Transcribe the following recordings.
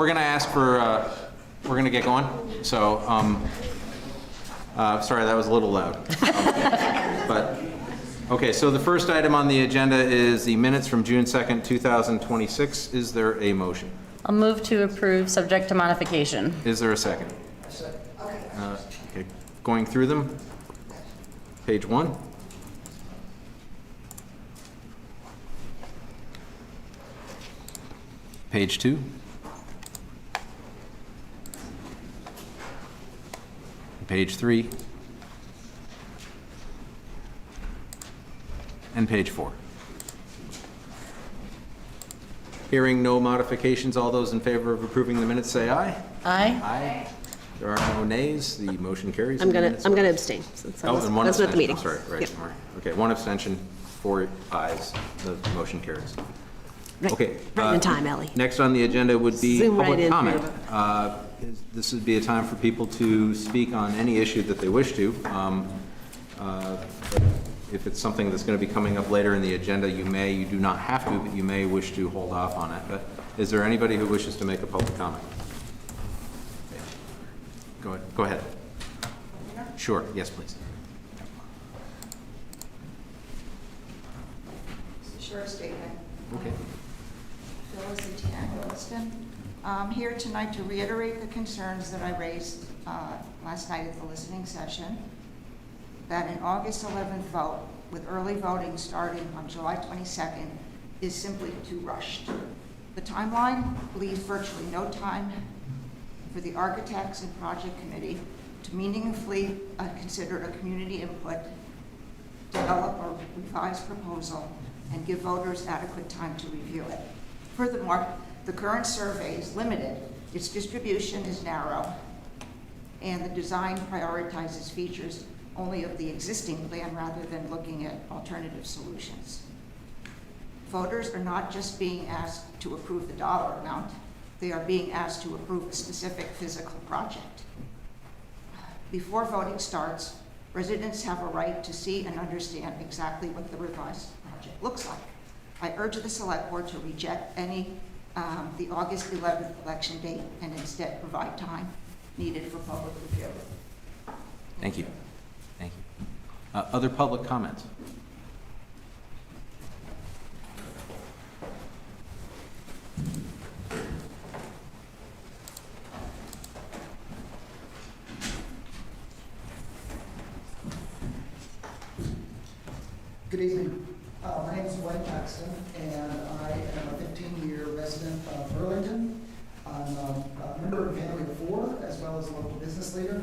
gonna ask for, we're gonna get going. So, sorry, that was a little loud. But, okay, so the first item on the agenda is the minutes from June 2nd, 2026. Is there a motion? I'll move to approve, subject to modification. Is there a second? Okay, going through them. Page 1. Page 2. Page 3. And page 4. Hearing no modifications, all those in favor of approving the minutes say aye. Aye. Aye. There are no nays. The motion carries. I'm gonna abstain. Since I And one was at the abstention. meeting. Sorry, right. Yep. Sorry. Okay, 1 abstention, 4 ayes. The motion carries. Right. Okay. Right in time, Ellie. Next on the agenda would be Zoom right public in, comment. Rita. This would be a time for people to speak on any issue that they wish to. But if it's something that's going to be coming up later in the agenda, you do not have to, but you may wish to hold off on it. But is there anybody who wishes to make a public comment? Go ahead. Sure, yes, please. Short statement. Okay. Phyllis Etienne, Williston. I'm here tonight to reiterate the concerns that I raised last night at the listening session, that an August 11th vote with early voting starting on July 22nd is simply too rushed. The timeline leaves virtually no time for the architects and project committee to meaningfully consider a community input, develop a revised proposal, and give voters adequate time to review it. Furthermore, the current survey is limited, its distribution is narrow, and the design prioritizes features only of the existing plan rather than looking at alternative solutions. Voters are not just being asked to approve the dollar amount, they are being asked to approve a specific physical project. Before voting starts, residents have a right to see and understand exactly what the revised project looks like. I urge the select board to reject the August 11th election date and instead provide time needed for public review. Thank you. Thank you. Other public comments? Good evening. My name is Wayne Paxton, and I am a 15-year resident of Burlington. I'm a member of a family of 4, as well as a local business leader.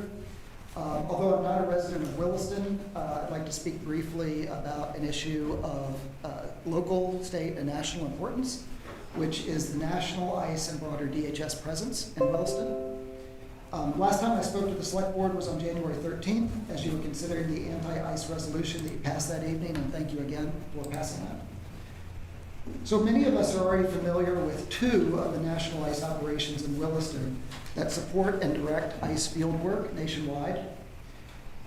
Although I'm not a resident of Williston, I'd like to speak briefly about an issue of local, state, and national importance, which is the national ICE and broader DHS presence in Williston. Last time I spoke to the select board was on January 13th, as you were considering the anti-ICE resolution that you passed that evening, and thank you again for passing that. So many of us are already familiar with 2 of the national ICE operations in Williston that support and direct ICE field work nationwide.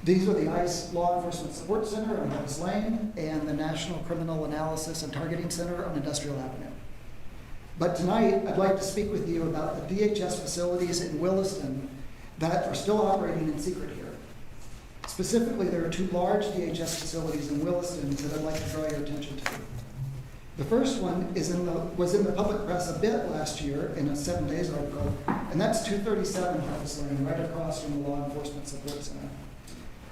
These are the ICE Law Enforcement Support Center on Lotus Lane and the National Criminal Analysis and Targeting Center on Industrial Avenue. But tonight, I'd like to speak with you about the DHS facilities in Williston that are still operating in secret here. Specifically, there are 2 large DHS facilities in Williston that I'd like to draw your attention to. The first one was in the public press a bit last year in a 7 Days article, and that's 237 Harvest Lane, right across from the Law Enforcement Support Center.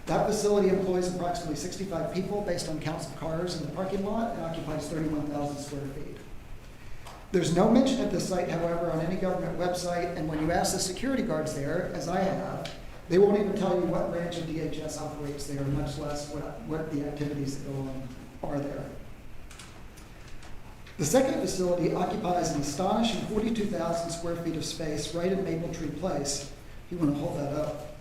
That facility employs approximately 65 people based on counts of cars in the parking lot and occupies 31,000 square feet. There's no mention of this site, however, on any government website, and when you ask the security guards there, as I have, they won't even tell you what branch of DHS operates there, much less what the activities that go on are there. The second facility occupies an astonishing 42,000 square feet of space right in Maple Tree Place, if you want to hold that up.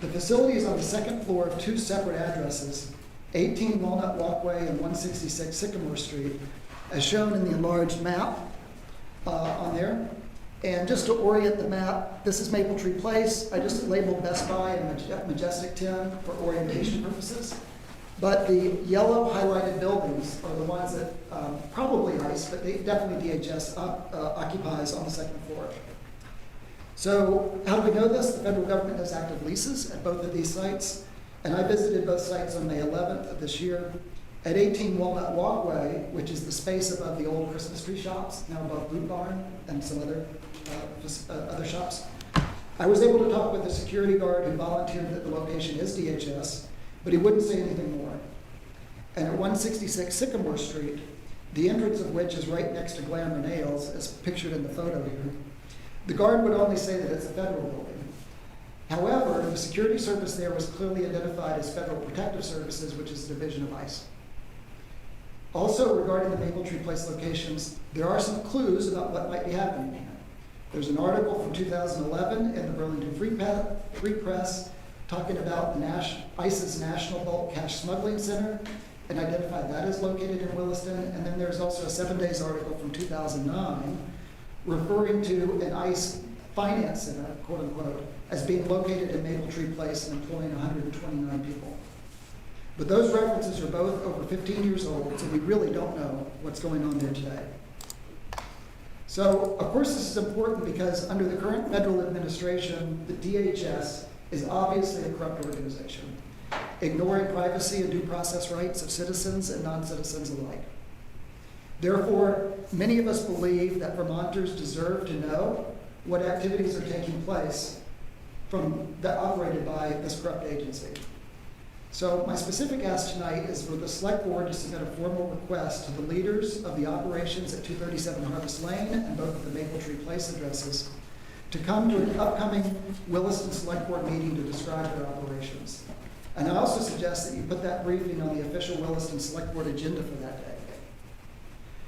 The facility is on the 2nd floor of 2 separate addresses, 18 Walnut Walkway and 166 Sycamore Street, as shown in the enlarged map on there. And just to orient the map, this is Maple Tree Place. I just labeled Best Buy and Majestic 10 for orientation purposes. But the yellow highlighted buildings are the ones that probably ICE, but definitely DHS occupies on the 2nd floor. So how do we know this? The federal government has active leases at both of these sites, and I visited both sites on May 11th of this year. At 18 Walnut Walkway, which is the space above the old Christmas tree shops, now above Boot Barn and some other shops, I was able to talk with a security guard who volunteered that the location is DHS, but he wouldn't say anything more. And at 166 Sycamore Street, the entrance of which is right next to Glamour Nails, as pictured in the photo here, the guard would only say that it's a federal building. However, the security service there was clearly identified as Federal Protective Services, which is a division of ICE. Also, regarding the Maple Tree Place locations, there are some clues about what might be happening here. There's an article from 2011 in the Burlington Free Press talking about ICE's National Bulk Cash Smuggling Center, and identified that is located in Williston. And then there's also a 7 Days article from 2009 referring to an ICE finance center, quote unquote, as being located in Maple Tree Place and employing 129 people. But those references are both over 15 years old, so we really don't know what's going on there today. So, of course, this is important because under the current federal administration, the DHS is obviously a corrupt organization, ignoring privacy and due process rights of citizens and non-citizens alike. Therefore, many of us believe that Vermonters deserve to know what activities are taking place operated by this corrupt agency. So my specific ask tonight is for the Select Board to submit a formal request to the leaders of the operations at 237 Harvest Lane and both of the Maple Tree Place addresses to come to an upcoming Williston Select Board meeting to describe their operations. And I also suggest that you put that briefing on the official Williston Select Board agenda for that day.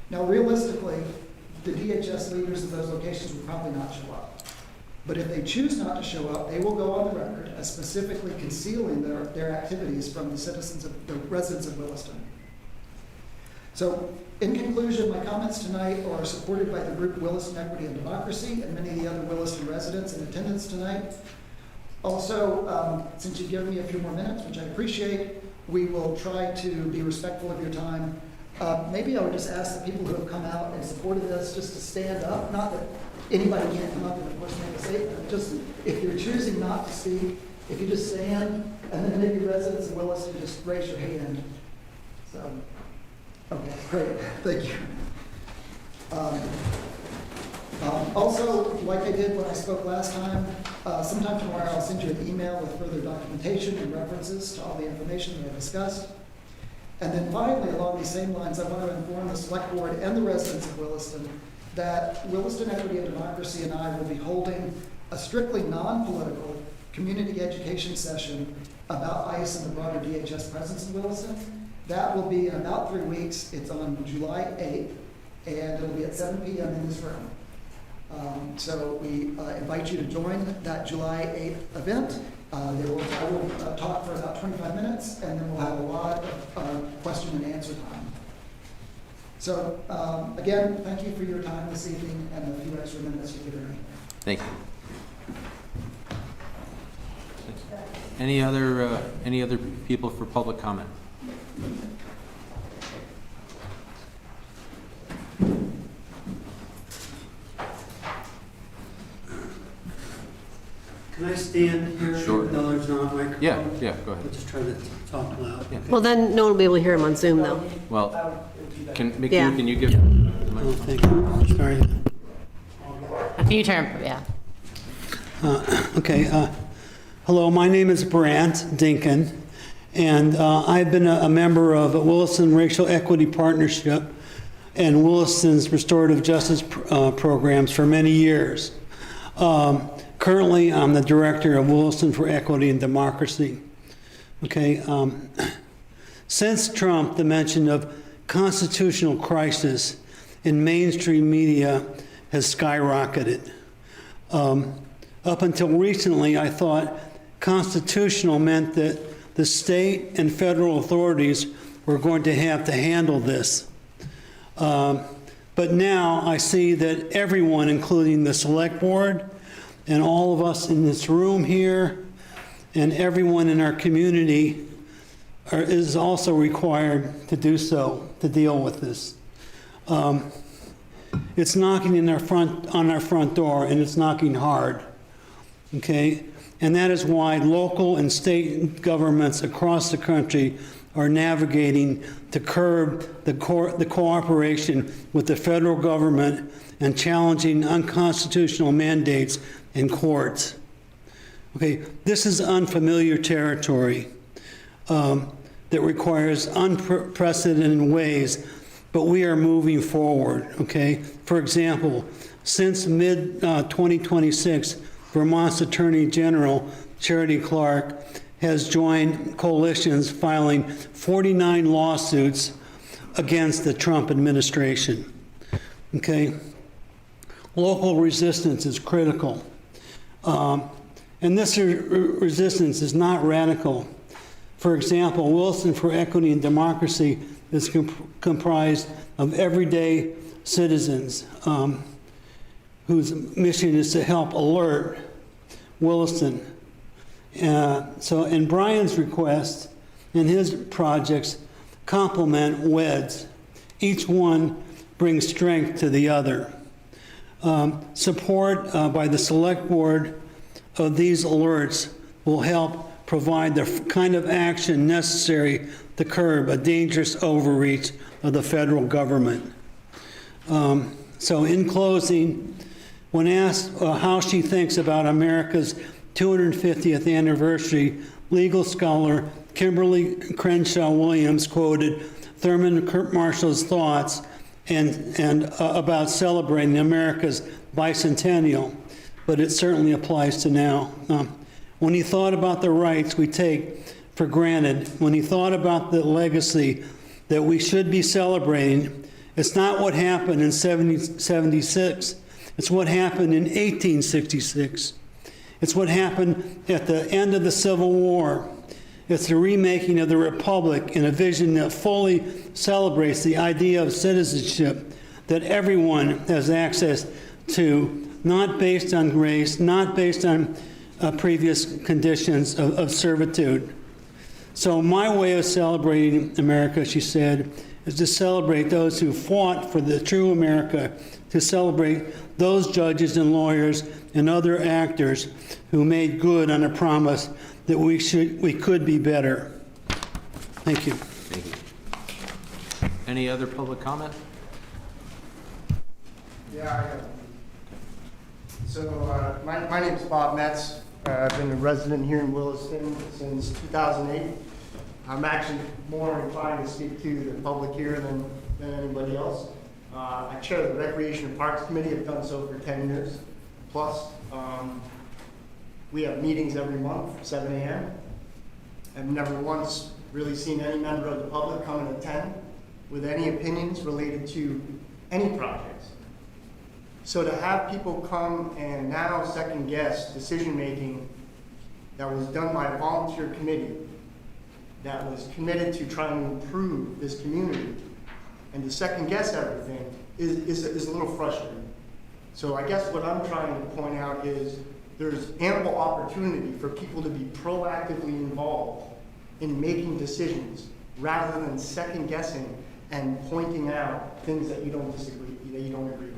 Now, realistically, the DHS leaders of those locations will probably not show up. But if they choose not to show up, they will go on the record as specifically concealing their activities from the residents of Williston. So, in conclusion, my comments tonight are supported by the group Williston Equity and Democracy and many of the other Williston residents in attendance tonight. Also, since you've given me a few more minutes, which I appreciate, we will try to be respectful of your time. Maybe I would just ask the people who have come out and supported this just to stand up. Not that anybody can't come up and, of course, make a statement. Just if you're choosing not to speak, if you just stand, and then maybe residents of Williston just raise your hand. So, okay, great, thank you. Also, like I did when I spoke last time, sometime tomorrow I'll send you an email with further documentation and references to all the information that I discussed. And then finally, along these same lines, I want to inform the Select Board and the residents of Williston that Williston Equity and Democracy and I will be holding a strictly non-political community education session about ICE and the broader DHS presence in Williston. That will be in about 3 weeks. It's on July 8th, and it'll be at 7 p.m. in this room. So we invite you to join that July 8th event. I will talk for about 25 minutes, and then we'll have a lot of question and answer time. So, again, thank you for your time this evening and the few extra minutes you've given me. Thank you. Any other people for public comment? Can I stand here? Sure. No, there's not a microphone. Yeah, go ahead. I'll just try to talk loud. Yeah. Well, then no one will be able to hear him on Zoom, though. Well, can Yeah. you give the Oh, microphone? thank you. Sorry. You turn, yeah. Okay. Hello, my name is Brant Dinkin, and I've been a member of Williston Racial Equity Partnership and Williston's Restorative Justice programs for many years. Currently, I'm the director of Williston for Equity and Democracy. Okay. Since Trump, the mention of constitutional crisis in mainstream media has skyrocketed. Up until recently, I thought constitutional meant that the state and federal authorities were going to have to handle this. But now I see that everyone, including the Select Board and all of us in this room here and everyone in our community is also required to do so, to deal with this. It's knocking on our front door, and it's knocking hard. okay? And that is why local and state governments across the country are navigating to curb the cooperation with the federal government and challenging unconstitutional mandates in courts. Okay, this is unfamiliar territory that requires unprecedented ways, but we are moving forward, okay? For example, since mid-2026, Vermont's Attorney General, Charity Clark, has joined coalitions filing 49 lawsuits against the Trump administration, okay? Local resistance is critical. And this resistance is not radical. For example, Williston for Equity and Democracy is comprised of everyday citizens whose mission is to help alert Williston. So in Brian's request and his projects complement WEDS. Each one brings strength to the other. Support by the Select Board of these alerts will help provide the kind of action necessary to curb a dangerous overreach of the federal government. So in closing, when asked how she thinks about America's 250th anniversary, legal scholar Kimberly Crenshaw Williams quoted Thurman Marshall's thoughts and about celebrating America's bicentennial, but it certainly applies to now. When he thought about the rights we take for granted, when he thought about the legacy that we should be celebrating, it's not what happened in 1776. It's what happened in 1866. It's what happened at the end of the Civil War. It's the remaking of the Republic in a vision that fully celebrates the idea of citizenship that everyone has access to, not based on race, not based on previous conditions of servitude. So my way of celebrating America, she said, is to celebrate those who fought for the true America, to celebrate those judges and lawyers and other actors who made good on a promise that we could be better. Thank you. Thank you. Any other public comment? Yeah, I have. So my name is Bob Metz. I've been a resident here in Williston since 2008. I'm actually more inclined to speak to the public here than anybody else. I chair the Recreation and Parks Committee. I've done so for 10 years plus. We have meetings every month, 7 a.m. I've never once really seen any member of the public come and attend with any opinions related to any projects. So to have people come and now second guess decision-making that was done by a volunteer committee that was committed to trying to improve this community and to second guess everything is a little frustrating. So I guess what I'm trying to point out is there's ample opportunity for people to be proactively involved in making decisions rather than second guessing and pointing out things that you don't disagree, that you don't agree with.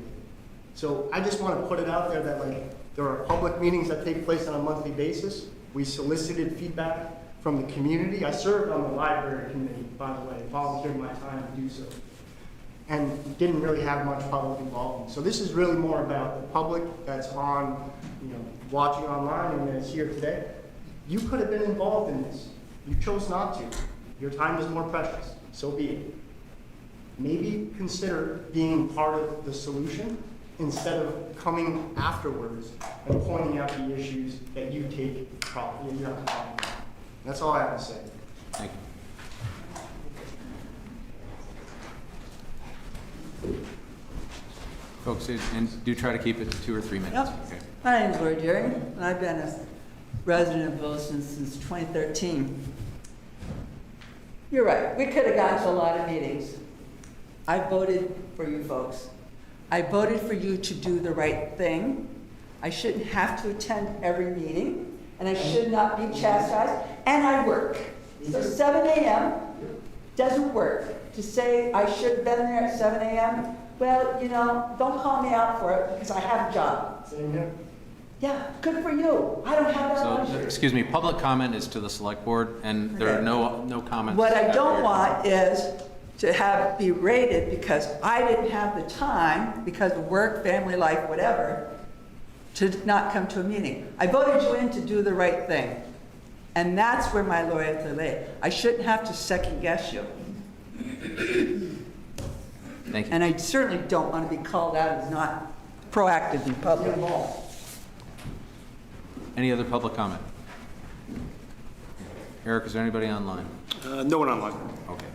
So I just want to put it out there that there are public meetings that take place on a monthly basis. We solicited feedback from the community. I served on the library committee, by the way, volunteered my time to do so, and didn't really have much public involvement. So this is really more about the public that's on, watching online and that's here today. You could have been involved in this. You chose not to. Your time is more precious. So be it. Maybe consider being part of the solution instead of coming afterwards and pointing out the issues that you take problem. You have a problem with. That's all I have to say. Thank you. Folks, and do try to keep it to 2 or 3 minutes. Yep. Okay. My name is Lori Deering, and I've been a resident of Williston since 2013. You're right, we could have gone to a lot of meetings. I voted for you folks. I voted for you to do the right thing. I shouldn't have to attend every meeting, and I should not be chastised, and I work. So 7 a.m. doesn't work. To say I should have been there at 7 a.m., well, don't call me out for it because I have a job. Same here. Yeah, good for you. I don't have that So, luxury. excuse me, public comment is to the select board, and there are no comments. What I after don't your want comment. is to have it be rated because I didn't have the time, because of work, family life, whatever, to not come to a meeting. I voted you in to do the right thing. And that's where my loyalty lay. I shouldn't have to second guess you. Thank you. And I certainly don't want to be called out as not proactive in public. Any other public comment? Eric, is there anybody online? No one online. Okay.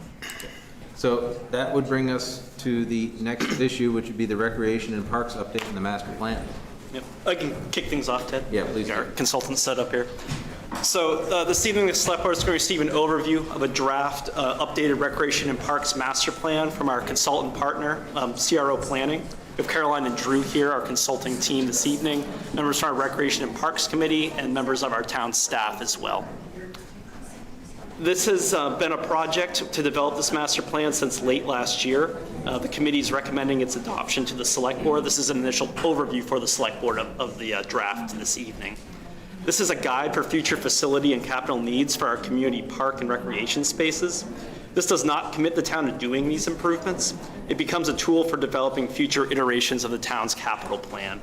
So that would bring us to the next issue, which would be the recreation and parks update in the master plan. Yep. I can kick things off, Ted. Yeah, please Our do. consultant set up here. So this evening, the select board is going to receive an overview of a draft updated recreation and parks master plan from our consultant partner, CRO Planning. We have Caroline and Drew here, our consulting team this evening, members from our Recreation and Parks Committee, and members of our town staff as well. This has been a project to develop this master plan since late last year. The committee is recommending its adoption to the select board. This is an initial overview for the select board of the draft this evening. This is a guide for future facility and capital needs for our community park and recreation spaces. This does not commit the town to doing these improvements. It becomes a tool for developing future iterations of the town's capital plan.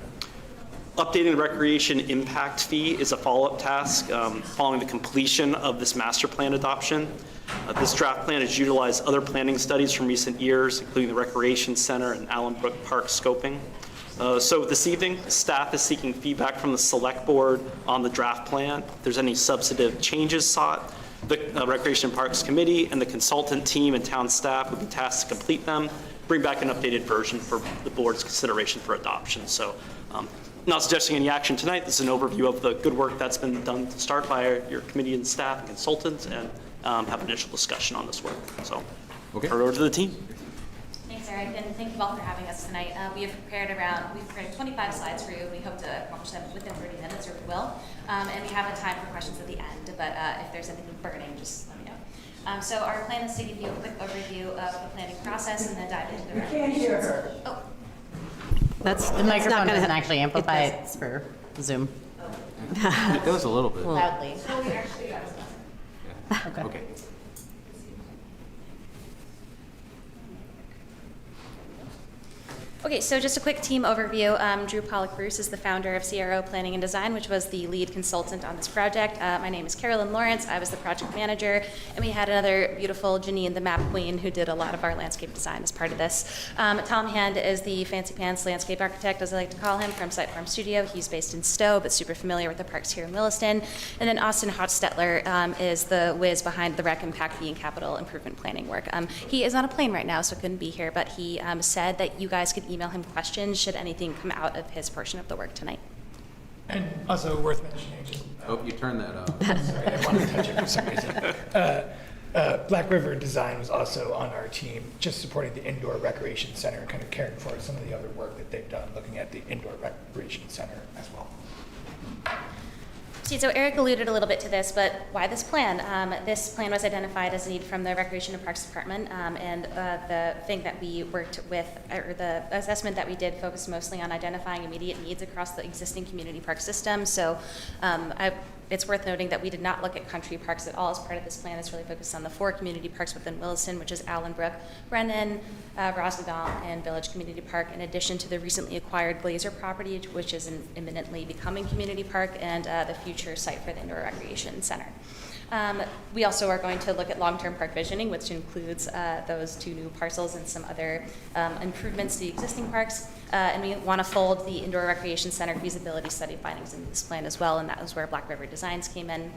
Updating the recreation impact fee is a follow-up task following the completion of this master plan adoption. This draft plan has utilized other planning studies from recent years, including the Recreation Center and Allen Brook Park scoping. So this evening, staff is seeking feedback from the select board on the draft plan. If there's any substantive changes sought, the Recreation and Parks Committee and the consultant team and town staff would be tasked to complete them, bring back an updated version for the board's consideration for adoption. So not suggesting any action tonight. This is an overview of the good work that's been done to start by your committee and staff and consultants, and have initial discussion on this work. So Okay. turn it over to the team. Thanks, Eric, and thank you all for having us tonight. We've prepared 25 slides for you. We hope to accomplish them within 30 minutes, or we will. And we have a time for questions at the end, but if there's anything burning, just let me know. So our plan is to give you a quick overview of the planning process and then dive into the Can't hear her. Oh, The microphone doesn't actually amplify it for Zoom It does a little bit. loudly. Okay. Okay, so just a quick team overview. Drew Pollock-Bruce is the founder of CRO Planning and Design, which was the lead consultant on this project. My name is Carolyn Lawrence. I was the project manager, and we had another beautiful Janine, the map queen, who did a lot of our landscape design as part of this. Tom Hand is the fancy pants landscape architect, as I like to call him, from Site Farm Studio. He's based in Stowe, but super familiar with the parks here in Williston. And then Austin Hochstetler is the whiz behind the rec impact fee and capital improvement planning work. He is on a plane right now, so couldn't be here, but he said that you guys could email him questions should anything come out of his portion of the work tonight. And also worth mentioning, just, Oh, you turned that off. sorry, I wanted to touch it for some reason. Black River Design was also on our team, just supporting the indoor recreation center, kind of caring for some of the other work that they've done, looking at the indoor recreation center as well. See, so Eric alluded a little bit to this, but why this plan? This plan was identified as a need from the Recreation and Parks Department, and the thing that we worked with, or the assessment that we did, focused mostly on identifying immediate needs across the existing community park system. So it's worth noting that we did not look at country parks at all as part of this plan. It's really focused on the 4 community parks within Williston, which is Allen Brook, Brennan, Rosendale, and Village Community Park, in addition to the recently acquired Glazer property, which is an imminently becoming community park, and the future site for the indoor recreation center. We also are going to look at long-term park visioning, which includes those 2 new parcels and some other improvements to the existing parks. And we want to fold the indoor recreation center feasibility study findings into this plan as well, and that was where Black River Designs came in.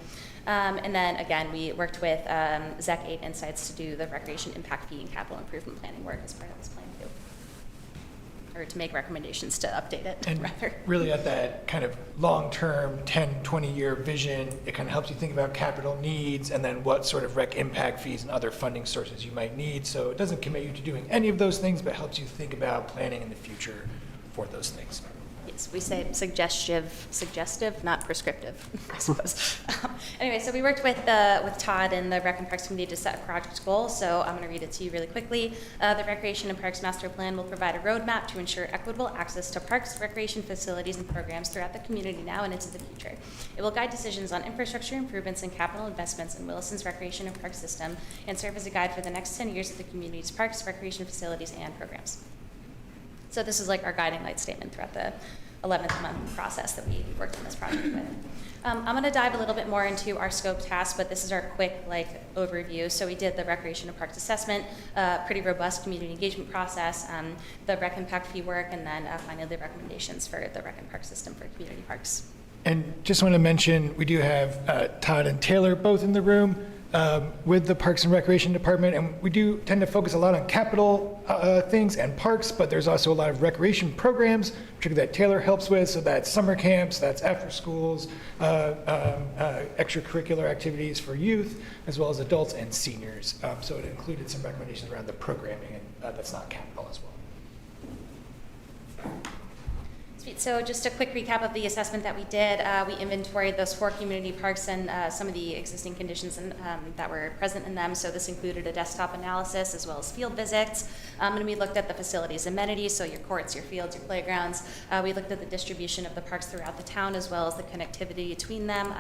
And then again, we worked with ZEC 8 Insights to do the recreation impact fee and capital improvement planning work as part of this plan too. Or to make recommendations to update it, And rather. really at that kind of long-term 10, 20-year vision, it kind of helps you think about capital needs and then what sort of rec impact fees and other funding sources you might need. So it doesn't commit you to doing any of those things, but helps you think about planning in the future for those things. Yes. we say suggestive, not prescriptive, I suppose. Anyway, so we worked with Todd and the Rec and Parks Committee to set a project goal, so I'm going to read it to you really quickly. The Recreation and Parks Master Plan will provide a roadmap to ensure equitable access to parks, recreation facilities, and programs throughout the community now and into the future. It will guide decisions on infrastructure improvements and capital investments in Williston's recreation and park system and serve as a guide for the next 10 years of the community's parks, recreation facilities, and programs. So this is like our guiding light statement throughout the 11th month process that we worked on this project with. I'm going to dive a little bit more into our scope task, but this is our quick overview. So we did the recreation and parks assessment, pretty robust community engagement process, the rec impact fee work, and then finally the recommendations for the rec and park system for community parks. And just want to mention, we do have Todd and Taylor both in the room with the Parks and Recreation Department, and we do tend to focus a lot on capital things and parks, but there's also a lot of recreation programs, particularly that Taylor helps with, so that's summer camps, that's after schools, extracurricular activities for youth, as well as adults and seniors. So it included some recommendations around the programming, and that's not capital as well. Sweet. So just a quick recap of the assessment that we did. We inventoried those 4 community parks and some of the existing conditions that were present in them. So this included a desktop analysis as well as field visits. And we looked at the facilities amenities, so your courts, your fields, your playgrounds. We looked at the distribution of the parks throughout the town as well as the connectivity between them.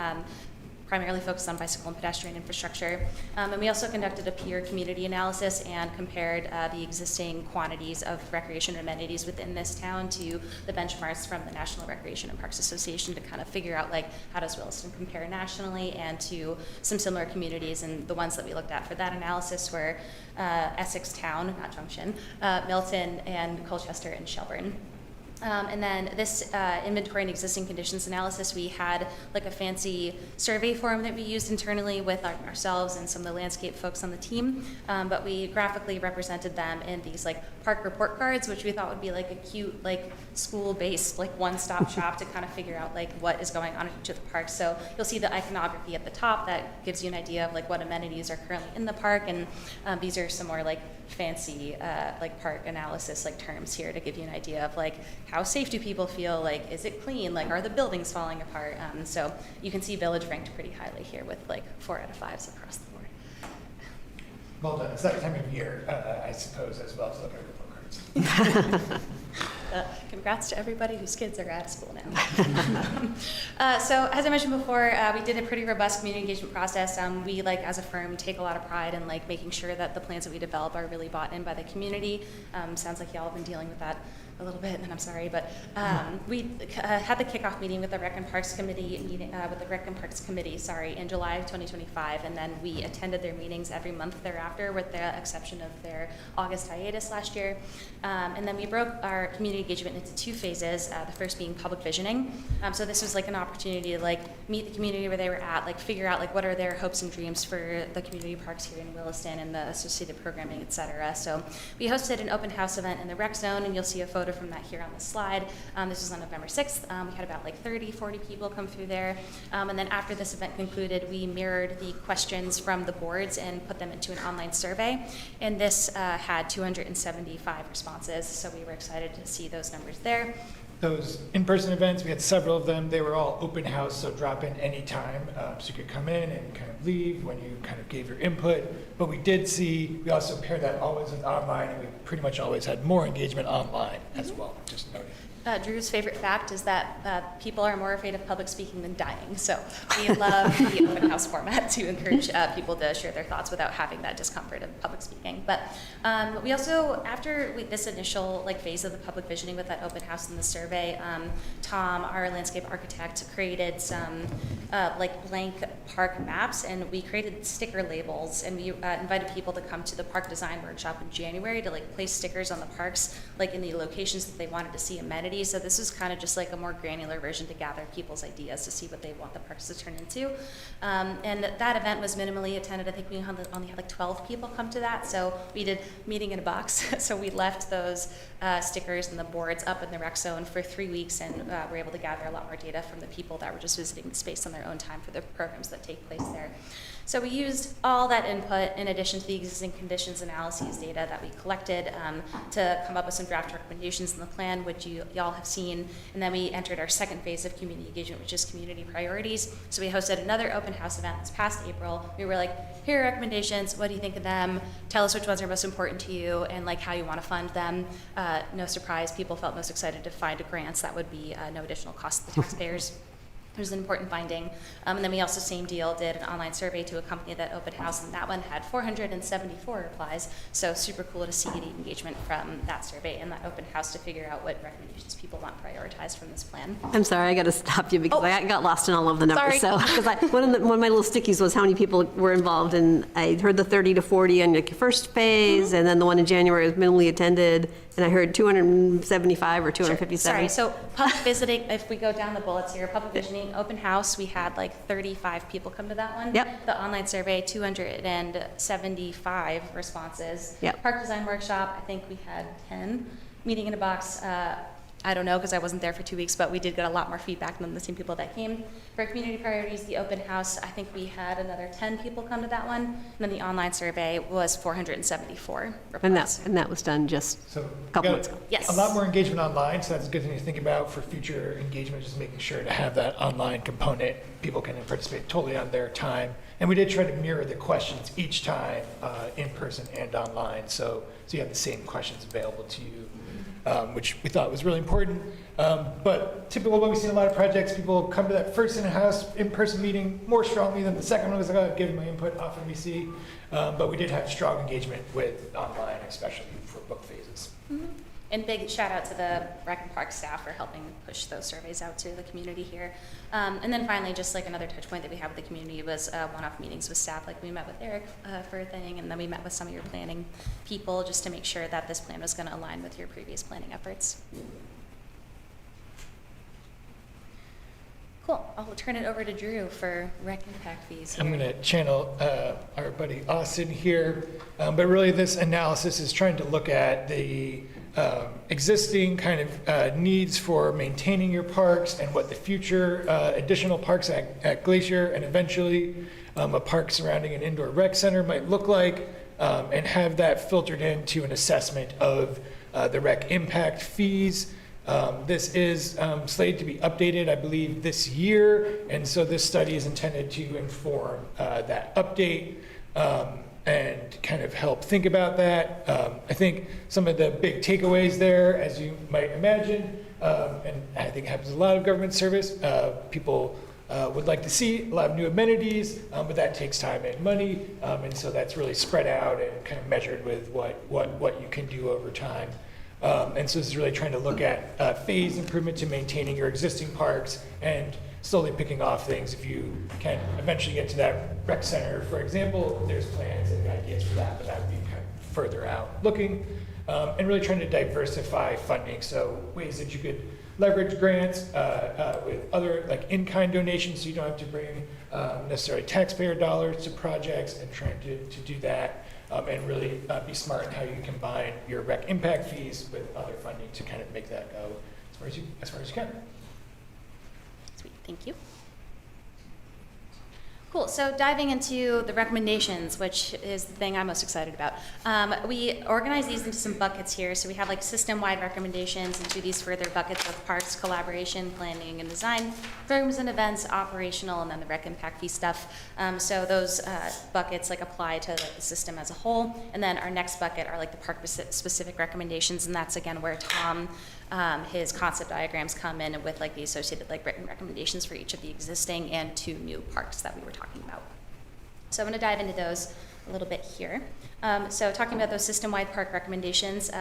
Primarily focused on bicycle and pedestrian infrastructure. And we also conducted a peer community analysis and compared the existing quantities of recreation amenities within this town to the benchmarks from the National Recreation and Parks Association to kind of figure out how does Williston compare nationally and to some similar communities. And the ones that we looked at for that analysis were Essex Town, not Junction, Milton, and Colchester and Shelburne. And then this inventory and existing conditions analysis, we had a fancy survey form that we used internally with ourselves and some of the landscape folks on the team. But we graphically represented them in these park report cards, which we thought would be a cute school-based one-stop shop to kind of figure out what is going on in each of the parks. So you'll see the iconography at the top that gives you an idea of what amenities are currently in the park, and these are some more fancy park analysis terms here to give you an idea of how safe do people feel, is it clean, are the buildings falling apart. So you can see Village ranked pretty highly here with 4 out of 5s across the board. Well done. It's that time of year, I suppose, as well to look at report cards. Congrats to everybody whose kids are out of school now. So as I mentioned before, we did a pretty robust community engagement process. We, as a firm, take a lot of pride in making sure that the plans that we develop are really bought in by the community. Sounds like y'all have been dealing with that a little bit, and I'm sorry, but we had the kickoff meeting with the Rec and Parks Committee in July of 2025, and then we attended their meetings every month thereafter, with the exception of their August hiatus last year. And then we broke our community engagement into 2 phases. The first being public visioning. So this was an opportunity to meet the community where they were at, figure out what are their hopes and dreams for the community parks here in Williston and the associated programming, et cetera. So we hosted an open house event in the rec zone, and you'll see a photo from that here on the slide. This was on November 6th. We had about 30, 40 people come through there. And then after this event concluded, we mirrored the questions from the boards and put them into an online survey. And this had 275 responses. So we were excited to see those numbers there. Those in-person events, we had several of them. They were all open house, so drop in anytime. So you could come in and kind of leave when you kind of gave your input. But we also paired that always with online, and we pretty much always had more engagement online as well, just noting. Drew's favorite fact is that people are more afraid of public speaking than dying. So we love the open house format to encourage people to share their thoughts without having that discomfort of public speaking. But we also, after this initial phase of the public visioning with that open house and the survey, Tom, our landscape architect, created some blank park maps, and we created sticker labels, and we invited people to come to the park design workshop in January to place stickers on the parks in the locations that they wanted to see amenities. So this was kind of just a more granular version to gather people's ideas to see what they want the parks to turn into. And that event was minimally attended. I think we only had 12 people come to that. So we did meeting in a box. So we left those stickers and the boards up in the rec zone for 3 weeks, and were able to gather a lot more data from the people that were just visiting the space on their own time for the programs that take place there. So we used all that input in addition to the existing conditions analyses data that we collected to come up with some draft recommendations in the plan, which you'll y'all have seen. And then we entered our second phase of community engagement, which is community priorities. So we hosted another open house event this past April. We were like, here are recommendations. What do you think of them? Tell us which ones are most important to you and like how you want to fund them. No surprise, people felt most excited to find grants that would be no additional cost to the taxpayers. It was an important finding. And then we also, same deal, did an online survey to accompany that open house, and that one had 474 replies. So super cool to see the engagement from that survey and that open house to figure out what recommendations people want prioritized from this plan. I'm sorry, I got to stop you because I got lost in all of the numbers. Sorry. So, because one of my little stickies was how many people were involved, and I heard the 30 to 40 on the first phase, and then the one in January was minimally attended, and I heard 275 or 257. Sorry, so public visiting, if we go down the bullets here, public visiting, open house, we had like 35 people come to that one. Yep. The online survey, 275 responses. Yep. Park design workshop, I think we had 10. Meeting in a box, I don't know because I wasn't there for 2 weeks, but we did get a lot more feedback than the same people that came. For community priorities, the open house, I think we had another 10 people come to that one. And then the online survey was 474 replies. And that was done just So a couple got months ago. Yes. A lot more engagement online, so that's a good thing to think about for future engagement, just making sure to have that online component. People can participate totally on their time. And we did try to mirror the questions each time, in person and online, so you have the same questions available to you, which we thought was really important. But typical when we see in a lot of projects, people come to that first in-person meeting more strongly than the second one. It's like, oh, give my input, often we see. But we did have strong engagement with online, especially for book phases. Mm-hmm. And big shout out to the Rec and Park staff for helping push those surveys out to the community here. And then finally, just like another touch point that we have with the community was one-off meetings with staff. Like we met with Eric for a thing, and then we met with some of your planning people just to make sure that this plan was going to align with your previous planning efforts. Cool. I'll turn it over to Drew for rec impact fees. I'm going to channel our buddy Austin here, but really this analysis is trying to look at the existing kind of needs for maintaining your parks and what the future additional parks at Glacier and eventually a park surrounding an indoor rec center might look like, and have that filtered into an assessment of the rec impact fees. This is slated to be updated, I believe, this year, and so this study is intended to inform that update and kind of help think about that. I think some of the big takeaways there, as you might imagine, and I think happens in a lot of government service, people would like to see a lot of new amenities, but that takes time and money, and so that's really spread out and kind of measured with what you can do over time. And so this is really trying to look at phase improvement to maintaining your existing parks and slowly picking off things. If you can eventually get to that rec center, for example, there's plans and ideas for that, but that would be kind of further out looking. And really trying to diversify funding. So ways that you could leverage grants with other like in-kind donations, so you don't have to bring necessarily taxpayer dollars to projects, and trying to do that. And really be smart in how you combine your rec impact fees with other funding to kind of make that go as far as you can. Sweet, thank you. Cool, so diving into the recommendations, which is the thing I'm most excited about. We organize these into some buckets here. So we have like system-wide recommendations into these further buckets of parks, collaboration, planning and design, programs and events, operational, and then the rec impact fee stuff. So those buckets like apply to like, the system as a whole. And then our next bucket are like the park-specific recommendations, and that's again where Tom, his concept diagrams come in with like the associated like written recommendations for each of the existing and 2 new parks that we were talking about. So I'm going to dive into those a little bit here. So talking about those system-wide park recommendations,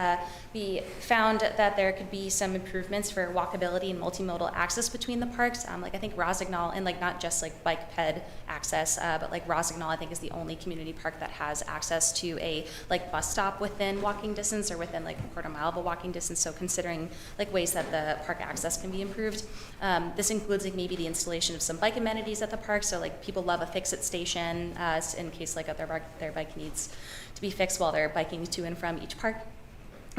we found that there could be some improvements for walkability and multimodal access between the parks. Like I think Rosignol, and like not just like bike ped access, but like Rosignol I think is the only community park that has access to a like bus stop within walking distance or within like a quarter mile of a walking distance. So considering like ways that the park access can be improved. This includes like maybe the installation of some bike amenities at the park. So like people love a fix-it station in case like their bike needs to be fixed while they're biking to and from each park.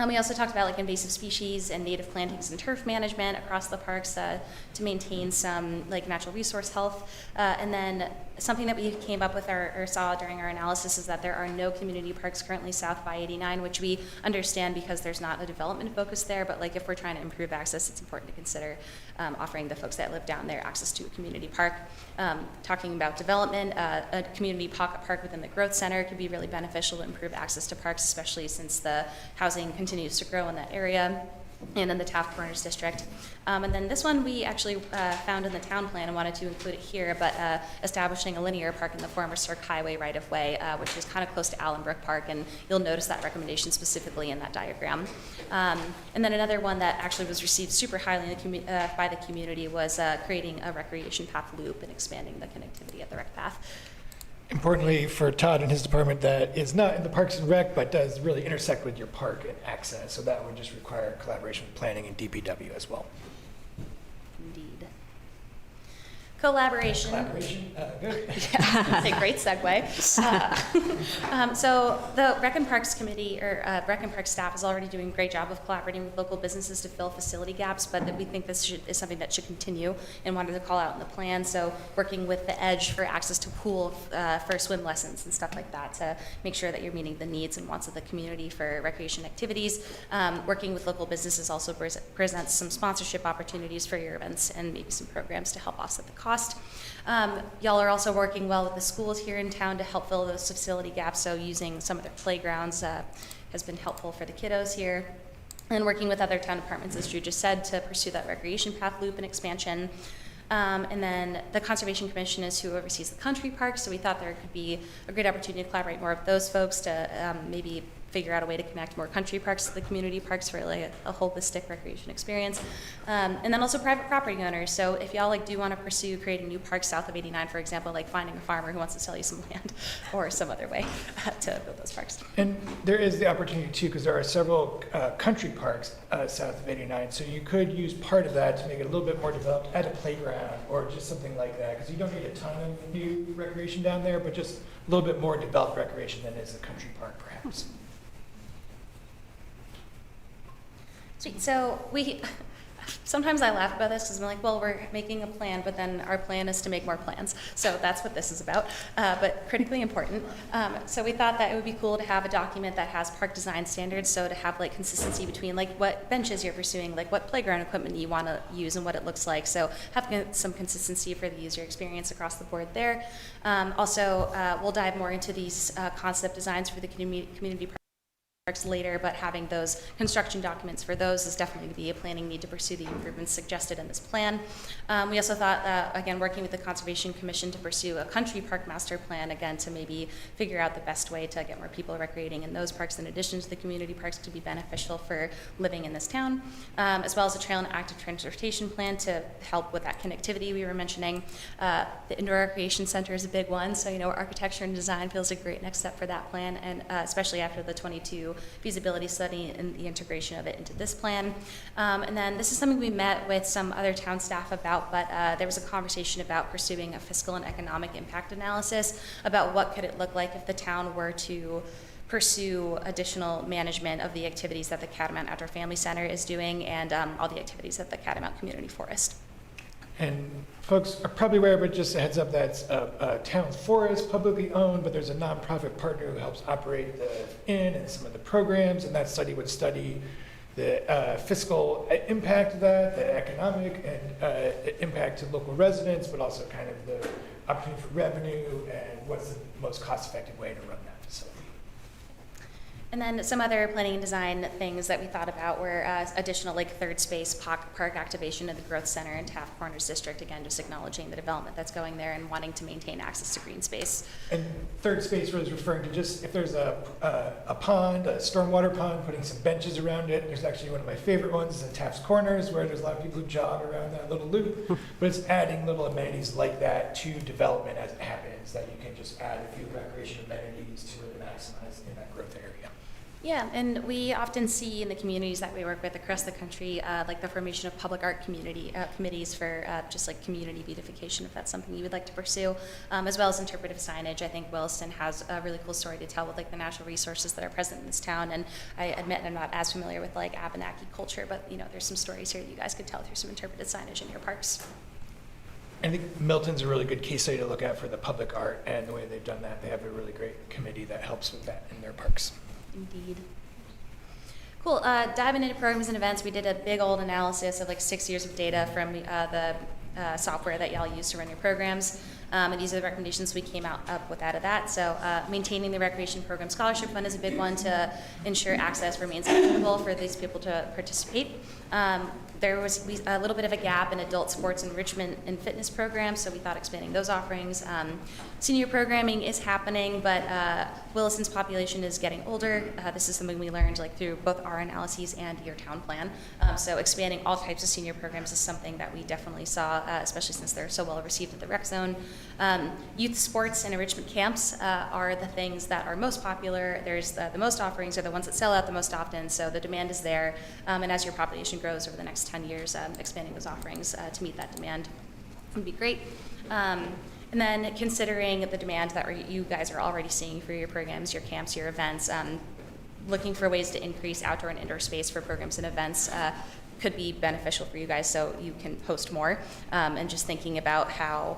We also talked about like invasive species and native plantings and turf management across the parks to maintain some like natural resource health. And then something that we came up with or saw during our analysis is that there are no community parks currently south of I-89, which we understand because there's not a development focus there, but like if we're trying to improve access, it's important to consider offering the folks that live down there access to a community park. Talking about development, a community pocket park within the growth center could be really beneficial to improve access to parks, especially since the housing continues to grow in that area and in the Taft Corners district. And then this one we actually found in the town plan and wanted to include it here, but establishing a linear park in the former Cirque Highway right-of-way, which is kind of close to Allenbrook Park, and you'll notice that recommendation specifically in that diagram. And then another one that actually was received super highly in the by the community was creating a recreation path loop and expanding the connectivity of the rec path. Importantly for Todd and his department, that is not in the Parks and Rec, but does really intersect with your park and access. So that would just require collaboration with planning and DPW as well. Indeed. Collaboration. Good. That's a great segue. So the Rec and Parks Committee, or Rec and Parks staff is already doing a great job of collaborating with local businesses to fill facility gaps, but we think this is something that should continue and wanted to call out in the plan. So working with the Edge for access to pool for swim lessons and stuff like that to make sure that you're meeting the needs and wants of the community for recreation activities. Working with local businesses also presents some sponsorship opportunities for your events and maybe some programs to help offset the cost. Y'all are also working well with the schools here in town to help fill those facility gaps, so using some of their playgrounds has been helpful for the kiddos here. And working with other town departments, as Drew just said, to pursue that recreation path loop and expansion. And then the Conservation Commission is who oversees the country parks, so we thought there could be a great opportunity to collaborate more with those folks to maybe figure out a way to connect more country parks to the community parks for like a holistic recreation experience. And then also private property owners. So if y'all like do want to pursue creating new parks south of 89, for example, like finding a farmer who wants to sell you some land or some other way to build those parks. And there is the opportunity too, because there are several country parks south of 89. So you could use part of that to make it a little bit more developed, add a playground or just something like that. Because you don't need a ton of new recreation down there, but just a little bit more developed recreation than is a country park perhaps. Sweet. So sometimes I laugh about this because I'm like, well, we're making a plan, but then our plan is to make more plans. So that's what this is about, but critically important. So we thought that it would be cool to have a document that has park design standards, so to have like consistency between like what benches you're pursuing, like what playground equipment you want to use and what it looks like. So having some consistency for the user experience across the board there. Also, we'll dive more into these concept designs for the community parks later, but having those construction documents for those is definitely to be a planning need to pursue the improvements suggested in this plan. We also thought that, again, working with the Conservation Commission to pursue a country park master plan, again, to maybe figure out the best way to get more people recreating in those parks in addition to the community parks to be beneficial for living in this town, as well as a trail and active transportation plan to help with that connectivity we were mentioning. The indoor recreation center is a big one, so architecture and design feels a great next step for that plan, and especially after the 22 feasibility study and the integration of it into this plan. And then this is something we met with some other town staff about, but there was a conversation about pursuing a fiscal and economic impact analysis about what could it look like if the town were to pursue additional management of the activities that the Catamount Outdoor Family Center is doing and all the activities at the Catamount Community Forest. And folks are probably aware, but just a heads up, that's a town forest, publicly owned, but there's a nonprofit partner who helps operate the inn and some of the programs, and that study would study the fiscal impact of that, the economic and impact to local residents, but also kind of the opportunity for revenue and what's the most cost-effective way to run that facility. And then some other planning and design things that we thought about were additional third space park activation of the growth center in Taft Corners district, again, just acknowledging the development that's going there and wanting to maintain access to green space. And third space was referring to just if there's a pond, a stormwater pond, putting some benches around it. There's actually one of my favorite ones in Taft's Corners where there's a lot of people who jog around that little loop, but it's adding little amenities like that to development as it happens, that you can just add a few recreation amenities to it and maximize in that growth area. Yeah, and we often see in the communities that we work with across the country, like the formation of public art committees for just like community beautification, if that's something you would like to pursue, as well as interpretive signage. I think Williston has a really cool story to tell with like the natural resources that are present in this town. And I admit I'm not as familiar with like Abenaki culture, but you know, there's some stories here that you guys could tell through some interpretive signage in your parks. I think Milton's a really good case study to look at for the public art, and the way they've done that, they have a really great committee that helps with that in their parks. Indeed. Cool. Diving into programs and events, we did a big old analysis of like 6 years of data from the software that y'all use to run your programs. And these are the recommendations we came up with out of that. So maintaining the Recreation Program Scholarship Fund is a big one to ensure access remains equitable for these people to participate. There was a little bit of a gap in adult sports enrichment and fitness programs, so we thought expanding those offerings. Senior programming is happening, but Williston's population is getting older. This is something we learned like through both our analyses and your town plan. So expanding all types of senior programs is something that we definitely saw, especially since they're so well received at the rec zone. Youth sports and enrichment camps are the things that are most popular. There's the most offerings are the ones that sell out the most often, so the demand is there. And as your population grows over the next 10 years, expanding those offerings to meet that demand would be great. And then considering the demand that you guys are already seeing for your programs, your camps, your events, looking for ways to increase outdoor and indoor space for programs and events could be beneficial for you guys so you can host more. And just thinking about how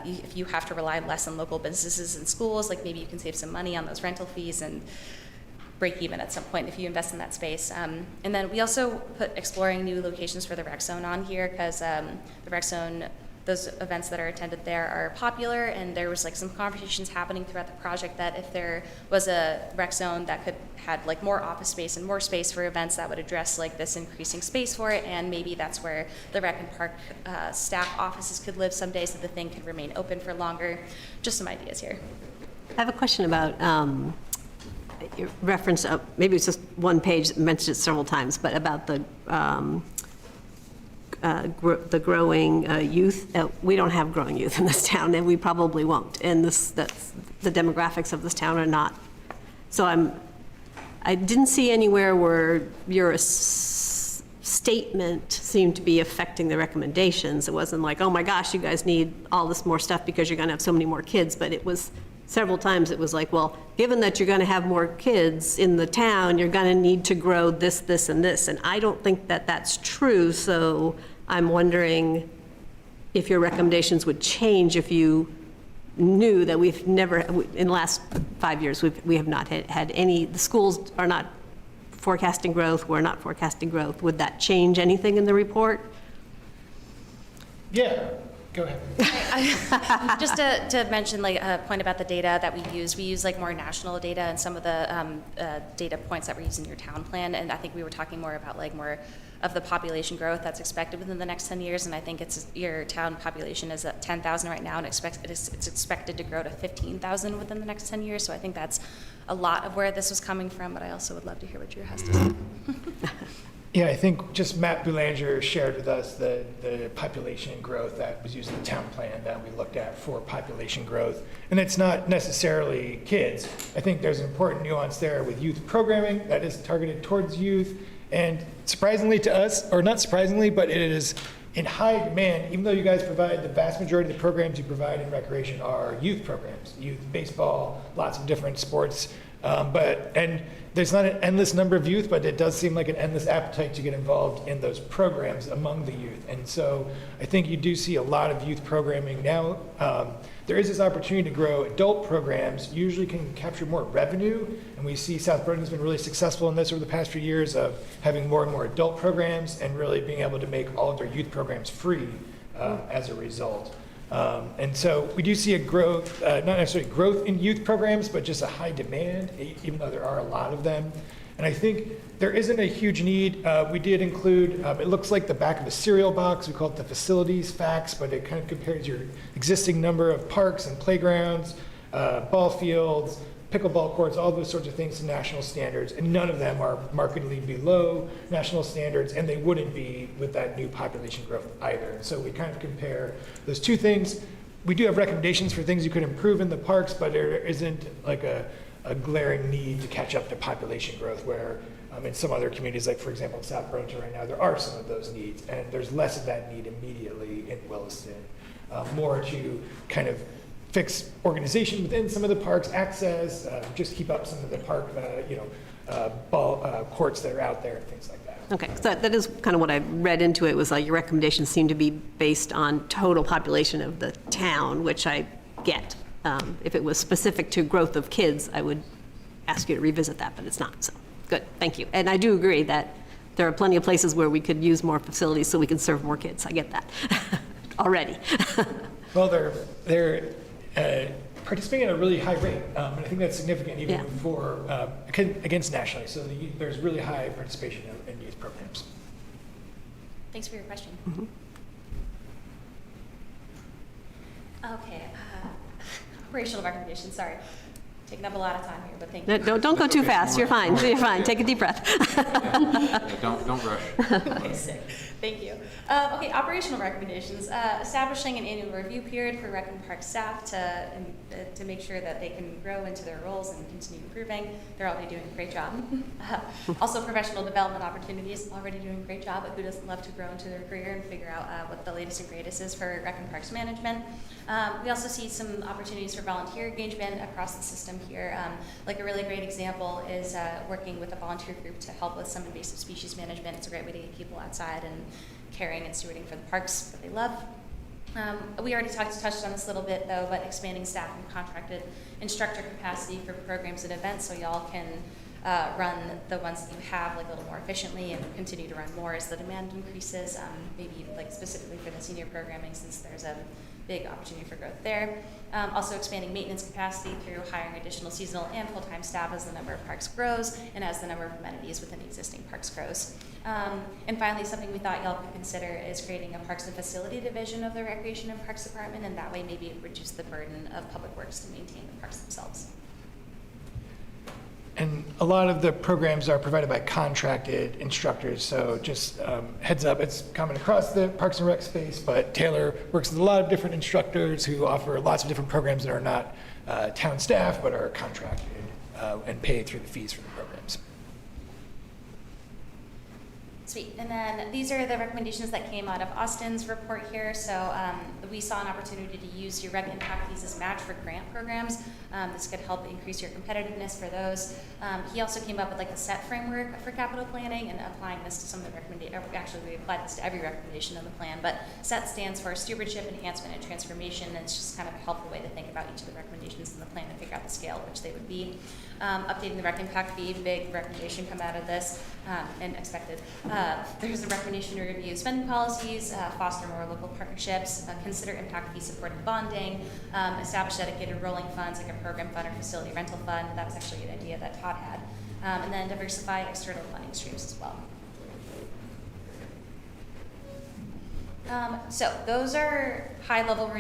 if you have to rely less on local businesses and schools, like maybe you can save some money on those rental fees and break even at some point if you invest in that space. And then we also put exploring new locations for the rec zone on here because the rec zone, those events that are attended there are popular, and there was like some conversations happening throughout the project that if there was a rec zone that had like more office space and more space for events, that would address like this increasing space for it, and maybe that's where the rec and park staff offices could live someday so the thing could remain open for longer. Just some ideas here. I have a question about your reference of, maybe it's just one page that mentioned it several times, but about the growing youth. We don't have growing youth in this town, and we probably won't. And the demographics of this town are not. So I didn't see anywhere where your statement seemed to be affecting the recommendations. It wasn't like, oh my gosh, you guys need all this more stuff because you're going to have so many more kids. But it was several times it was like, well, given that you're going to have more kids in the town, you're going to need to grow this, this, and this. And I don't think that that's true. So I'm wondering if your recommendations would change if you knew that we've never, in the last 5 years, we have not had any, the schools are not forecasting growth, we're not forecasting growth. Would that change anything in the report? Yeah, go ahead. Just to mention like a point about the data that we use like more national data and some of the data points that were used in your town plan, and I think we were talking more about like more of the population growth that's expected within the next 10 years, and I think your town population is at 10,000 right now, and it's expected to grow to 15,000 within the next 10 years, so I think that's a lot of where this was coming from, but I also would love to hear what Drew has to say. Yeah, I think just Matt Boulanger shared with us the population growth that was used in the town plan that we looked at for population growth. And it's not necessarily kids. I think there's an important nuance there with youth programming that is targeted towards youth. And surprisingly to us, or not surprisingly, but it is in high demand, even though you guys provide the vast majority of the programs you provide in recreation are youth programs, youth baseball, lots of different sports. And there's not an endless number of youth, but it does seem like an endless appetite to get involved in those programs among the youth. And so I think you do see a lot of youth programming now. There is this opportunity to grow adult programs, usually can capture more revenue. And we see South Burlington's been really successful in this over the past few years of having more and more adult programs and really being able to make all of their youth programs free as a result. And so we do see a growth, not necessarily growth in youth programs, but just a high demand, even though there are a lot of them. And I think there isn't a huge need. We did include, it looks like the back of a cereal box. We call it the facilities facts, but it kind of compares your existing number of parks and playgrounds, ball fields, pickleball courts, all those sorts of things to national standards, and none of them are markedly below national standards, and they wouldn't be with that new population growth either. So we kind of compare those two things. We do have recommendations for things you could improve in the parks, but there isn't like a a glaring need to catch up to population growth, where in some other communities, like for example in South Burlington right now, there are some of those needs, and there's less of that need immediately in Williston. More to kind of fix organization within some of the parks, access, just keep up some of the park, ball courts that are out there and things like that. Okay, so that is kind of what I read into it, was like your recommendations seem to be based on total population of the town, which I get. If it was specific to growth of kids, I would ask you to revisit that, but it's not, so, good, thank you. And I do agree that there are plenty of places where we could use more facilities so we can serve more kids, I get that, already. Well, they're participating at a really high rate, and I think that's significant even Yeah. for against nationally. So there's really high participation in youth programs. Thanks for your question. Okay, operational recommendations, sorry. Taking up a lot of time here, but thank you. No, don't go too fast, you're fine, take a deep breath. Don't rush. Okay, sick. Thank you. Okay, operational recommendations. Establishing an annual review period for Rec and Park staff to make sure that they can grow into their roles and continue improving. They're already doing a great job. Also, professional development opportunities, already doing a great job, but who doesn't love to grow into their career and figure out what the latest and greatest is for Rec and Parks management. We also see some opportunities for volunteer engagement across the system here. Like a really great example is working with a volunteer group to help with some invasive species management. It's a great way to get people outside and caring and stewarding for the parks that they love. We already touched on this a little bit though, but expanding staff and contracted instructor capacity for programs and events so y'all can run the ones that you have like a little more efficiently and continue to run more as the demand increases, maybe like specifically for the senior programming since there's a big opportunity for growth there. Also expanding maintenance capacity through hiring additional seasonal and full-time staff as the number of parks grows and as the number of amenities within existing parks grows. And finally, something we thought y'all could consider is creating a Parks and Facility division of the Recreation and Parks Department, and that way maybe it reduce the burden of Public Works to maintain the parks themselves. And a lot of the programs are provided by contracted instructors, so just heads up, it's common across the Parks and Rec space, but Taylor works with a lot of different instructors who offer lots of different programs that are not town staff, but are contracted and paid through the fees for the programs. Sweet. And then these are the recommendations that came out of Austin's report here. So we saw an opportunity to use your Rec Impact fees as match for grant programs. This could help increase your competitiveness for those. He also came up with like a SET framework for capital planning and applying this to some of the recommendations. Actually, we applied this to every recommendation in the plan, but SET stands for Stewardship, Enhancement, and Transformation. And it's just kind of a helpful way to think about each of the recommendations in the plan and figure out the scale at which they would be. Updating the Rec Impact fee, big recommendation come out of this and expected. There's a recommendation to review spending policies, foster more local partnerships, consider impact fee supported bonding, establish dedicated rolling funds like a program fund or facility rental fund. That was actually an idea that Todd had. And then diversify external funding streams as well. So those are high-level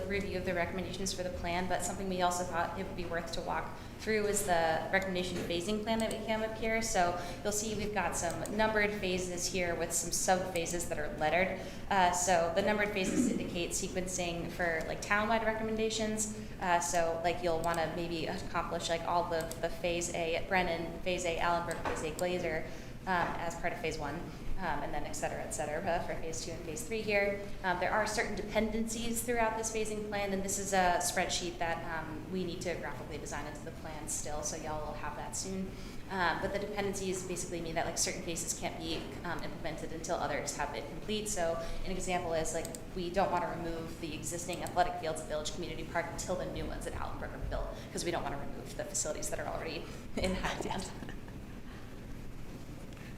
review of the recommendations for the plan, but something we also thought it would be worth to walk through is the recommendation phasing plan that we came up here. So you'll see we've got some numbered phases here with some sub-phases that are lettered. So the numbered phases indicate sequencing for like town-wide recommendations. So like you'll want to maybe accomplish like all the phase A at Brennan, phase A Allenbrook, phase A Glazer as part of phase 1. And then et cetera, for phase 2 and phase 3 here. There are certain dependencies throughout this phasing plan, and this is a spreadsheet that we need to graphically design into the plan still, so y'all will have that soon. But the dependencies basically mean that like certain phases can't be implemented until others have it complete. So an example is like we don't want to remove the existing athletic fields at Village Community Park until the new ones at Allenbrook are built, because we don't want to remove the facilities that are already in Habitat.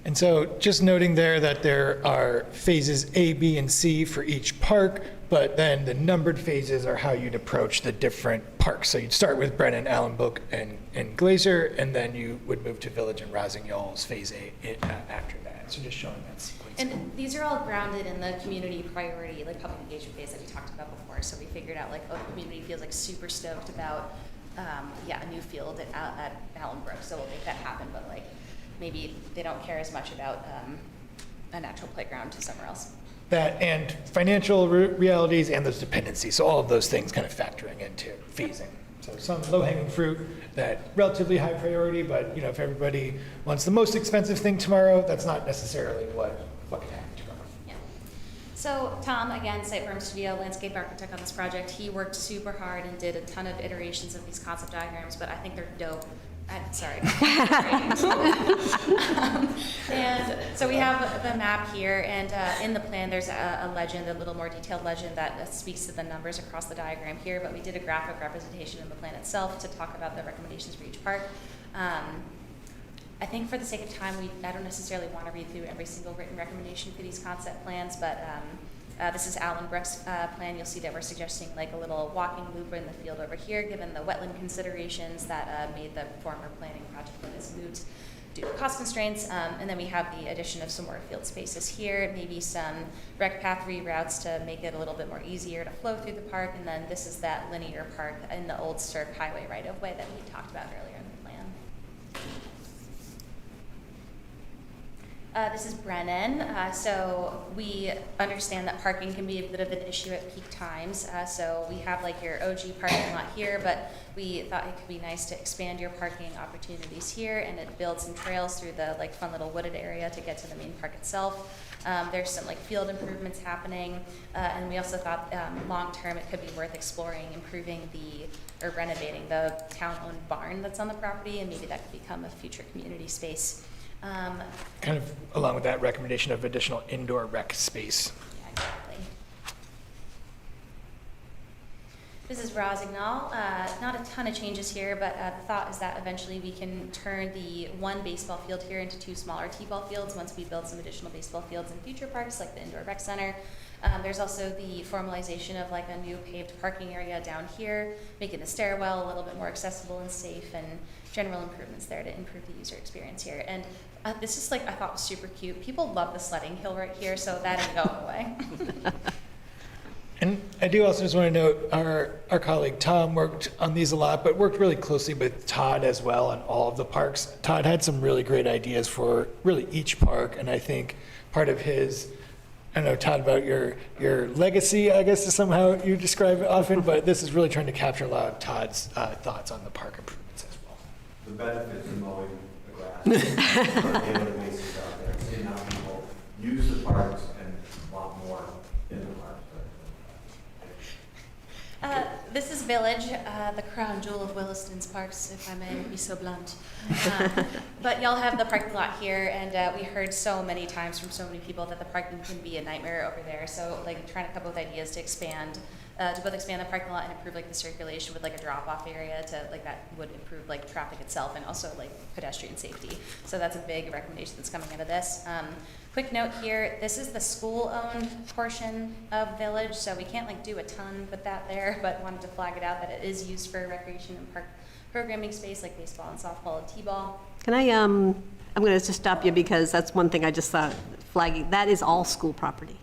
And so just noting there that there are phases A, B, and C for each park, but then the numbered phases are how you'd approach the different parks. So you'd start with Brennan, Allenbrook, and Glazer, and then you would move to Village and Rossignol's phase A after that. So just showing that sequence. And these are all grounded in the community priority, like public engagement phase that we talked about before. So we figured out like, oh, the community feels like super stoked about, a new field at Allenbrook. So we'll make that happen, but like, maybe they don't care as much about a natural playground to somewhere else. That and financial realities and those dependencies. So all of those things kind of factoring into phasing. So some low-hanging fruit that relatively high priority, but if everybody wants the most expensive thing tomorrow, that's not necessarily what can happen tomorrow. Yeah. So Tom, again, Site Farm Studio, landscape architect on this project, he worked super hard and did a ton of iterations of these concept diagrams, but I think they're dope. Sorry. And so we have the map here, and in the plan there's a legend, a little more detailed legend that speaks to the numbers across the diagram here, but we did a graphic representation in the plan itself to talk about the recommendations for each park. I think for the sake of time, I don't necessarily want to read through every single written recommendation for these concept plans, but this is Alan Brook's plan. You'll see that we're suggesting like a little walking loop in the field over here, given the wetland considerations that made the former planning project plan as moot due to cost constraints. And then we have the addition of some more field spaces here, maybe some rec path reroutes to make it a little bit more easier to flow through the park. And then this is that linear park in the old Stirk Highway right-of-way that we talked about earlier in the plan. This is Brennan. So we understand that parking can be a bit of an issue at peak times. So we have like your OG parking lot here, but we thought it could be nice to expand your parking opportunities here, and it builds some trails through the like fun little wooded area to get to the main park itself. There's some like field improvements happening, and we also thought long term it could be worth exploring improving or renovating the town-owned barn that's on the property, and maybe that could become a future community space. Kind of along with that recommendation of additional indoor rec space. Yeah, exactly. This is Rosignol. Not a ton of changes here, but the thought is that eventually we can turn the one baseball field here into 2 smaller t-ball fields once we build some additional baseball fields in future parks like the indoor rec center. There's also the formalization of like a new paved parking area down here, making the stairwell a little bit more accessible and safe, and general improvements there to improve the user experience here. And this is like, I thought was super cute. People love the sledding hill right here, so that ain't going away. And I do also just want to note our colleague Tom worked on these a lot, but worked really closely with Todd as well on all of the parks. Todd had some really great ideas for really each park, and I think part of his, I don't know, Todd, about your legacy, I guess is somehow you describe it often, but this is really trying to capture a lot of Todd's thoughts on the park improvements as well. The benefits of mowing the grass, getting the wastes out there, seeing how people use the parks and a lot more in the parks. This is Village, the crown jewel of Williston's parks, if I may be so blunt. But y'all have the parking lot here, and we heard so many times from so many people that the parking can be a nightmare over there. So like trying to come up with ideas to expand, to both expand the parking lot and improve like the circulation with like a drop-off area to like that would improve like traffic itself and also like pedestrian safety. So that's a big recommendation that's coming out of this. Quick note here, this is the school-owned portion of Village, so we can't like do a ton with that there, but wanted to flag it out that it is used for recreation and park programming space like baseball and softball and t-ball. Can I, I'm going to just stop you because that's one thing I just thought flagging. That is all school property.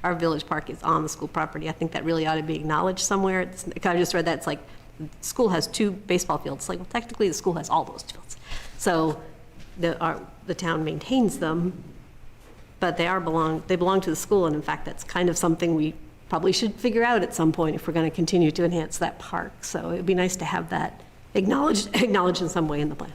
Our village park is on the school property. I think that really ought to be acknowledged somewhere. I just read that it's like, the school has 2 baseball fields. Like, well, technically the school has all those fields. So the town maintains them, but they belong to the school, and in fact, that's kind of something we probably should figure out at some point if we're going to continue to enhance that park. So it'd be nice to have that acknowledged in some way in the plan.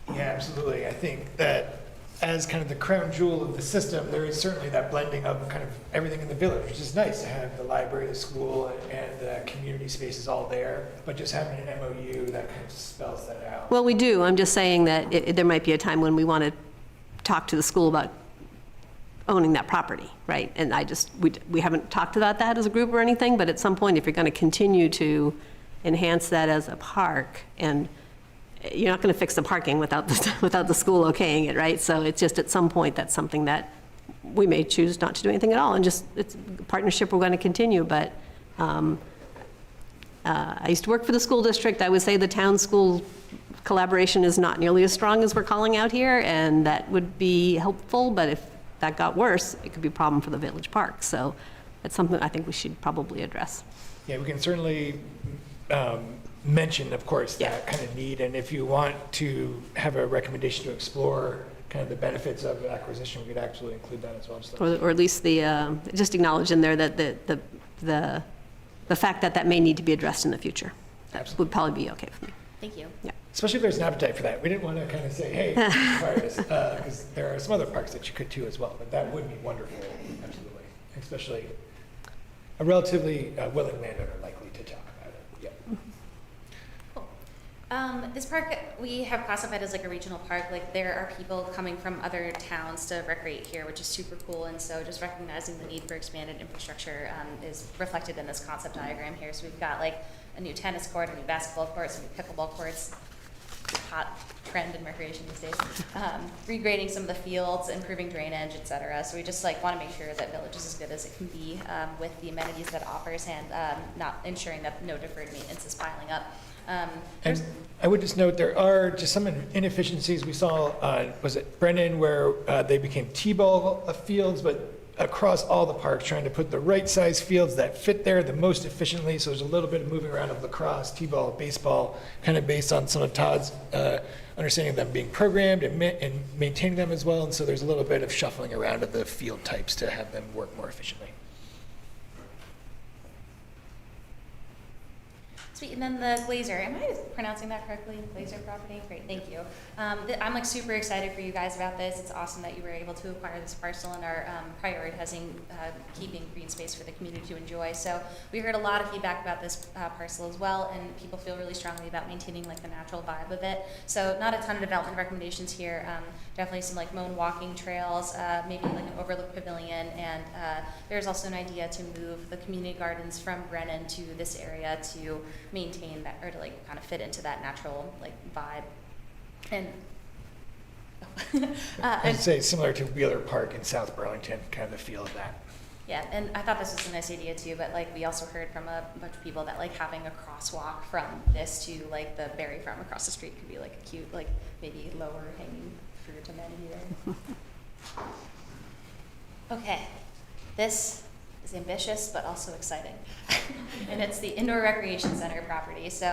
Yeah, absolutely. I think that as kind of the crown jewel of the system, there is certainly that blending of kind of everything in the village, which is nice to have the library, the school, and the community spaces all there, but just having an MOU that kind of spells that out. Well, we do. I'm just saying that there might be a time when we want to talk to the school about owning that property, right? And we haven't talked about that as a group or anything, but at some point, if you're going to continue to enhance that as a park, and you're not going to fix the parking without the school okaying it, right? So it's just at some point, that's something that we may choose not to do anything at all, and just, it's a partnership we're going to continue, but I used to work for the school district. I would say the town-school collaboration is not nearly as strong as we're calling out here, and that would be helpful, but if that got worse, it could be a problem for the village park. So it's something I think we should probably address. Yeah, we can certainly mention, of course, that kind of need. And if you want to have a recommendation to explore kind of the benefits of acquisition, we could actually include that as well. Or at least just acknowledge in there that the fact that may need to be addressed in the future. That would probably be okay for me. Thank you. Yeah. Especially if there's an appetite for that. We didn't want to kind of say, hey, require this, because there are some other parks that you could too as well, but that would be wonderful, absolutely. Especially a relatively willing landowner likely to talk about it. Yeah. Cool. This park we have classified as like a regional park. Like there are people coming from other towns to recreate here, which is super cool. And so just recognizing the need for expanded infrastructure is reflected in this concept diagram here. So we've got like a new tennis court, a new basketball court, some new pickleball courts. Hot trend in recreation these days. Regrading some of the fields, improving drainage, et cetera. So we just like want to make sure that Village is as good as it can be with the amenities that it offers and not ensuring that no deferred maintenance is piling up. And I would just note there are just some inefficiencies we saw, was it Brennan, where they became T-ball fields, but across all the parks, trying to put the right size fields that fit there the most efficiently. So there's a little bit of moving around of lacrosse, T-ball, baseball, kind of based on some of Todd's understanding of them being programmed and maintaining them as well. And so there's a little bit of shuffling around of the field types to have them work more efficiently. Sweet, and then the Glazer, am I pronouncing that correctly? Glazer property? Great, thank you. I'm like super excited for you guys about this. It's awesome that you were able to acquire this parcel and are prioritizing keeping green space for the community to enjoy. So we heard a lot of feedback about this parcel as well, and people feel really strongly about maintaining like the natural vibe of it. So not a ton of development recommendations here. Definitely some like mown walking trails, maybe like an overlook pavilion, and there's also an idea to move the community gardens from Brennan to this area to maintain that, or to like kind of fit into that natural like vibe. And I'd say similar to Wheeler Park in South Burlington, kind of the feel of that. yeah, and I thought this was a nice idea too, but like we also heard from a bunch of people that like having a crosswalk from this to like the berry farm across the street could be like a cute, like maybe lower hanging fruit amenity there. Okay, this is ambitious but also exciting. And it's the Indoor Recreation Center property. So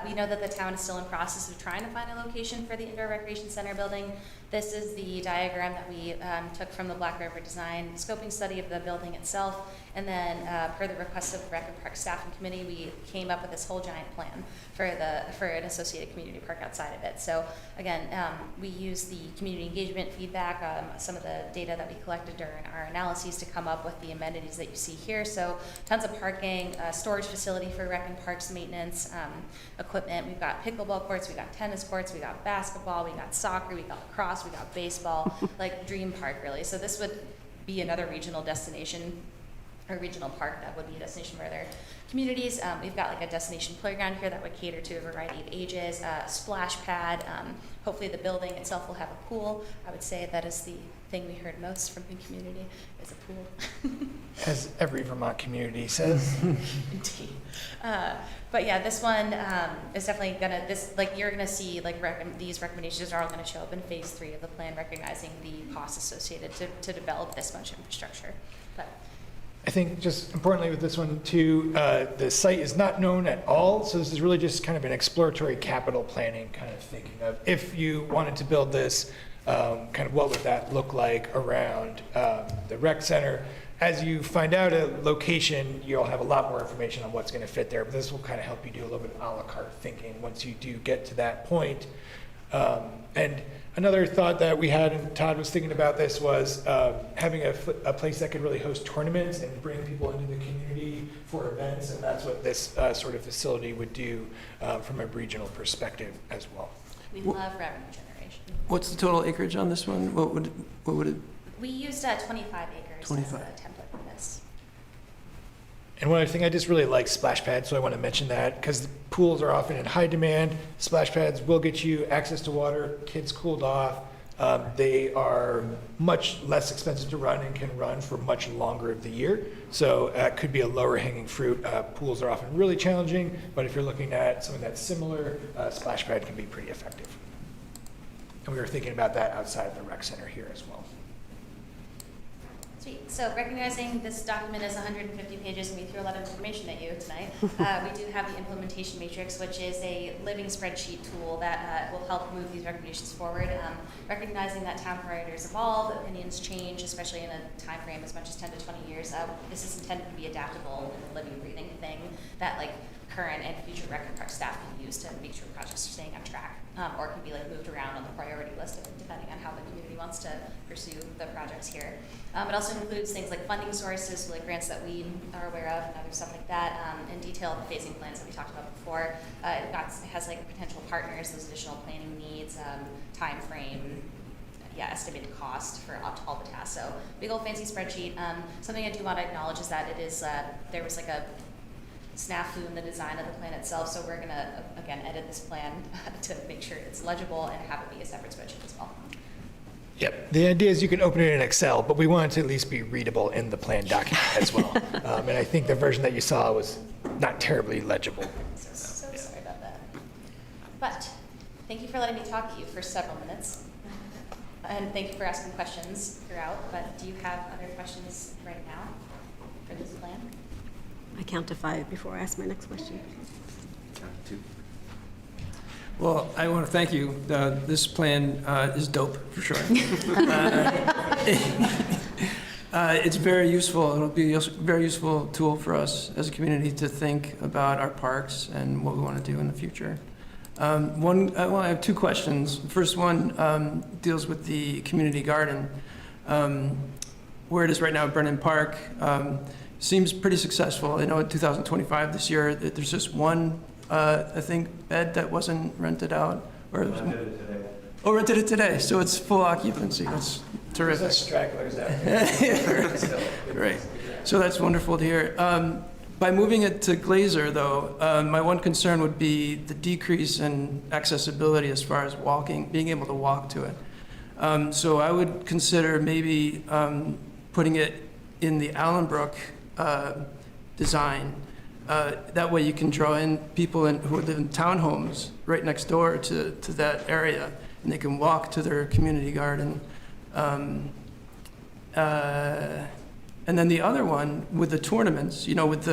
we know that the town is still in process of trying to find a location for the Indoor Recreation Center building. This is the diagram that we took from the Black River Design scoping study of the building itself. And then per the request of the Rec and Park Staff and Committee, we came up with this whole giant plan for an associated community park outside of it. So again, we use the community engagement feedback, some of the data that we collected during our analyses to come up with the amenities that you see here. So tons of parking, storage facility for Rec and Parks maintenance, equipment. We've got pickleball courts, we've got tennis courts, we got basketball, we got soccer, we got lacrosse, we got baseball, like dream park really. So this would be another regional destination or regional park that would be a destination for other communities. We've got like a destination playground here that would cater to a variety of ages, splash pad. Hopefully the building itself will have a pool. I would say that is the thing we heard most from the community is a pool. As every Vermont community says. Indeed. But yeah, this one is definitely gonna, you're gonna see like these recommendations are all gonna show up in phase 3 of the plan, recognizing the costs associated to develop this much infrastructure. But I think just importantly with this one too, the site is not known at all. So this is really just kind of an exploratory capital planning kind of thinking of if you wanted to build this, kind of what would that look like around the rec center. As you find out a location, you'll have a lot more information on what's going to fit there, but this will kind of help you do a little bit of a la carte thinking once you do get to that point. And another thought that we had, and Todd was thinking about this, was having a place that could really host tournaments and bring people into the community for events, and that's what this sort of facility would do from a regional perspective as well. we love revenue generation. What's the total acreage on this one? What would it? We used 25 acres 25. as a template for this. And one other thing, I just really like splash pads, so I want to mention that because pools are often in high demand. Splash pads will get you access to water, kids cooled off. They are much less expensive to run and can run for much longer of the year. So it could be a lower hanging fruit. Pools are often really challenging, but if you're looking at something that's similar, splash pad can be pretty effective. And we were thinking about that outside the rec center here as well. Sweet. So recognizing this document is 150 pages and we threw a lot of information at you tonight, we do have the implementation matrix, which is a living spreadsheet tool that will help move these recommendations forward. Recognizing that town priorities evolve, opinions change, especially in a time frame as much as 10 to 20 years. This is intended to be adaptable and a living, breathing thing that like current and future rec and park staff can use to make sure projects are staying on track, or can be like moved around on the priority list depending on how the community wants to pursue the projects here. It also includes things like funding sources, so like grants that we are aware of and other stuff like that, and detailed phasing plans that we talked about before. It has like potential partners, those additional planning needs, time frame, estimated cost for all the tasks. So big old fancy spreadsheet. Something I do want to acknowledge is that it is, there was like a snafu in the design of the plan itself, so we're gonna, again, edit this plan to make sure it's legible and have it be a separate spreadsheet as well. Yep. The idea is you can open it in Excel, but we want it to at least be readable in the plan document as well. And I think the version that you saw was not terribly legible. So sorry about that. But thank you for letting me talk to you for several minutes. And thank you for asking questions throughout. But do you have other questions right now for this plan? I count to 5 before I ask my next question. Well, I want to thank you. This plan is dope, for sure. It's very useful. It'll be a very useful tool for us as a community to think about our parks and what we want to do in the future. I have 2 questions. The first one deals with the community garden. Where it is right now at Brennan Park seems pretty successful. I know in 2025 this year, there's just one, I think, bed that wasn't rented out. Or rented it today. Oh, rented it today. So it's full occupancy. That's terrific. There's stragglers out there. Right. So that's wonderful to hear. By moving it to Glazer, though, my one concern would be the decrease in accessibility as far as being able to walk to it. So I would consider maybe putting it in the Allenbrook design. That way you can draw in people who live in townhomes right next door to that area, and they can walk to their community garden. And then the other one with the tournaments, with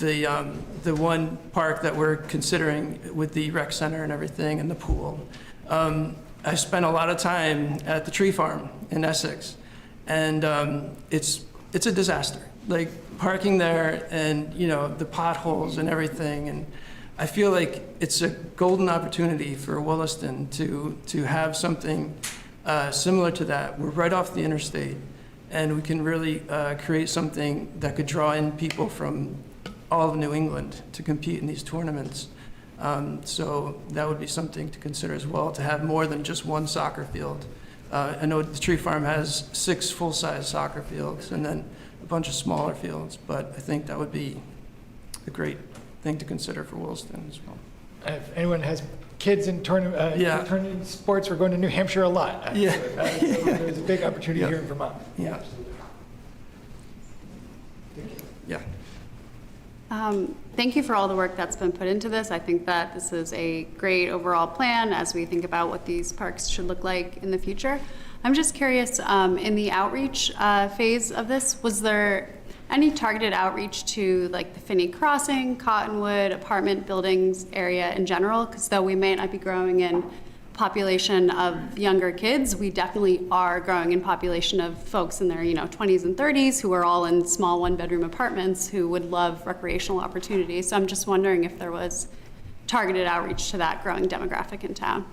the one park that we're considering with the rec center and everything and the pool. I spent a lot of time at the tree farm in Essex, and it's a disaster. Like parking there and the potholes and everything, and I feel like it's a golden opportunity for Williston to have something similar to that. We're right off the interstate, and we can really create something that could draw in people from all of New England to compete in these tournaments. So that would be something to consider as well, to have more than just one soccer field. I know the tree farm has 6 full-size soccer fields and then a bunch of smaller fields, but I think that would be a great thing to consider for Williston as well. If anyone has kids in tournament sports, we're going to New Hampshire a lot. So there's a big opportunity here in Vermont. Yeah. Yeah. Thank you for all the work that's been put into this. I think that this is a great overall plan as we think about what these parks should look like in the future. I'm just curious, in the outreach phase of this, was there any targeted outreach to like the Finney Crossing, Cottonwood, apartment buildings area in general? Because though we may not be growing in population of younger kids, we definitely are growing in population of folks in their 20s and 30s who are all in small 1-bedroom apartments who would love recreational opportunities. So I'm just wondering if there was targeted outreach to that growing demographic in town.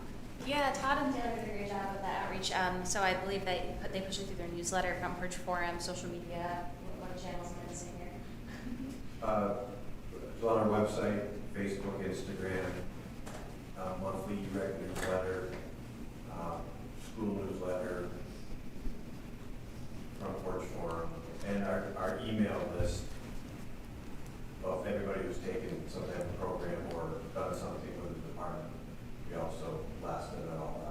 Yeah, Todd and Taylor did a great job with that outreach. So I believe that they push it through their newsletter, Front Porch Forum, social media. What channels am I missing here? It's on our website, Facebook, Instagram, monthly rec newsletter, school newsletter, Front Porch Forum, and our email list of everybody who's taken some type of program or done something with the department. We also blasted it all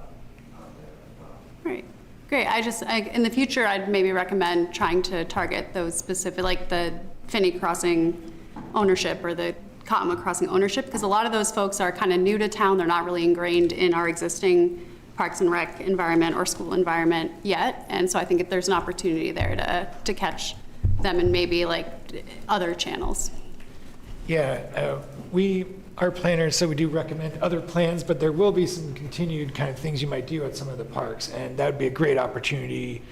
out there as well. Right. Great. In the future, I'd maybe recommend trying to target those specific, like the Finney Crossing ownership or the Cottonwood Crossing ownership, because a lot of those folks are kind of new to town. They're not really ingrained in our existing Parks and Rec environment or school environment yet. And so I think if there's an opportunity there to catch them in maybe like other channels. Yeah, we are planners, so we do recommend other plans, but there will be some continued kind of things you might do at some of the parks, and that would be a great opportunity.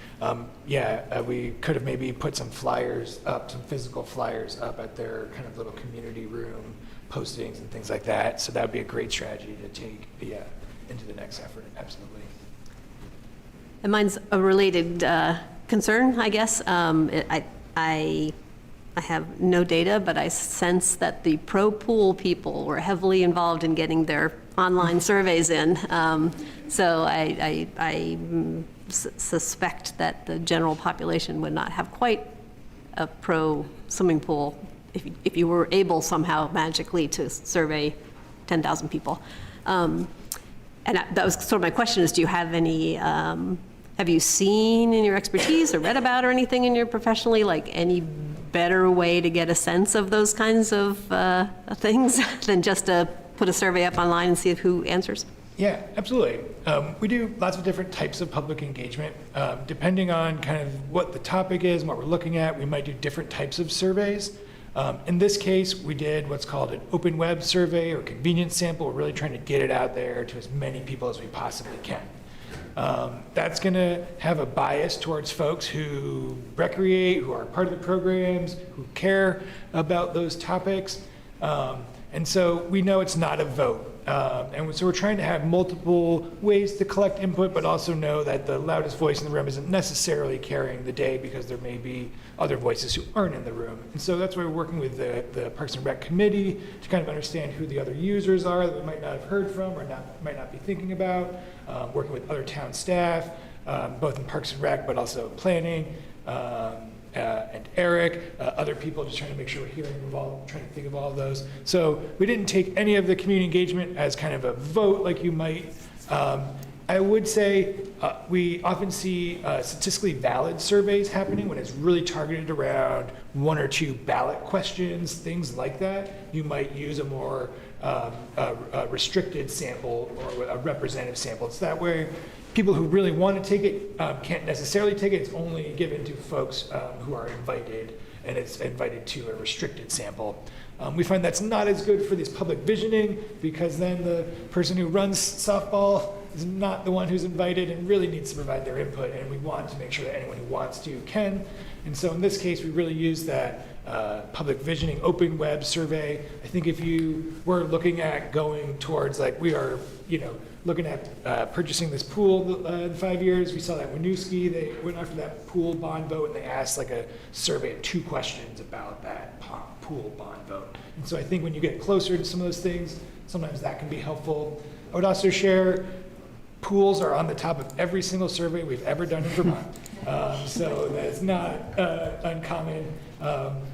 We could have maybe put some flyers up, some physical flyers up at their kind of little community room, postings and things like that. So that would be a great strategy to take into the next effort, absolutely. And mine's a related concern, I guess. I have no data, but I sense that the pro-pool people were heavily involved in getting their online surveys in. So I suspect that the general population would not have quite a pro-swimming pool if you were able somehow magically to survey 10,000 people. And that was sort of my question is, do you have any, have you seen in your expertise or read about or anything in your professionally, like any better way to get a sense of those kinds of things than just to put a survey up online and see who answers? Yeah, absolutely. We do lots of different types of public engagement. Depending on kind of what the topic is and what we're looking at, we might do different types of surveys. In this case, we did what's called an open web survey or convenience sample. We're really trying to get it out there to as many people as we possibly can. That's going to have a bias towards folks who recreate, who are part of the programs, who care about those topics. And so we know it's not a vote. And so we're trying to have multiple ways to collect input, but also know that the loudest voice in the room isn't necessarily carrying the day because there may be other voices who aren't in the room. And so that's why we're working with the Parks and Rec committee to kind of understand who the other users are that we might not have heard from or might not be thinking about, working with other town staff, both in Parks and Rec, but also planning, and Eric, other people, just trying to make sure we're hearing trying to think of all of those. So we didn't take any of the community engagement as kind of a vote like you might. I would say we often see statistically valid surveys happening when it's really targeted around one or two ballot questions, things like that. You might use a more restricted sample or a representative sample. It's that way. People who really want to take it can't necessarily take it. It's only given to folks who are invited, and it's invited to a restricted sample. We find that's not as good for this public visioning because then the person who runs softball is not the one who's invited and really needs to provide their input, and we want to make sure that anyone who wants to can. And so in this case, we really use that public visioning open web survey. I think if you were looking at going towards, like we are, looking at purchasing this pool in 5 years, we saw that Winooski, they went after that pool bond vote and they asked like a survey of 2 questions about that pool bond vote. And so I think when you get closer to some of those things, sometimes that can be helpful. I would also share pools are on the top of every single survey we've ever done in Vermont. So that's not uncommon.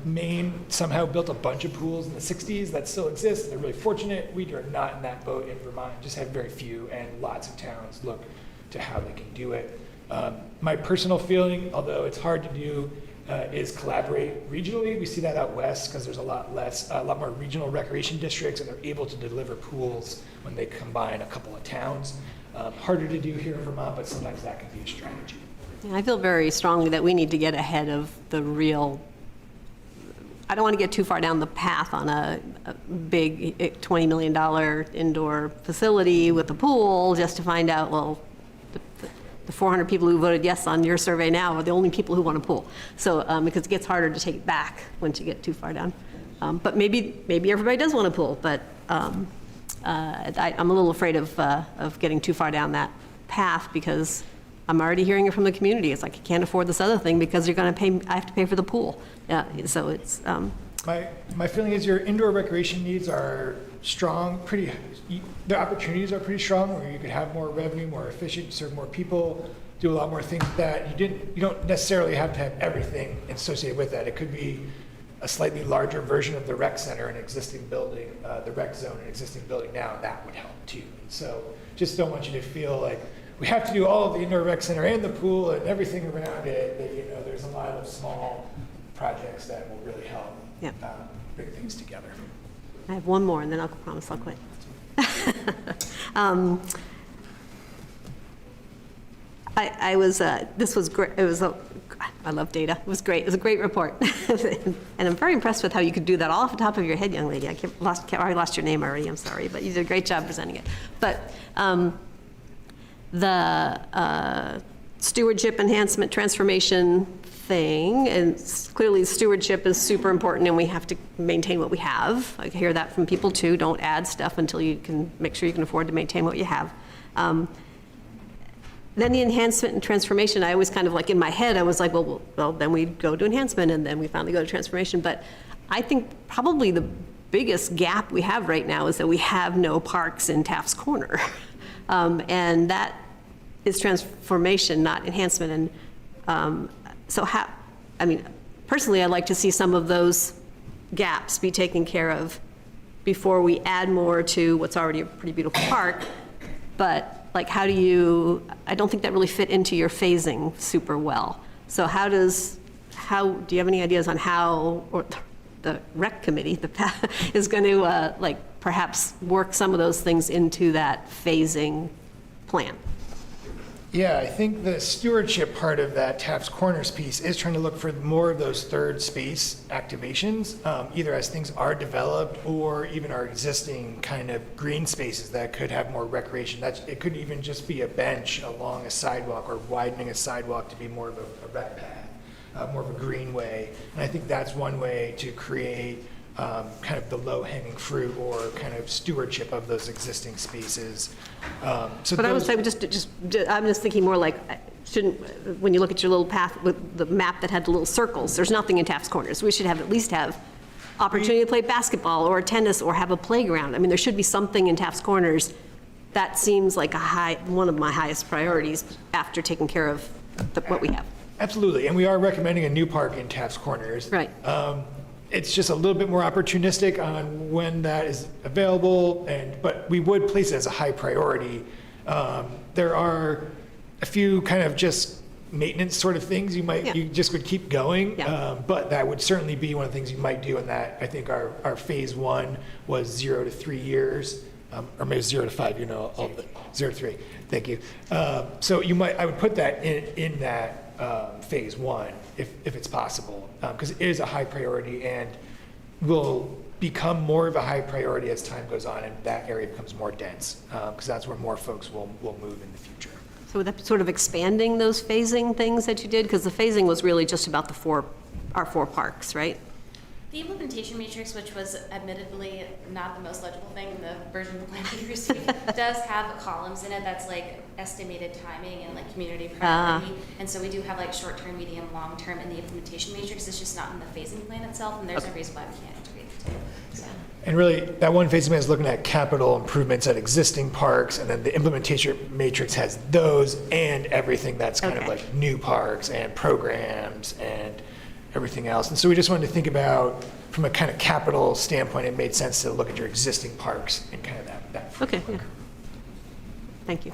Maine somehow built a bunch of pools in the 60s that still exist. They're really fortunate. We are not in that boat in Vermont, just have very few, and lots of towns look to how they can do it. My personal feeling, although it's hard to do, is collaborate regionally. We see that out west because there's a lot more regional recreation districts, and they're able to deliver pools when they combine a couple of towns. Harder to do here in Vermont, but sometimes that can be a strategy. I feel very strongly that we need to get ahead of the real, I don't want to get too far down the path on a big $20 million indoor facility with a pool just to find out, well, the 400 people who voted yes on your survey now are the only people who want a pool. So, because it gets harder to take it back once you get too far down. But maybe everybody does want a pool, but I'm a little afraid of getting too far down that path because I'm already hearing it from the community. It's like, I can't afford this other thing because you're going to pay, I have to pay for the pool. Yeah, so it's... My feeling is your indoor recreation needs are strong, the opportunities are pretty strong where you could have more revenue, more efficient, serve more people, do a lot more things that you don't necessarily have to have everything associated with that. It could be a slightly larger version of the rec center in an existing building, the rec zone in an existing building now, that would help too. And so just don't want you to feel like we have to do all of the indoor rec center and the pool and everything around it. That, there's a lot of small projects that will really help bring things together. I have one more and then I'll promise I'll quit. This was great. I love data. It was great. It was a great report. And I'm very impressed with how you could do that all off the top of your head, young lady. I lost your name already, I'm sorry, but you did a great job presenting it. But the stewardship enhancement transformation thing, and clearly stewardship is super important, and we have to maintain what we have. I hear that from people too. Don't add stuff until you can make sure you can afford to maintain what you have. Then the enhancement and transformation, I always kind of like in my head, I was like, well, then we'd go to enhancement, and then we finally go to transformation. But I think probably the biggest gap we have right now is that we have no parks in Taft's Corner. And that is transformation, not enhancement. And so personally, I'd like to see some of those gaps be taken care of before we add more to what's already a pretty beautiful park. But like, I don't think that really fit into your phasing super well. So do you have any ideas on how, or the rec committee is going to perhaps work some of those things into that phasing plan? Yeah, I think the stewardship part of that Taft's Corners piece is trying to look for more of those third space activations, either as things are developed or even our existing kind of green spaces that could have more recreation. It could even just be a bench along a sidewalk or widening a sidewalk to be more of a rec path, more of a greenway. And I think that's one way to create kind of the low-hanging fruit or kind of stewardship of those existing spaces. But I would say, I'm just thinking more like, when you look at your little path with the map that had the little circles, there's nothing in Taft's Corners. We should at least have opportunity to play basketball or tennis or have a playground. I mean, there should be something in Taft's Corners. That seems like one of my highest priorities after taking care of what we have. Absolutely, and we are recommending a new park in Taft's Corners. Right. It's just a little bit more opportunistic on when that is available, but we would place it as a high priority. There are a few kind of just maintenance sort of things you just would keep going, but that would certainly be one of the things you might do in that. I think our phase 1 was 0 to 3 years, or maybe 0 to 5, 0 to 3, thank you. So I would put that in that phase 1 if it's possible, because it is a high priority and will become more of a high priority as time goes on and that area becomes more dense, because that's where more folks will move in the future. So would that be sort of expanding those phasing things that you did? Because the phasing was really just about our 4 parks, right? The implementation matrix, which was admittedly not the most legible thing in the version of the plan we received, does have columns in it that's like estimated timing and like community priority. And so we do have like short-term, medium, long-term in the implementation matrix. It's just not in the phasing plan itself, and there's a reason why we can't integrate the two. So. And really, that one phasing plan is looking at capital improvements at existing parks, and then the implementation matrix has those and everything that's kind of like new parks and programs and everything else. And so we just wanted to think about, from a kind of capital standpoint, it made sense to look at your existing parks and kind of that Okay, yeah. Thank you.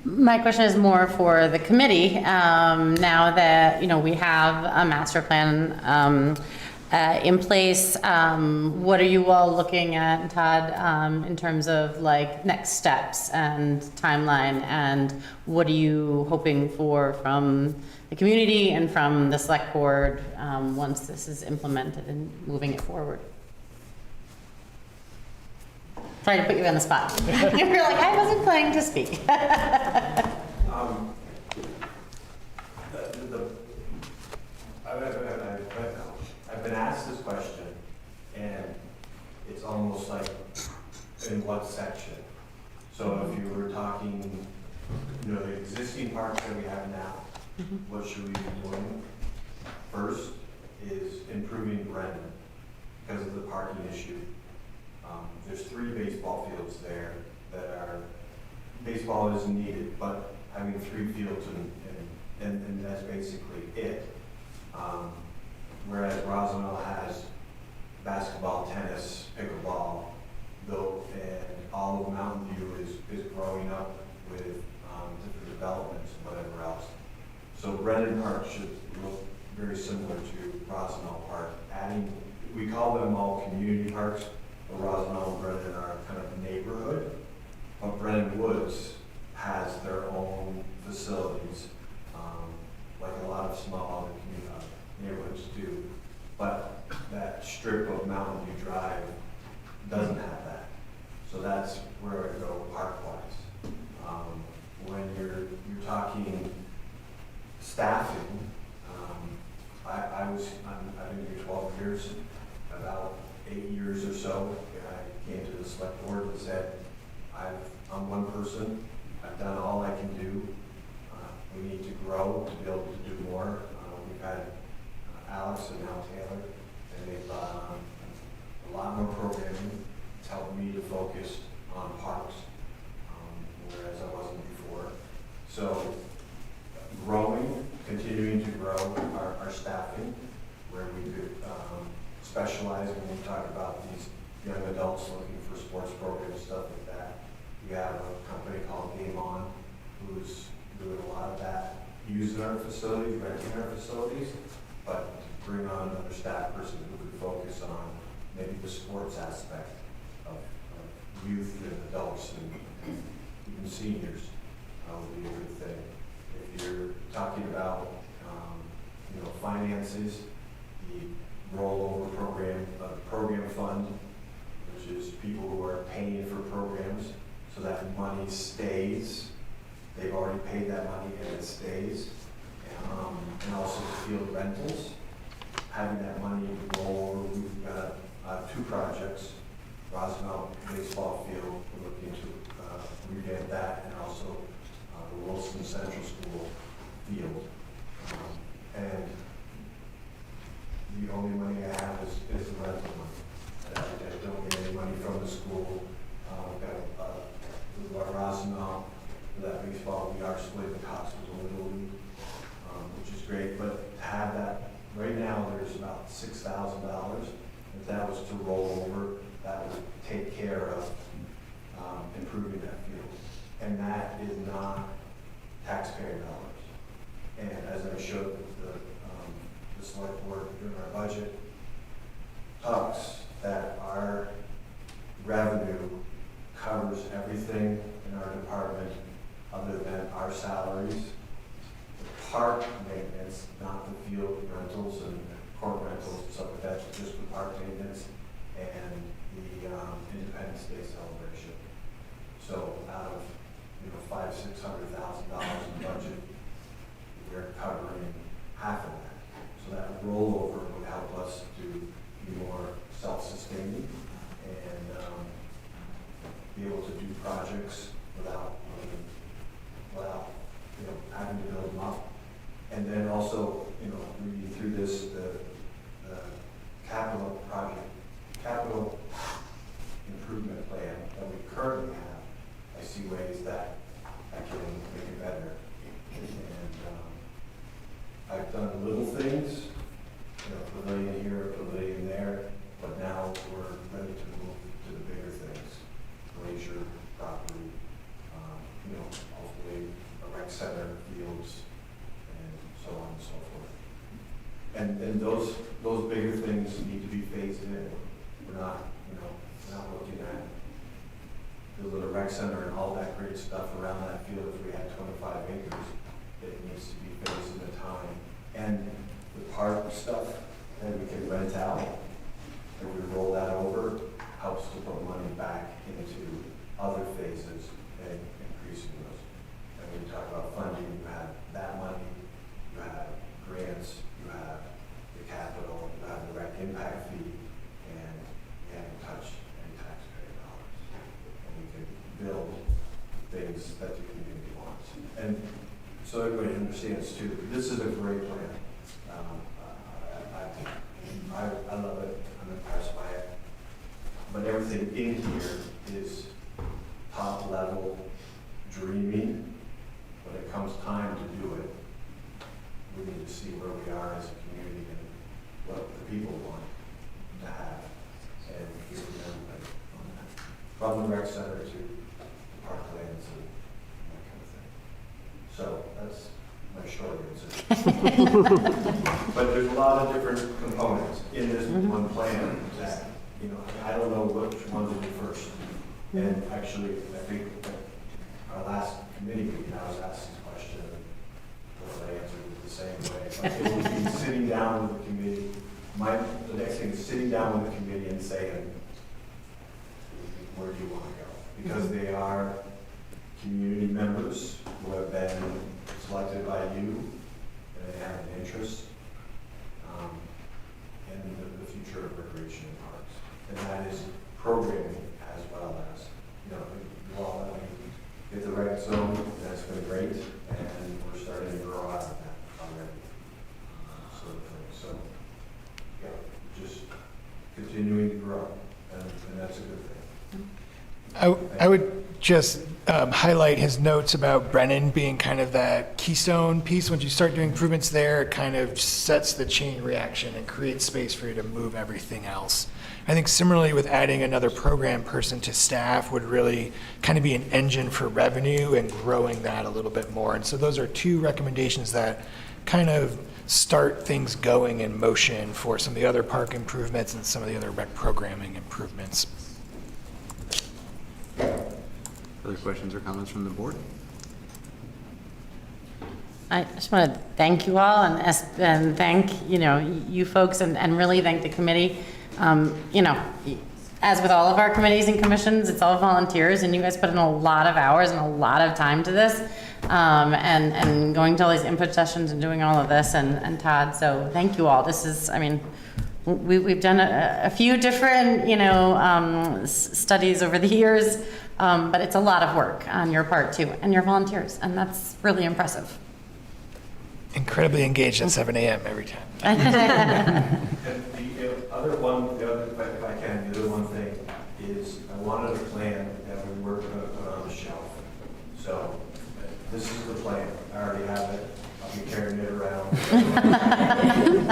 My question is more for the committee. Now that, we have a master plan in place, what are you all looking at, Todd, in terms of like next steps and timeline, and what are you hoping for from the community and from the select board once this is implemented and moving it forward? Trying to put you on the spot. You're like, I wasn't planning to speak. I've been asked this question, and it's almost like, in what section? So if you were talking, the existing parks that we have now, what should we be doing? First is improving Brennan because of the parking issue. There's 3 baseball fields there that baseball isn't needed, but having 3 fields and that's basically it. Whereas Rosenau has basketball, tennis, pickleball, and all of Mountain View is growing up with different developments and whatever else. So Brennan Park should look very similar to Rosenau Park. We call them all community parks, but Rosenau and Brennan are kind of neighborhood. But Brennan Woods has their own facilities, like a lot of small other neighborhoods do. But that strip of Mountain View Drive doesn't have that. So that's where I go park-wise. When you're talking staffing, years, about 8 years or so, I came to the select board and said, I'm one person, I've done all I can do. We need to grow to be able to do more. We've had Alex and now Taylor, and they've a lot more programming. It's helped me to focus on parks, whereas I wasn't before. So growing, continuing to grow our staffing, where we could specialize when we talk about these young adults looking for sports programs, stuff like that. We have a company called Game On, who's doing a lot of that, using our facilities, renting our facilities, but to bring on another staff person who could focus on maybe the sports aspect of youth and adults and even seniors would be a good thing. If you're talking about finances, the rollover program, program fund, which is people who are paying for programs, so that money stays. They've already paid that money and it stays. And also the field rentals, having that money roll over. We've got 2 projects, Roosevelt baseball field, we're looking to revamp that, and also the Williston Central School field. And the only money I have is the rental money. I don't get any money from the school. We've got Roosevelt, for that baseball, we are splitting the costs with the Little League, which is great. But to have that, right now there's about $6,000. If that was to roll over, that would take care of improving that field. And that is not taxpayer dollars. And as I showed the select board during our budget talks, that our revenue covers everything in our department other than our salaries. The park maintenance, not the field rentals and court rentals and stuff like that, just the park maintenance and the Independence Day celebration. So out of $500,000-$600,000 in the budget, we're covering half of that. So that rollover would help us to be more self-sustaining and be able to do projects without having to build them up. And then also, reading through this, the capital improvement plan that we currently have, I see ways that I can make it better. And I've done little things, pavilion here, pavilion there, but now we're ready to move to the bigger things. Glacier, property, hopefully a rec center, fields, and so on and so forth. And those bigger things need to be phased in. We're not looking at building a rec center and all that great stuff around that field. If we had 25 acres, it needs to be phased in the time. And the park stuff that we can rent out, if we roll that over, helps to put money back into other phases and increasing those. And when you talk about funding, you have that money, you have grants, you have the capital, you have the rec impact fee, and you haven't touched any taxpayer dollars. And we can build things that the community wants. And so everybody understands too, this is a great plan. I love it, I'm impressed by it. But everything in here is top level dreaming. When it comes time to do it, we need to see where we are as a community and what the people want to have. And hear from everybody on that. From the rec center to parklands and that kind of thing. So that's my short answer. But there's a lot of different components in this one plan that, I don't know which one to do first. And actually, I think that our last committee meeting, I was asked this question, and I answered it the same way. But it would be sitting down with the committee. The next thing is sitting down with the committee and saying, where do you want to go? Because they are community members who have been selected by you, and they have an interest in the future and that is programming as well as, you know, you all get the right zone, that's been great, and we're starting to grow out of that already. Sort of thing. So, yeah, just continuing to grow, and that's a good thing. I would just highlight his notes about Brennan being kind of that keystone piece. Once you start doing improvements there, it kind of sets the chain reaction and creates space for you to move everything else. I think similarly with adding another program person to staff would really kind of be an engine for revenue and growing that a little bit more. And so those are two recommendations that kind of start things going in motion for some of the other park improvements and some of the other rec programming improvements. Other questions or comments from the board? I just want to thank you all and thank, you know, you folks and really thank the committee. You know, as with all of our committees and commissions, it's all volunteers and you guys put in a lot of hours and a lot of time to this. And going to all these input sessions and doing all of this and Todd, so thank you all. This is, I mean, we've done a few different, you know, studies over the years, but it's a lot of work on your part too, and your volunteers, and that's really impressive. Incredibly engaged at 7 a.m. every time. And the other one, if I can, the other one thing is I wanted a plan that we were going to put on the shelf. So this is the plan. I already have it. I'll be carrying it around. And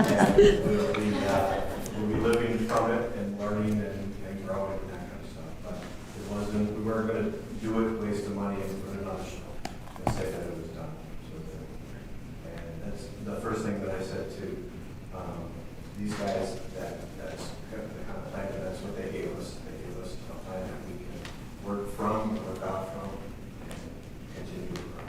we'll be living from it and learning and growing and that kind of stuff. But it wasn't, we weren't going to do it, waste the money and put it on the shelf and say that it was done. And that's the first thing that I said to these guys, that's the kind of plan, that's what they gave us. They gave us a plan that we can work from, work out from, and continue to grow.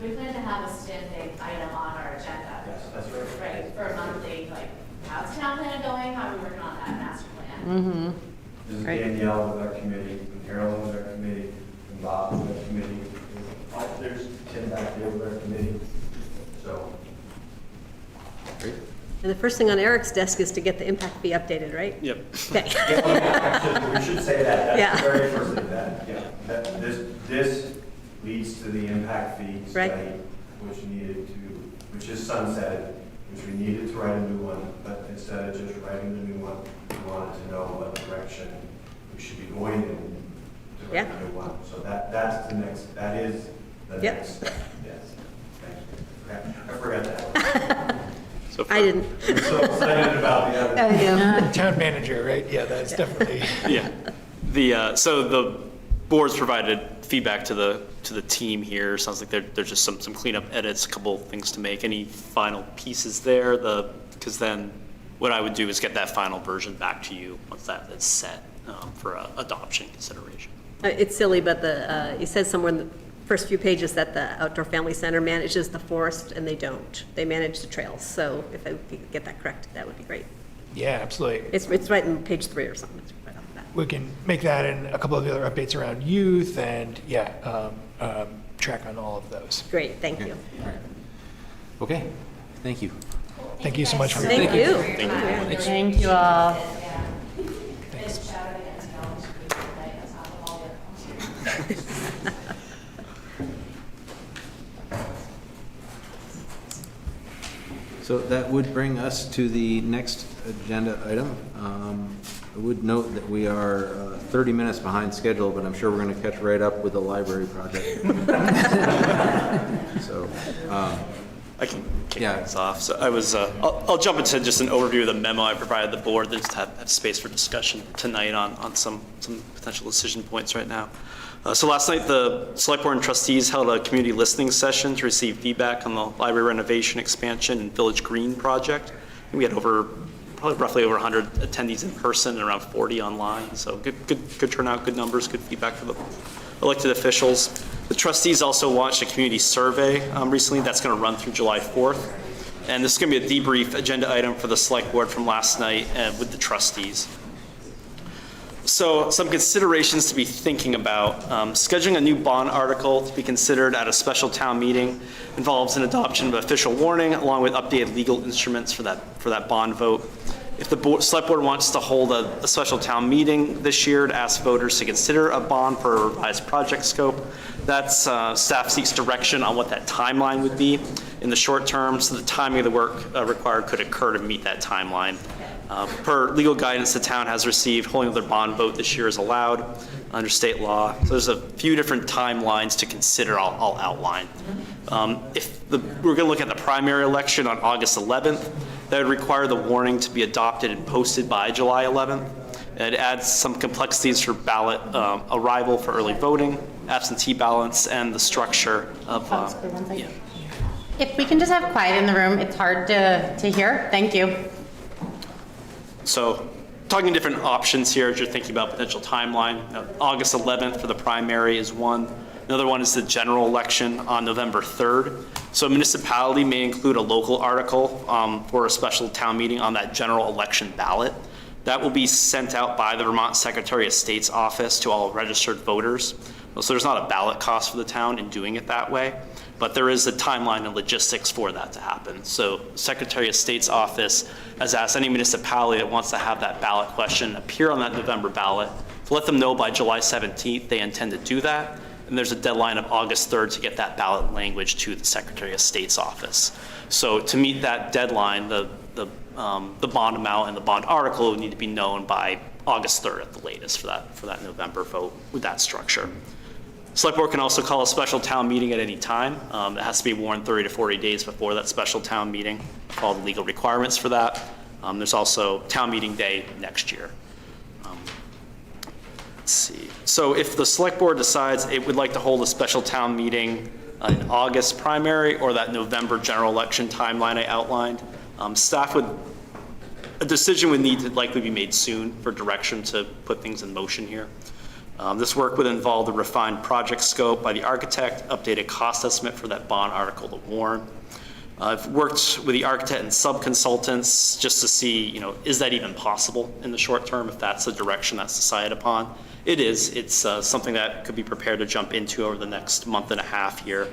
We plan to have a standing item on our agenda. Yes, that's right. Right, for a monthly, like, how's town plan going, how are we working on that master plan? Mm-hmm. This is Great. Danielle with our committee, and Carolyn with our committee, and Bob with our committee. There's Tim back there with our committee. So. Great. And the first thing on Eric's desk is to get the impact fee updated, right? Yep. Okay. We should say that. That's Yeah. the very first thing. This leads to the impact fee Right. study, which is sunsetted, which we needed to write a new one, but instead of just writing the new one, we wanted to know what direction we should be going in to write a new one. So that's the next, that is the next step. Yes. Thank you. I forgot that. So I didn't. I'm so excited about the other. Yeah. Town manager, right? Yeah, that's definitely. Yeah. So the board's provided feedback to the team here. Sounds like there's just some cleanup edits, a couple things to make. Any final pieces there? Because then what I would do is get that final version back to you once that is set for adoption consideration. It's silly, but it says somewhere in the first few pages that the Outdoor Family Center manages the forest, and they don't. They manage the trails. So if you could get that correct, that would be great. Yeah, absolutely. It's right in page 3 or something. It's right off the bat. We can make that and a couple of the other updates around youth and, track on all of those. Great, thank you. All right. Okay, thank you. Thank you so much for your Thank you. Thank you all. So that would bring us to the next agenda item. I would note that we are 30 minutes behind schedule, but I'm sure we're going to catch right up with the library project. So, I can kick things off. So I was, I'll jump into just an overview of the memo I provided the board, then just have space for discussion tonight on some potential decision points right now. So last night, the Select Board and trustees held a community listening session to receive feedback on the library renovation, expansion, and Village Green project. And we had roughly over 100 attendees in person and around 40 online. So good turnout, good numbers, good feedback for the elected officials. The trustees also launched a community survey recently that's going to run through July 4th. And this is going to be a debrief agenda item for the Select Board from last night with the trustees. So some considerations to be thinking about. Scheduling a new bond article to be considered at a special town meeting involves an adoption of official warning along with updated legal instruments for that bond vote. If the select board wants to hold a special town meeting this year to ask voters to consider a bond for a revised project scope, that's staff seeks direction on what that timeline would be in the short term, so the timing of the work required could occur to meet that timeline. Per legal guidance the town has received, holding their bond vote this year is allowed under state law. So there's a few different timelines to consider I'll outline. We're going to look at the primary election on August 11th. That would require the warning to be adopted and posted by July 11th. It adds some complexities for ballot arrival for early voting, absentee ballots, and the structure of. Yeah. If we can just have quiet in the room, it's hard to hear. Thank you. So, talking different options here as you're thinking about potential timeline. August 11th for the primary is one. Another one is the general election on November 3rd. So a municipality may include a local article for a special town meeting on that general election ballot. That will be sent out by the Vermont Secretary of State's office to all registered voters. So there's not a ballot cost for the town in doing it that way, but there is a timeline and logistics for that to happen. So Secretary of State's office has asked any municipality that wants to have that ballot question appear on that November ballot to let them know by July 17th they intend to do that. And there's a deadline of August 3rd to get that ballot language to the Secretary of State's office. So to meet that deadline, the bond amount and the bond article would need to be known by August 3rd at the latest for that November vote with that structure. Select board can also call a special town meeting at any time. It has to be warned 30 to 40 days before that special town meeting. All the legal requirements for that. There's also town meeting day next year. Let's see. So if the select board decides it would like to hold a special town meeting in August primary or that November general election timeline I outlined, a decision would need to likely be made soon for direction to put things in motion here. This work would involve the refined project scope by the architect, updated cost estimate for that bond article to warn. I've worked with the architect and sub-consultants just to see, is that even possible in the short term if that's the direction that's decided upon? It is. It's something that could be prepared to jump into over the next month and a half here.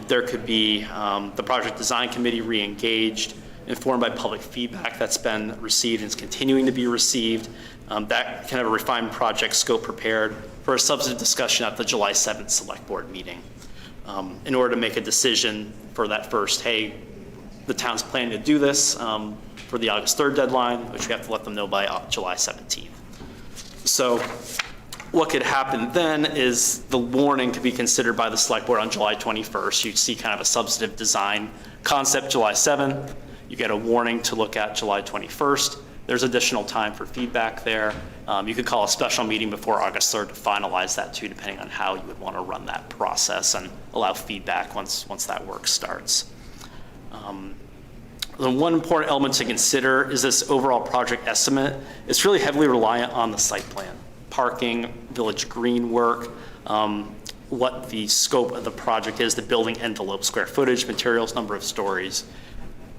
There could be the project design committee re-engaged, informed by public feedback that's been received and is continuing to be received. That can have a refined project scope prepared for a substantive discussion at the July 7th select board meeting. In order to make a decision for that first, hey, the town's planning to do this for the August 3rd deadline, which we have to let them know by July 17th. So what could happen then is the warning could be considered by the select board on July 21st. You'd see kind of a substantive design concept July 7th. You get a warning to look at July 21st. There's additional time for feedback there. You could call a special meeting before August 3rd to finalize that too, depending on how you would want to run that process and allow feedback once that work starts. The one important element to consider is this overall project estimate. It's really heavily reliant on the site plan, parking, village green work, what the scope of the project is, the building envelope, square footage, materials, number of stories.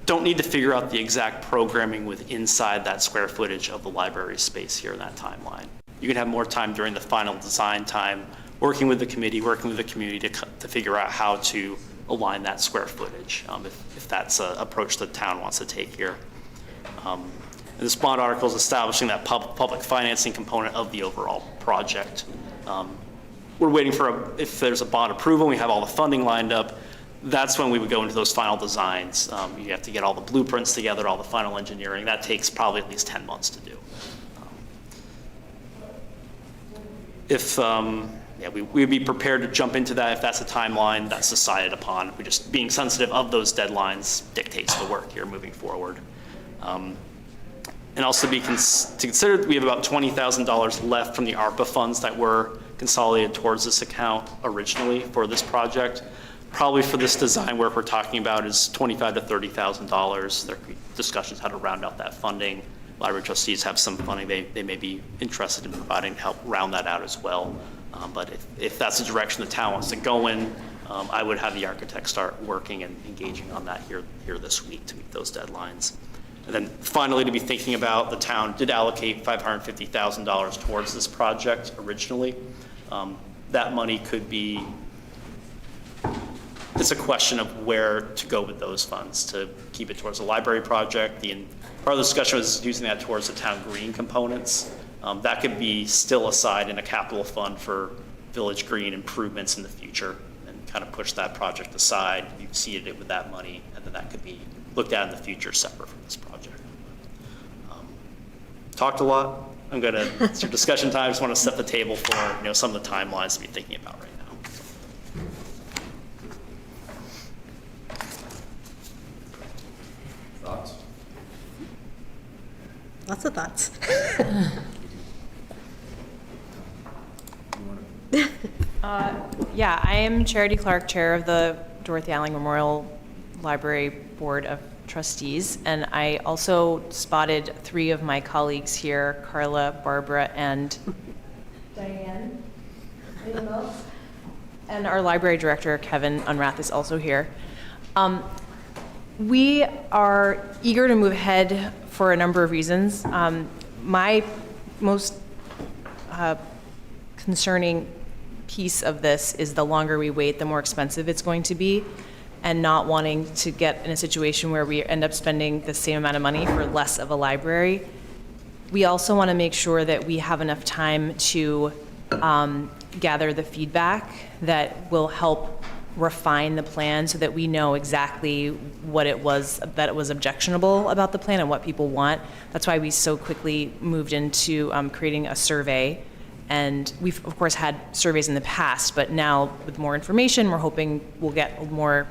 Don't need to figure out the exact programming with inside that square footage of the library space here in that timeline. You can have more time during the final design time, working with the committee, working with the community to figure out how to align that square footage, if that's an approach the town wants to take here. And this bond article is establishing that public financing component of the overall project. We're waiting for, if there's a bond approval, we have all the funding lined up, that's when we would go into those final designs. You have to get all the blueprints together, all the final engineering. That takes probably at least 10 months to do. We'd be prepared to jump into that if that's a timeline that's decided upon. We're just being sensitive of those deadlines dictates the work here moving forward. And also to consider, we have about $20,000 left from the ARPA funds that were consolidated towards this account originally for this project. Probably for this design work we're talking about is $25,000 to $30,000. There could be discussions how to round out that funding. Library trustees have some funding they may be interested in providing to help round that out as well. But if that's the direction the town wants to go in, I would have the architect start working and engaging on that here this week to meet those deadlines. And then finally, to be thinking about, the town did allocate $550,000 towards this project originally. That money could be It's a question of where to go with those funds, to keep it towards the library project. Part of the discussion was using that towards the town green components. That could be still aside in a capital fund for village green improvements in the future, and kind of push that project aside. You seeded it with that money, and then that could be looked at in the future separate from this project. Talked a lot. It's your discussion time. I just want to set the table for some of the timelines to be thinking about right now. Thoughts? Lots of thoughts. Yeah, I am Charity Clark, Chair of the Dorothy Alling Memorial Library Board of Trustees, and I also spotted 3 of my colleagues here, Carla, Barbara, and Diane. And our library director, Kevin Unrath, is also here. We are eager to move ahead for a number of reasons. My most concerning piece of this is the longer we wait, the more expensive it's going to be, and not wanting to get in a situation where we end up spending the same amount of money for less of a library. We also want to make sure that we have enough time to gather the feedback that will help refine the plan so that we know exactly what it was that was objectionable about the plan and what people want. That's why we so quickly moved into creating a survey. And we've, of course, had surveys in the past, but now with more information, we're hoping we'll get more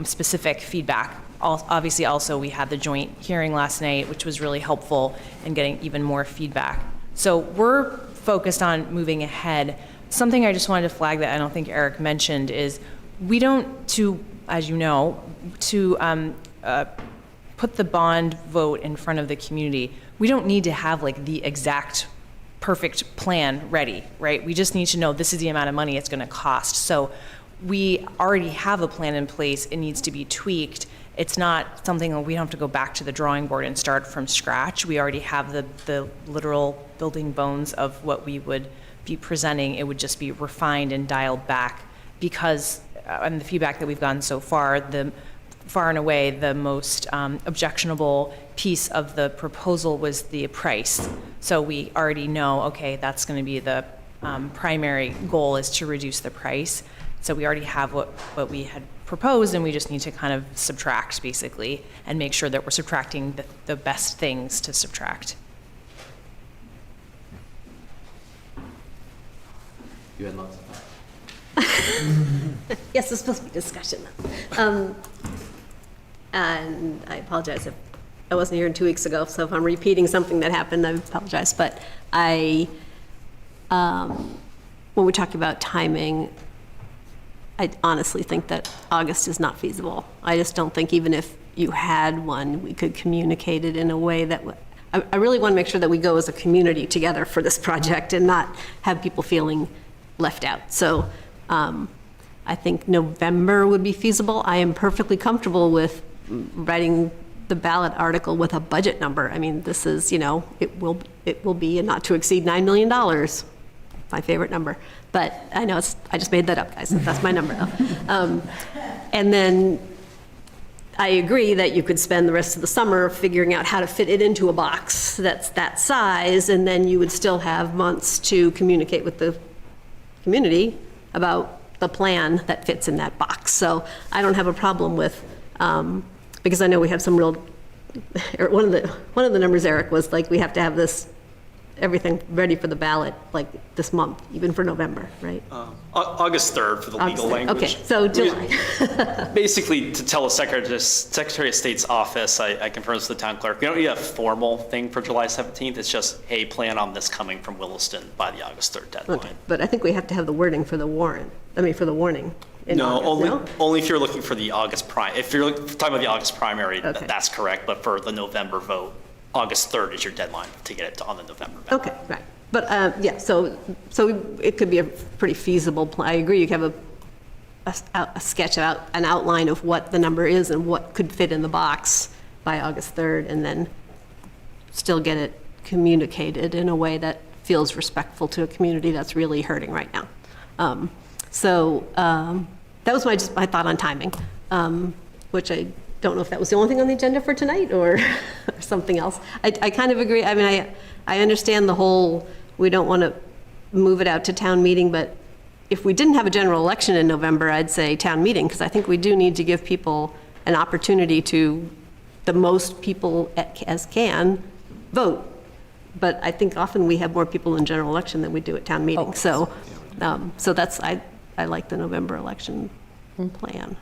specific feedback. Obviously, also, we had the joint hearing last night, which was really helpful in getting even more feedback. So we're focused on moving ahead. Something I just wanted to flag that I don't think Eric mentioned is we don't, as you know, to put the bond vote in front of the community, we don't need to have like the exact perfect plan ready, right? We just need to know this is the amount of money it's going to cost. So we already have a plan in place. It needs to be tweaked. It's not something that we don't have to go back to the drawing board and start from scratch. We already have the literal building bones of what we would be presenting. It would just be refined and dialed back because, and the feedback that we've gotten so far, far and away the most objectionable piece of the proposal was the price. So we already know, okay, that's going to be the primary goal is to reduce the price. So we already have what we had proposed, and we just need to kind of subtract basically and make sure that we're subtracting the best things to subtract. You had lots of thoughts. Yes, it's supposed to be discussion. And I apologize if I wasn't here 2 weeks ago, so if I'm repeating something that happened, I apologize. But when we talk about timing, I honestly think that August is not feasible. I just don't think even if you had one, we could communicate it in a way that I really want to make sure that we go as a community together for this project and not have people feeling left out. So I think November would be feasible. I am perfectly comfortable with writing the ballot article with a budget number. I mean, this is, it will be a not to exceed $9 million, my favorite number. But I know I just made that up, guys. That's my number, though. And then I agree that you could spend the rest of the summer figuring out how to fit it into a box that's that size, and then you would still have months to communicate with the community about the plan that fits in that box. So I don't have a problem with, because I know we have some real, one of the numbers, Eric, was like we have to have everything ready for the ballot like this month, even for November, right? August 3rd for the legal language. Okay, so July. Basically, to tell the Secretary of State's office, I confirmed this with the town clerk, we don't need a formal thing for July 17th. It's just, hey, plan on this coming from Williston by the August 3rd deadline. Okay, but I think we have to have the wording for the warrant, for the warning. No, only if you're looking for the August if you're talking about the August primary, okay. That's correct, but for the November vote, August 3rd is your deadline to get it on the November ballot. Okay, right. But yeah, so it could be a pretty feasible plan. I agree. You can have a sketch out, an outline of what the number is and what could fit in the box by August 3rd, and then still get it communicated in a way that feels respectful to a community that's really hurting right now. that was my thought on timing, which I don't know if that was the only thing on the agenda for tonight or something else. I kind of agree. I mean, I understand the whole, we don't want to move it out to town meeting, but if we didn't have a general election in November, I'd say town meeting, because I think we do need to give people an opportunity to, the most people as can, vote. But I think often we have more people in general election than we do at town meeting. So that's, I like the November election plan.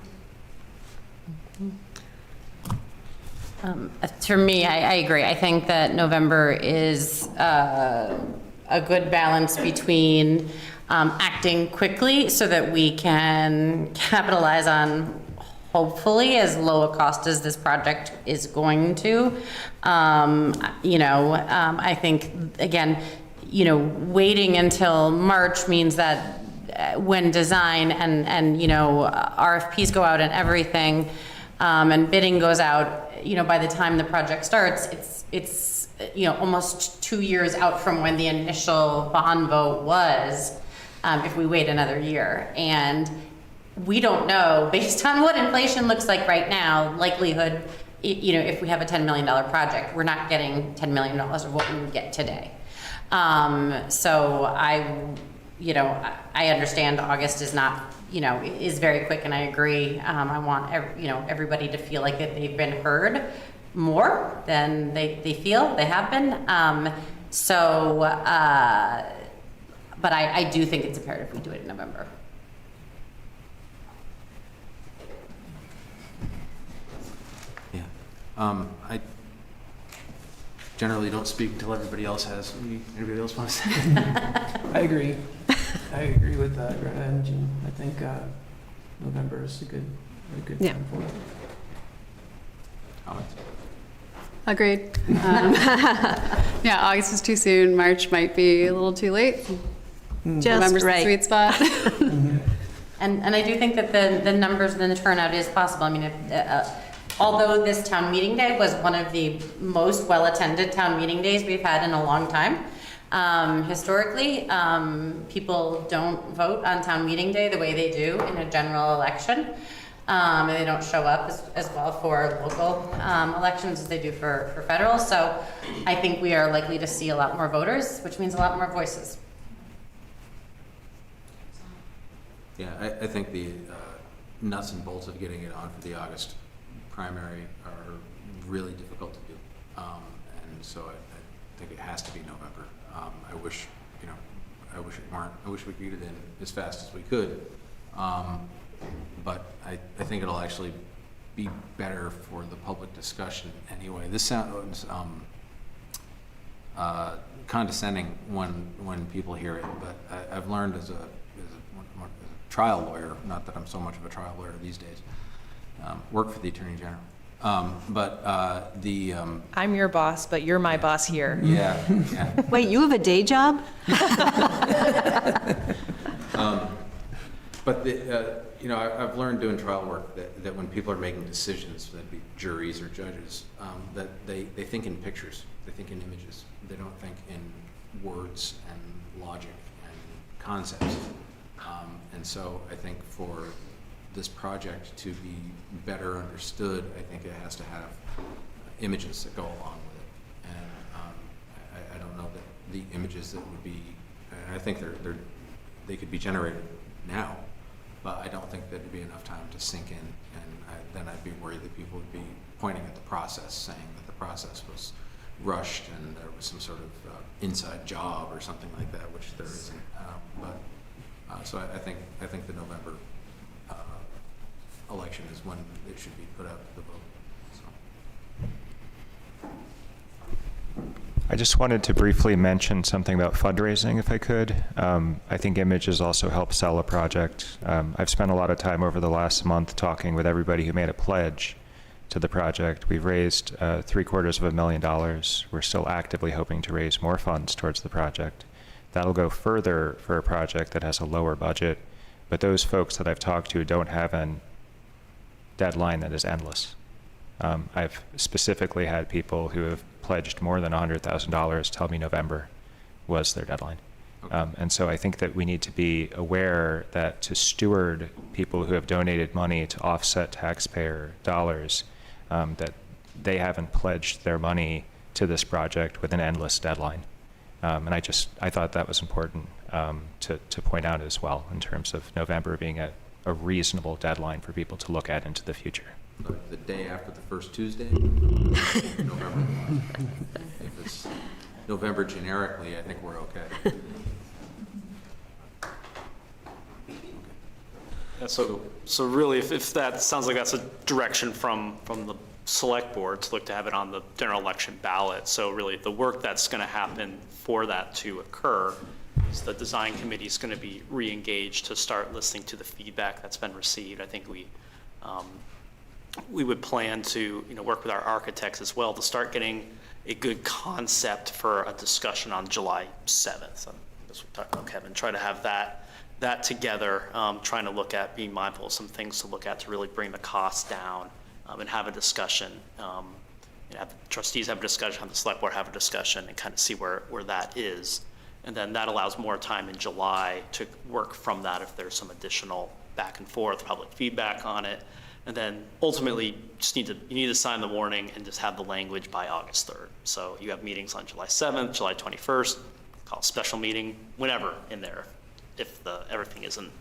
For me, I agree. I think that November is a good balance between acting quickly so that we can capitalize on hopefully as low a cost as this project is going to. I think, again, waiting until March means that when design and RFPs go out and everything, and bidding goes out, by the time the project starts, it's almost 2 years out from when the initial bond vote was, if we wait another year. And we don't know, based on what inflation looks like right now, likelihood, if we have a $10 million project, we're not getting $10 million of what we would get today. So I understand August is not, is very quick, and I agree. I want everybody to feel like that they've been heard more than they feel they have been. But I do think it's imperative we do it in November. Yeah. I generally don't speak until everybody else has. Anybody else want to say? I agree. I agree with that, Greta and Jean. I think November is a good time for it. Comments? Agreed. Yeah, August is too soon. March might be a little too late. November's the sweet spot. And I do think that the numbers and the turnout is possible. I mean, although this town meeting day was one of the most well-attended town meeting days we've had in a long time, historically, people don't vote on town meeting day the way they do in a general election. And they don't show up as well for local elections as they do for federal. So I think we are likely to see a lot more voters, which means a lot more voices. Yeah, I think the nuts and bolts of getting it on for the August primary are really difficult to do. And so I think it has to be November. I wish it weren't. I wish we could get it in as fast as we could. But I think it'll actually be better for the public discussion anyway. This sounds condescending when people hear it, but I've learned as a trial lawyer, not that I'm so much of a trial lawyer these days, work for the Attorney General. I'm your boss, but you're my boss here. Yeah. Wait, you have a day job? But I've learned doing trial work that when people are making decisions, that'd be juries or judges, that they think in pictures, they think in images. They don't think in words and logic and concepts. And so I think for this project to be better understood, I think it has to have images that go along with it. And I don't know that the images that would be, and I think they could be generated now, but I don't think that'd be enough time to sink in. And then I'd be worried that people would be pointing at the process, saying that the process was rushed and there was some sort of inside job or something like that, which there isn't. So I think the November election is when it should be put out to the vote. So. I just wanted to briefly mention something about fundraising, if I could. I think images also help sell a project. I've spent a lot of time over the last month talking with everybody who made a pledge to the project. We've raised $750,000. We're still actively hoping to raise more funds towards the project. That'll go further for a project that has a lower budget, but those folks that I've talked to don't have a deadline that is endless. I've specifically had people who have pledged more than $100,000 tell me November was their deadline. And so I think that we need to be aware that to steward people who have donated money to offset taxpayer dollars, that they haven't pledged their money to this project with an endless deadline. And I thought that was important to point out as well, in terms of November being a reasonable deadline for people to look at into the future. The day after the first Tuesday? November 1. If it's November generically, I think we're okay. Yeah, so really, if that sounds like that's a direction from the select board to look to have it on the general election ballot. So really, the work that's going to happen for that to occur is the design committee is going to be re-engaged to start listening to the feedback that's been received. I think we would plan to work with our architects as well to start getting a good concept for a discussion on July 7th. So that's what we talked about, Kevin. Try to have that together, trying to look at being mindful of some things to look at to really bring the costs down, and have a discussion. Have the trustees have a discussion, have the select board have a discussion, and kind of see where that is. And then that allows more time in July to work from that if there's some additional back and forth public feedback on it. And then ultimately, you need to sign the warning and just have the language by August 3rd. So you have meetings on July 7th, July 21st, call a special meeting, whenever in there, if everything isn't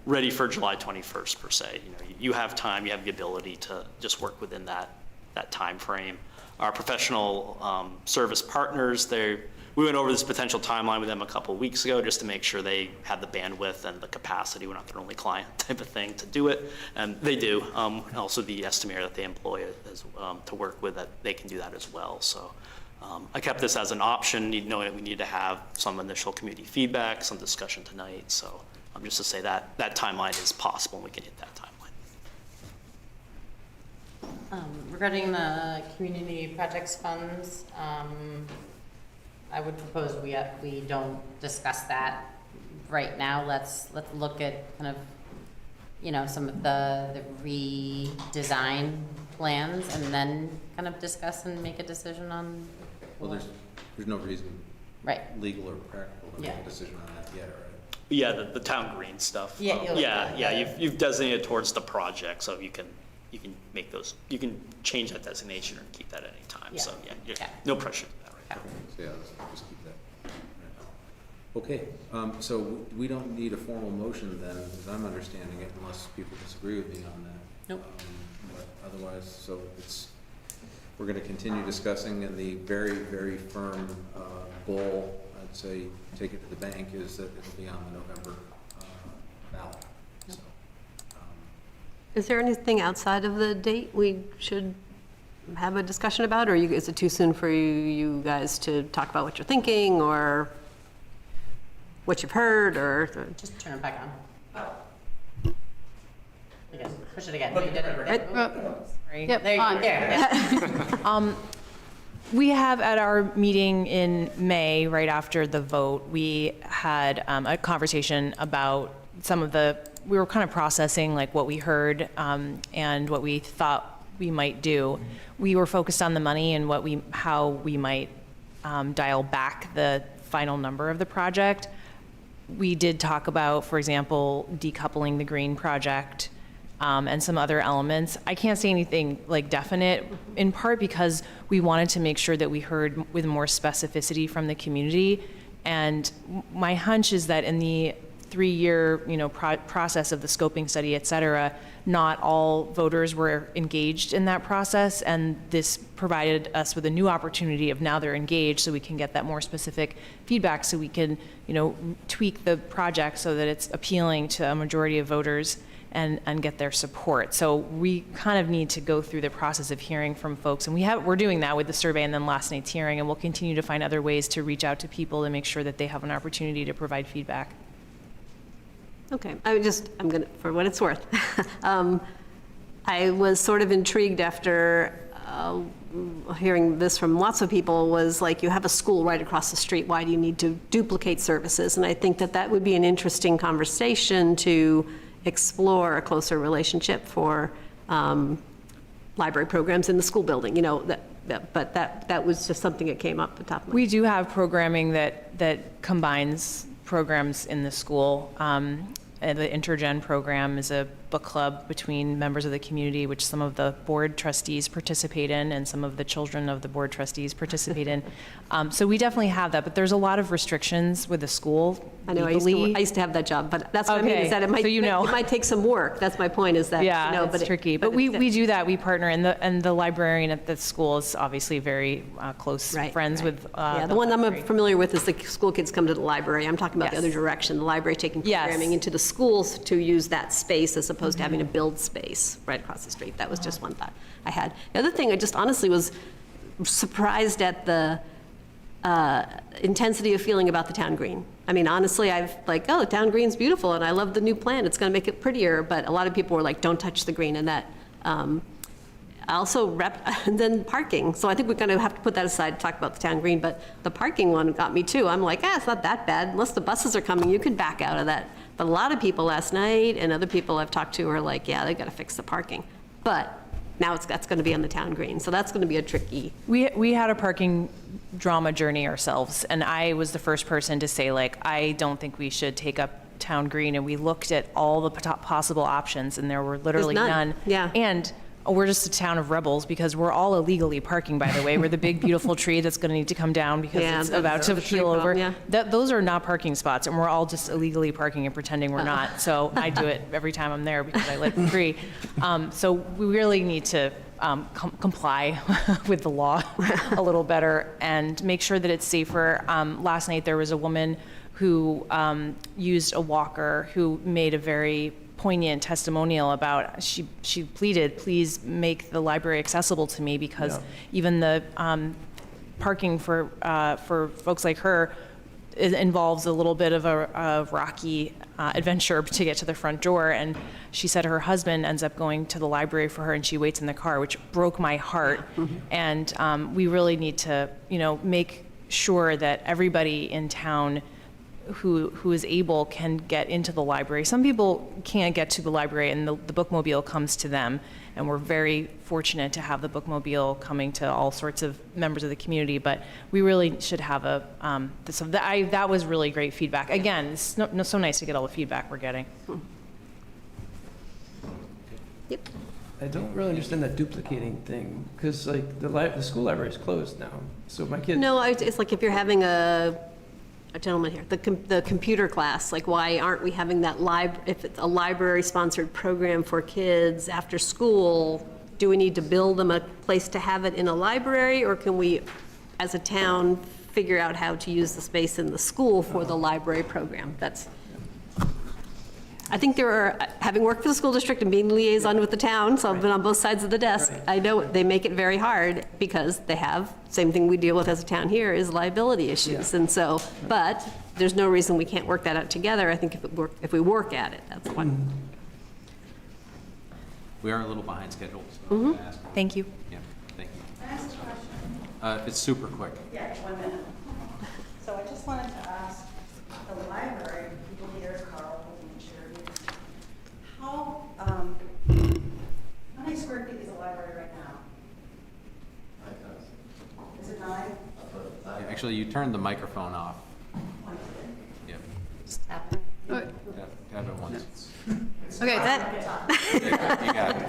ready for July 21st per se. You have time, you have the ability to just work within that time frame. Our professional service partners, we went over this potential timeline with them a couple of weeks ago just to make sure they had the bandwidth and the capacity. We're not their only client type of thing to do it, and they do. Also the estimator that they employ to work with, that they can do that as well. So I kept this as an option, knowing that we need to have some initial community feedback, some discussion tonight. So just to say that timeline is possible and we can hit that timeline. Regarding the community projects funds, I would propose we don't discuss that right now. Let's look at kind of, some of the redesign plans and then kind of discuss and make a decision on. Well, there's no reason, right, legal or practical, to make a decision on that yet, right? Yeah, the town green stuff. Yeah, You've designated towards the project, so you can make those. You can change that designation or keep that at any time. Yeah. So no pressure to that right now. So let's just keep that right now. Okay, so we don't need a formal motion then, as I'm understanding it, unless people disagree with me on that. Nope. But otherwise, so we're going to continue discussing, and the very, very firm goal, I'd say, take it to the bank, is that it'll be on the November ballot. So, Is there anything outside of the date we should have a discussion about, or is it too soon for you guys to talk about what you're thinking or what you've heard, or? Just turn it back on. Again, push it again. You did it right. Sorry. Yep, There you on. go. There. We have at our meeting in May, right after the vote, we had a conversation about we were kind of processing like what we heard and what we thought we might do. We were focused on the money and how we might dial back the final number of the project. We did talk about, for example, decoupling the green project and some other elements. I can't say anything like definite, in part because we wanted to make sure that we heard with more specificity from the community. And my hunch is that in the 3-year, process of the scoping study, et cetera, not all voters were engaged in that process, and this provided us with a new opportunity of now they're engaged, so we can get that more specific feedback, so we can, tweak the project so that it's appealing to a majority of voters and get their support. So we kind of need to go through the process of hearing from folks, and we're doing that with the survey and then last night's hearing, and we'll continue to find other ways to reach out to people to make sure that they have an opportunity to provide feedback. Okay, I'm gonna, for what it's worth. I was sort of intrigued after hearing this from lots of people, was like, you have a school right across the street, why do you need to duplicate services? And I think that would be an interesting conversation to explore a closer relationship for library programs in the school building, but that was just something that came up at the top of my head. We do have programming that combines programs in the school. And the Intergen program is a book club between members of the community, which some of the board trustees participate in and some of the children of the board trustees participate in. So we definitely have that, but there's a lot of restrictions with the school. I know, I used to have that job, but that's what I mean, is that it might, so you know. it might take some work. That's my point, is that, Yeah, you know, it's tricky, but we do that. We partner, and the librarian at the school is obviously very close friends with. Yeah, the one I'm familiar with is the school kids come to the library. I'm talking about the other direction, the library taking programming into the schools to use that space as opposed to having to build space right across the street. That was just one thought I had. The other thing, I just honestly was surprised at the intensity of feeling about the town green. I mean, honestly, I've like, oh, the town green's beautiful, and I love the new plan. It's going to make it prettier. But a lot of people were like, don't touch the green, and that also and then parking. So I think we're going to have to put that aside to talk about the town green. But the parking one got me too. I'm like, it's not that bad. Unless the buses are coming, you can back out of that. But a lot of people last night and other people I've talked to are like, yeah, they've got to fix the parking. But now that's going to be on the town green. So that's going to be a tricky. We had a parking drama journey ourselves, and I was the first person to say, like, I don't think we should take up town green, and we looked at all the possible options, and there were literally none. Yeah. And we're just a town of rebels because we're all illegally parking, by the way. We're the big, beautiful tree that's going to need to come down because it's about to keel over. Yeah. Those are not parking spots, and we're all just illegally parking and pretending we're not. So I do it every time I'm there because I live free. So we really need to comply with the law a little better and make sure that it's safer. Last night there was a woman who used a walker who made a very poignant testimonial about, she pleaded, please make the library accessible to me, because even the parking for folks like her involves a little bit of a rocky adventure to get to the front door. And she said her husband ends up going to the library for her, and she waits in the car, which broke my heart. And we really need to, make sure that everybody in town who is able can get into the library. Some people can't get to the library, and the bookmobile comes to them, and we're very fortunate to have the bookmobile coming to all sorts of members of the community. But we really should have that was really great feedback. Again, it's so nice to get all the feedback we're getting. Yep. I don't really understand that duplicating thing, because like the school library is closed now, so my kids. No, it's like if you're having a gentleman here, the computer class, like why aren't we having that if it's a library-sponsored program for kids after school, do we need to build them a place to have it in a library, or can we, as a town, figure out how to use the space in the school for the library program? I think there are, having worked for the school district and being liaison with the town, so I've been on both sides of the desk, I know they make it very hard because they have, same thing we deal with as a town here, is liability issues. And so, but there's no reason we can't work that out together. I think if we work at it, that's one. We are a little behind schedule, so I ask. Thank you. Yeah, thank you. Can I ask a question? If it's super quick. Yeah, 1 minute. So I just wanted to ask the library, people here, Carl, and Sherry, how many square feet is the library right now? 9,000. Is it 9? Yeah, actually, you turned the microphone off. Yep. Tap it once. Okay,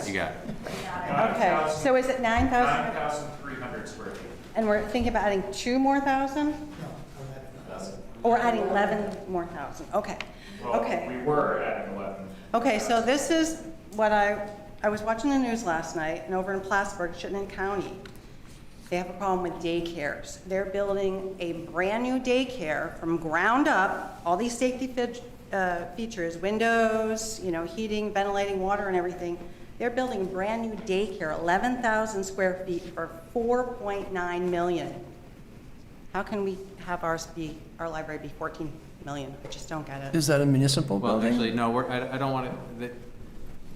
You got it. Okay, so is it 9,000? 9,300 square feet. And we're thinking about adding 2 more thousand? Or adding 11 more thousand, okay. Okay. We were adding 11. Okay, so this is what I was watching the news last night, and over in Plattsburgh, Chittenden County, they have a problem with daycares. They're building a brand-new daycare from ground up, all these safety features, windows, heating, ventilating, water, and everything. They're building a brand-new daycare, 11,000 square feet for $4.9 million. How can we have our library be 14 million? I just don't get it. Is that a municipal Well, building? actually, no, I don't want to,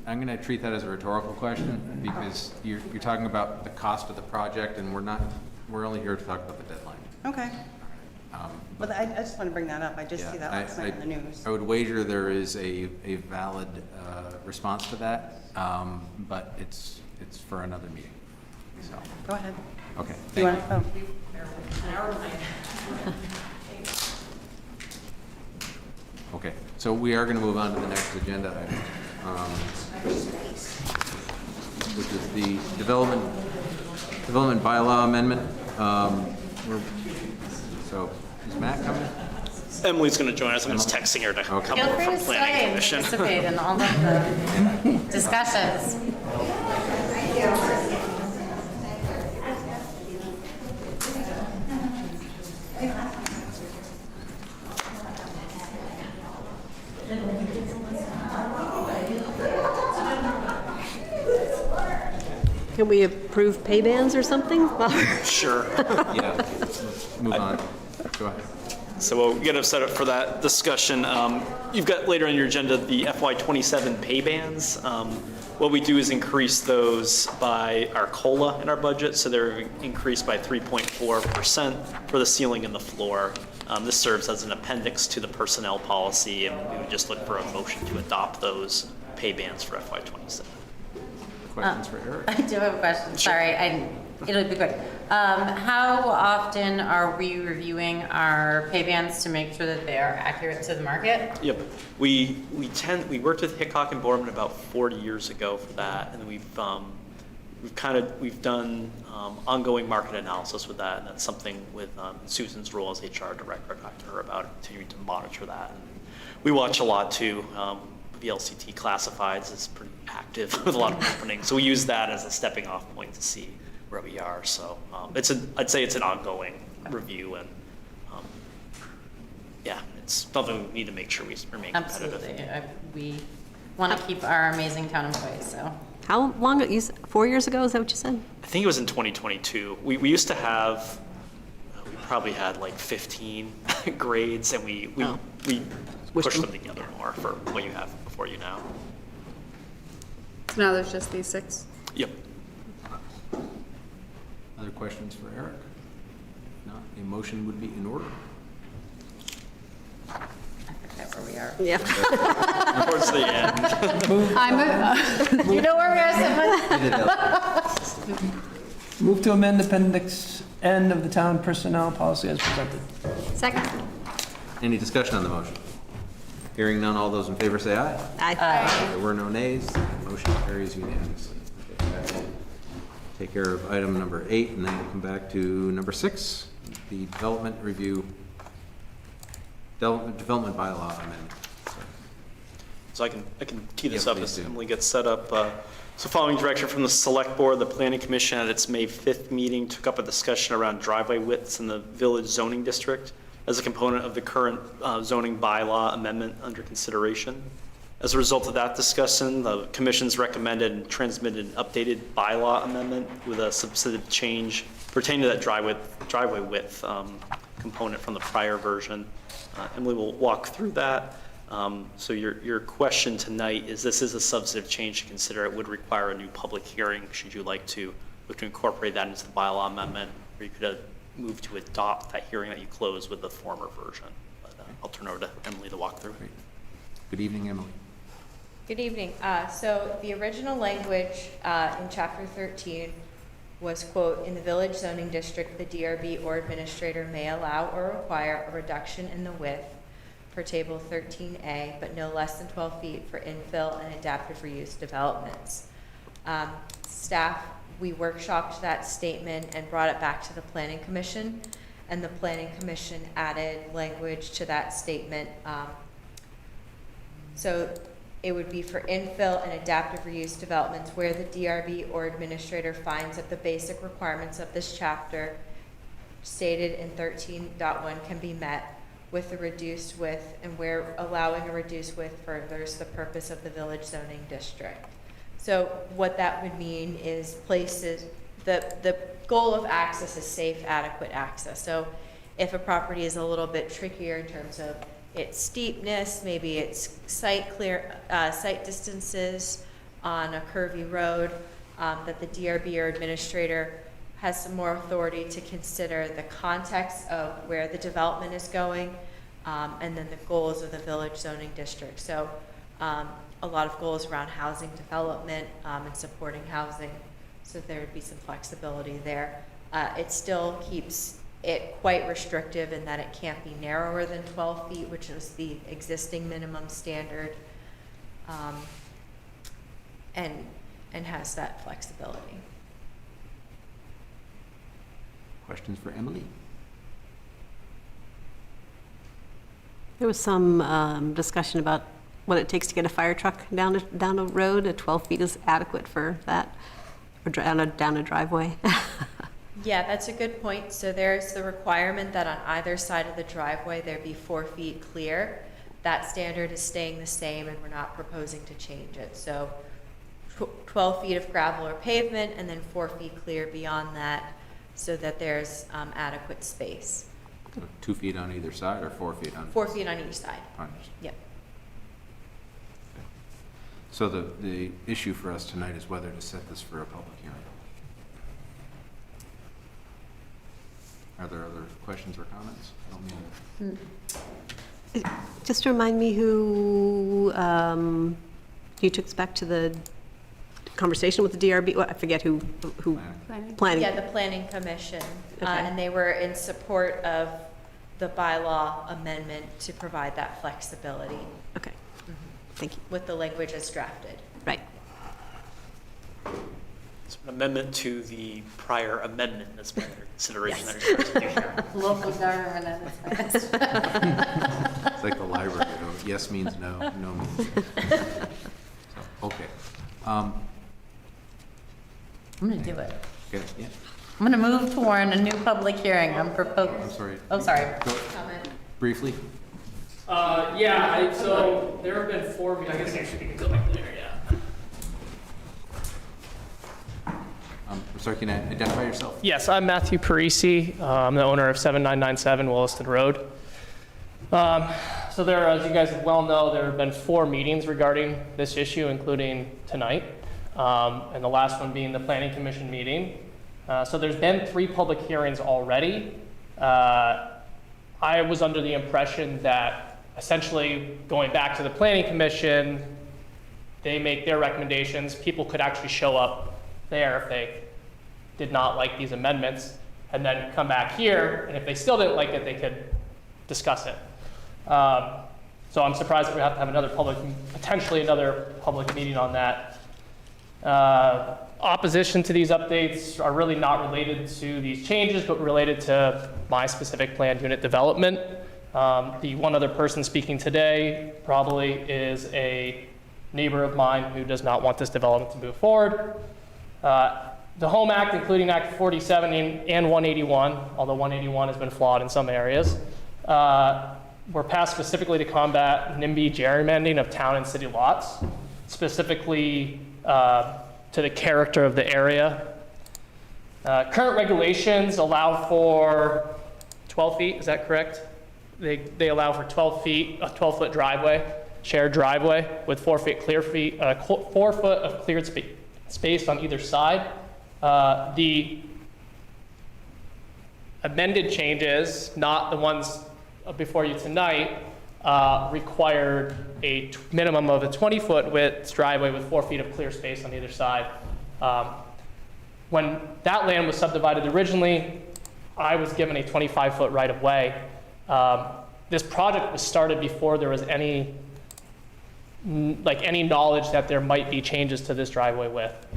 I'm going to treat that as a rhetorical question, because you're talking about the cost of the project, and we're only here to talk about the deadline. Okay. But I just want to bring that up. I just see that last night in the news. I would wager there is a valid response to that, but it's for another meeting, so. Go ahead. Okay. Do you want, Okay, so we are going to move on to the next agenda item, which is the development bylaw amendment. So is Matt coming? Emily's going to join us. I'm just texting her to come Feel over free from to Planning stay and Commission. participate in all of the discussions. Can we approve pay bands or something? Sure. Yeah, let's move on. Go ahead. So we'll get them set up for that discussion. You've got later on your agenda the FY27 pay bands. What we do is increase those by our COLA in our budget, so they're increased by 3.4% for the ceiling and the floor. This serves as an appendix to the personnel policy, and we would just look for a motion to adopt those pay bands for FY27. Questions for Eric? I do have a question. Sorry, it'll be quick. How often are we reviewing our pay bands to make sure that they are accurate to the market? Yep. We worked with Hickok and Borman about 40 years ago for that, and then we've done ongoing market analysis with that, and that's something with Susan's role as HR director. I talked to her about continuing to monitor that. And we watch a lot too. The LCT classifieds is pretty active with a lot of openings, so we use that as a stepping off point to see where we are. So I'd say it's an ongoing review, and yeah, it's something we need to make sure we remain competitive. Absolutely. We want to keep our amazing town employees, so. How long, 4 years ago, is that what you said? I think it was in 2022. We used to have, we probably had like 15 grades, and we pushed them together more for what you have before you now. So now there's just these 6? Yep. Other questions for Eric? If not, a motion would be in order. I forget where we are. Yeah. Towards the end. You know where we are, someone? Move to amend Appendix N of the town personnel policy as presented. Second. Any discussion on the motion? Hearing none, all those in favor say aye. Aye. There were no nays. Motion carries unanimously. Okay, that will take care of item number 8, and then we'll come back to number 6, the development bylaw amendment. So I can tee this Yeah, up please as do. Emily gets set up. So following direction from the Select Board, the Planning Commission at its May 5th meeting took up a discussion around driveway widths in the Village Zoning District as a component of the current zoning bylaw amendment under consideration. As a result of that discussion, the Commission's recommended and transmitted an updated bylaw amendment with a substantive change pertaining to that driveway width component from the prior version. Emily will walk through that. So your question tonight is, this is a substantive change to consider. It would require a new public hearing should you like to look to incorporate that into the bylaw amendment, or you could move to adopt that hearing that you closed with the former version. But I'll turn over to Emily to walk through. Good evening, Emily. Good evening. So the original language in Chapter 13 was, quote, "In the Village Zoning District, the DRB or administrator may allow or require a reduction in the width per Table 13A, but no less than 12 feet for infill and adaptive reuse developments." Staff, we workshopped that statement and brought it back to the Planning Commission, and the Planning Commission added language to that statement. So it would be for infill and adaptive reuse developments where the DRB or administrator finds that the basic requirements of this chapter stated in 13.1 can be met with a reduced width, and where allowing a reduced width furthers the purpose of the village zoning district. So what that would mean is places, the goal of access is safe, adequate access. So if a property is a little bit trickier in terms of its steepness, maybe its site distances on a curvy road, that the DRB or administrator has some more authority to consider the context of where the development is going, and then the goals of the village zoning district. So a lot of goals around housing development and supporting housing, so there would be some flexibility there. It still keeps it quite restrictive in that it can't be narrower than 12 feet, which is the existing minimum standard, and has that flexibility. Questions for Emily? There was some discussion about what it takes to get a fire truck down a road. 12 feet is adequate for that, or down a driveway. Yeah, that's a good point. So there's the requirement that on either side of the driveway, there be 4 feet clear. That standard is staying the same, and we're not proposing to change it. So 12 feet of gravel or pavement, and then 4 feet clear beyond that, so that there's adequate space. 2 feet on either side or 4 feet on? 4 feet on each side. On each side. Yep. So the issue for us tonight is whether to set this for a public hearing. Are there other questions or comments? I don't mean. Just remind me who you took us back to the conversation with the DRB. Well, I forget who planning. Yeah, the Planning Commission. Okay. And they were in support of the bylaw amendment to provide that flexibility. Okay. Thank you. With the language as drafted. Right. It's an amendment to the prior amendment that's been under consideration. Yes. Local government at its best. It's like the library, though. Yes means no, no means yes. So, okay. I'm gonna do it. Okay, yeah. I'm gonna move to warn a new public hearing. I'm proposing. I'm sorry. Oh, sorry. Comment. Briefly? So there have been 4 meetings. I guess actually we can go back there, yeah. I'm sorry, can you identify yourself? Yes, I'm Matthew Parisi. I'm the owner of 7997 Williston Road. So there, as you guys well know, there have been 4 meetings regarding this issue, including tonight, and the last one being the Planning Commission meeting. So there's been 3 public hearings already. I was under the impression that essentially going back to the Planning Commission, they make their recommendations. People could actually show up there if they did not like these amendments, and then come back here, and if they still didn't like it, they could discuss it. So I'm surprised that we have to have potentially another public meeting on that. Opposition to these updates are really not related to these changes, but related to my specific planned unit development. The one other person speaking today probably is a neighbor of mine who does not want this development to move forward. The Home Act, including Act 47 and 181, although 181 has been flawed in some areas, were passed specifically to combat NIMBY gerrymandering of town and city lots, specifically to the character of the area. Current regulations allow for 12 feet, is that correct? They allow for 12 feet, a 12-foot driveway, shared driveway with 4 foot of cleared space on either side. The amended changes, not the ones before you tonight, required a minimum of a 20-foot width driveway with 4 feet of clear space on either side. When that land was subdivided originally, I was given a 25-foot right-of-way. This project was started before there was any knowledge that there might be changes to this driveway width.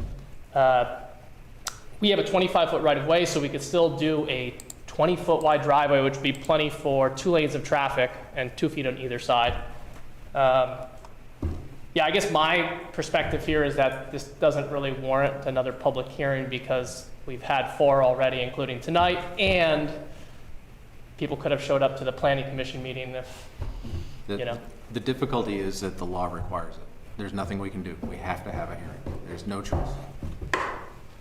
We have a 25-foot right-of-way, so we could still do a 20-foot wide driveway, which would be plenty for 2 lanes of traffic and 2 feet on either side. Yeah, I guess my perspective here is that this doesn't really warrant another public hearing because we've had 4 already, including tonight, and people could have showed up to the Planning Commission meeting if, The difficulty is that the law requires it. There's nothing we can do. We have to have a hearing. There's no choice.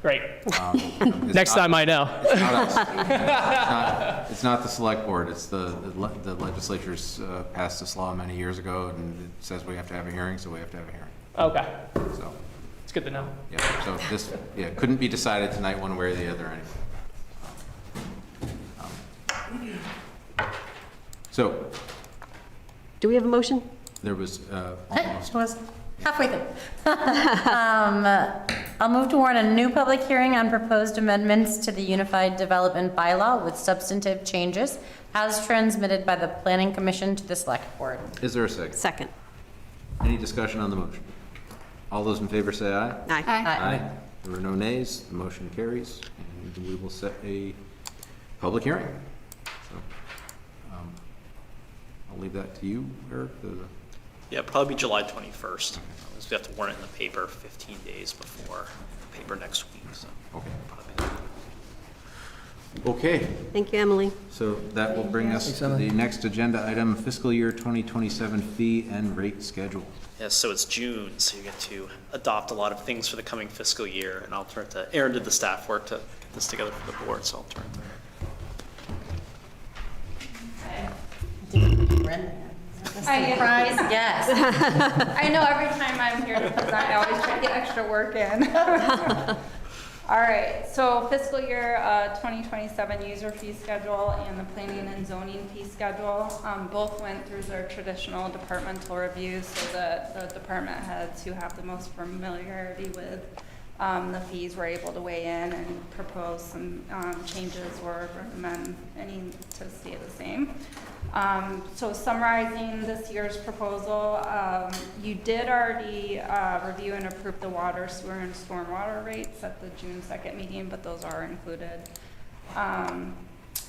Great. Next time I know. It's not us. It's not the select board. It's the legislature's passed this law many years ago, and it says we have to have a hearing, so we have to have a hearing. Okay. So it's good to know. Yeah. So this couldn't be decided tonight one way or the other anyway. So. Do we have a motion? There was It was halfway through. I'll move to warn a new public hearing on proposed amendments to the Unified Development Bylaw with substantive changes as transmitted by the Planning Commission to the Select Board. Is there a second? Second. Any discussion on the motion? All those in favor say aye. Aye. Aye. There are no nays, the motion carries, and we will set a public hearing. So, I'll leave that to you, Eric. Yeah, probably July 21st. We have to warn it in the paper 15 days before the paper next week, so. Okay, Thank you, Emily. so that will bring us to the next agenda item, fiscal year 2027 fee and rate schedule. Yeah, so it's June, so you get to adopt a lot of things for the coming fiscal year, and I'll turn to, Aaron did the staff work to get this together for the board, so I'll turn to her. Surprise guest. I know every time I'm here to present, I always try to get extra work in. All right, so fiscal year 2027 user fee schedule and the planning and zoning fee schedule both went through their traditional departmental reviews, so that the department heads who have the most familiarity with the fees were able to weigh in and propose some changes or recommend any to stay the same. So summarizing this year's proposal, you did already review and approve the water, sewer, and stormwater rates at the June 2nd meeting, but those are included.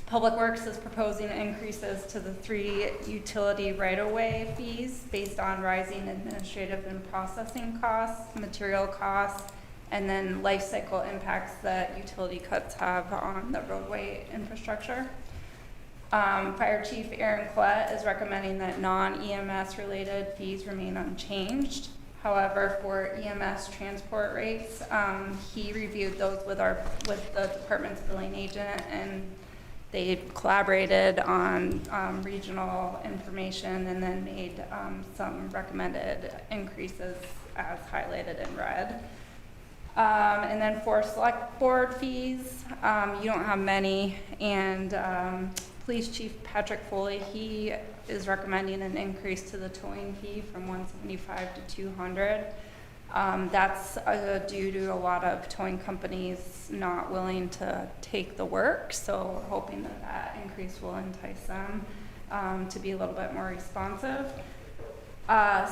Public Works is proposing increases to the 3 utility right-of-way fees based on rising administrative and processing costs, material costs, and then life cycle impacts that utility cuts have on the roadway infrastructure. Fire Chief Aaron Collette is recommending that non-EMS related fees remain unchanged. However, for EMS transport rates, he reviewed those with the department's billing agent, and they collaborated on regional information and then made some recommended increases as highlighted in red. And then for select board fees, you don't have many, and Police Chief Patrick Foley, he is recommending an increase to the towing fee from $175 to $200. That's due to a lot of towing companies not willing to take the work, so we're hoping that that increase will entice them to be a little bit more responsive.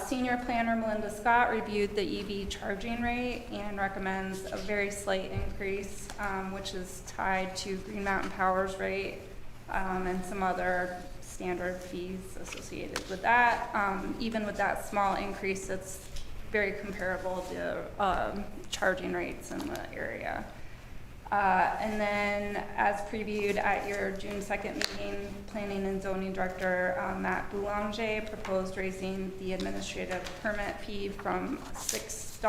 Senior Planner Melinda Scott reviewed the EV charging rate and recommends a very slight increase, which is tied to Green Mountain Power's rate and some other standard fees associated with that. Even with that small increase, it's very comparable to charging rates in the area. And then, as previewed at your June 2nd meeting, Planning and Zoning Director Matt Boulanger proposed raising the administrative permit fee from $6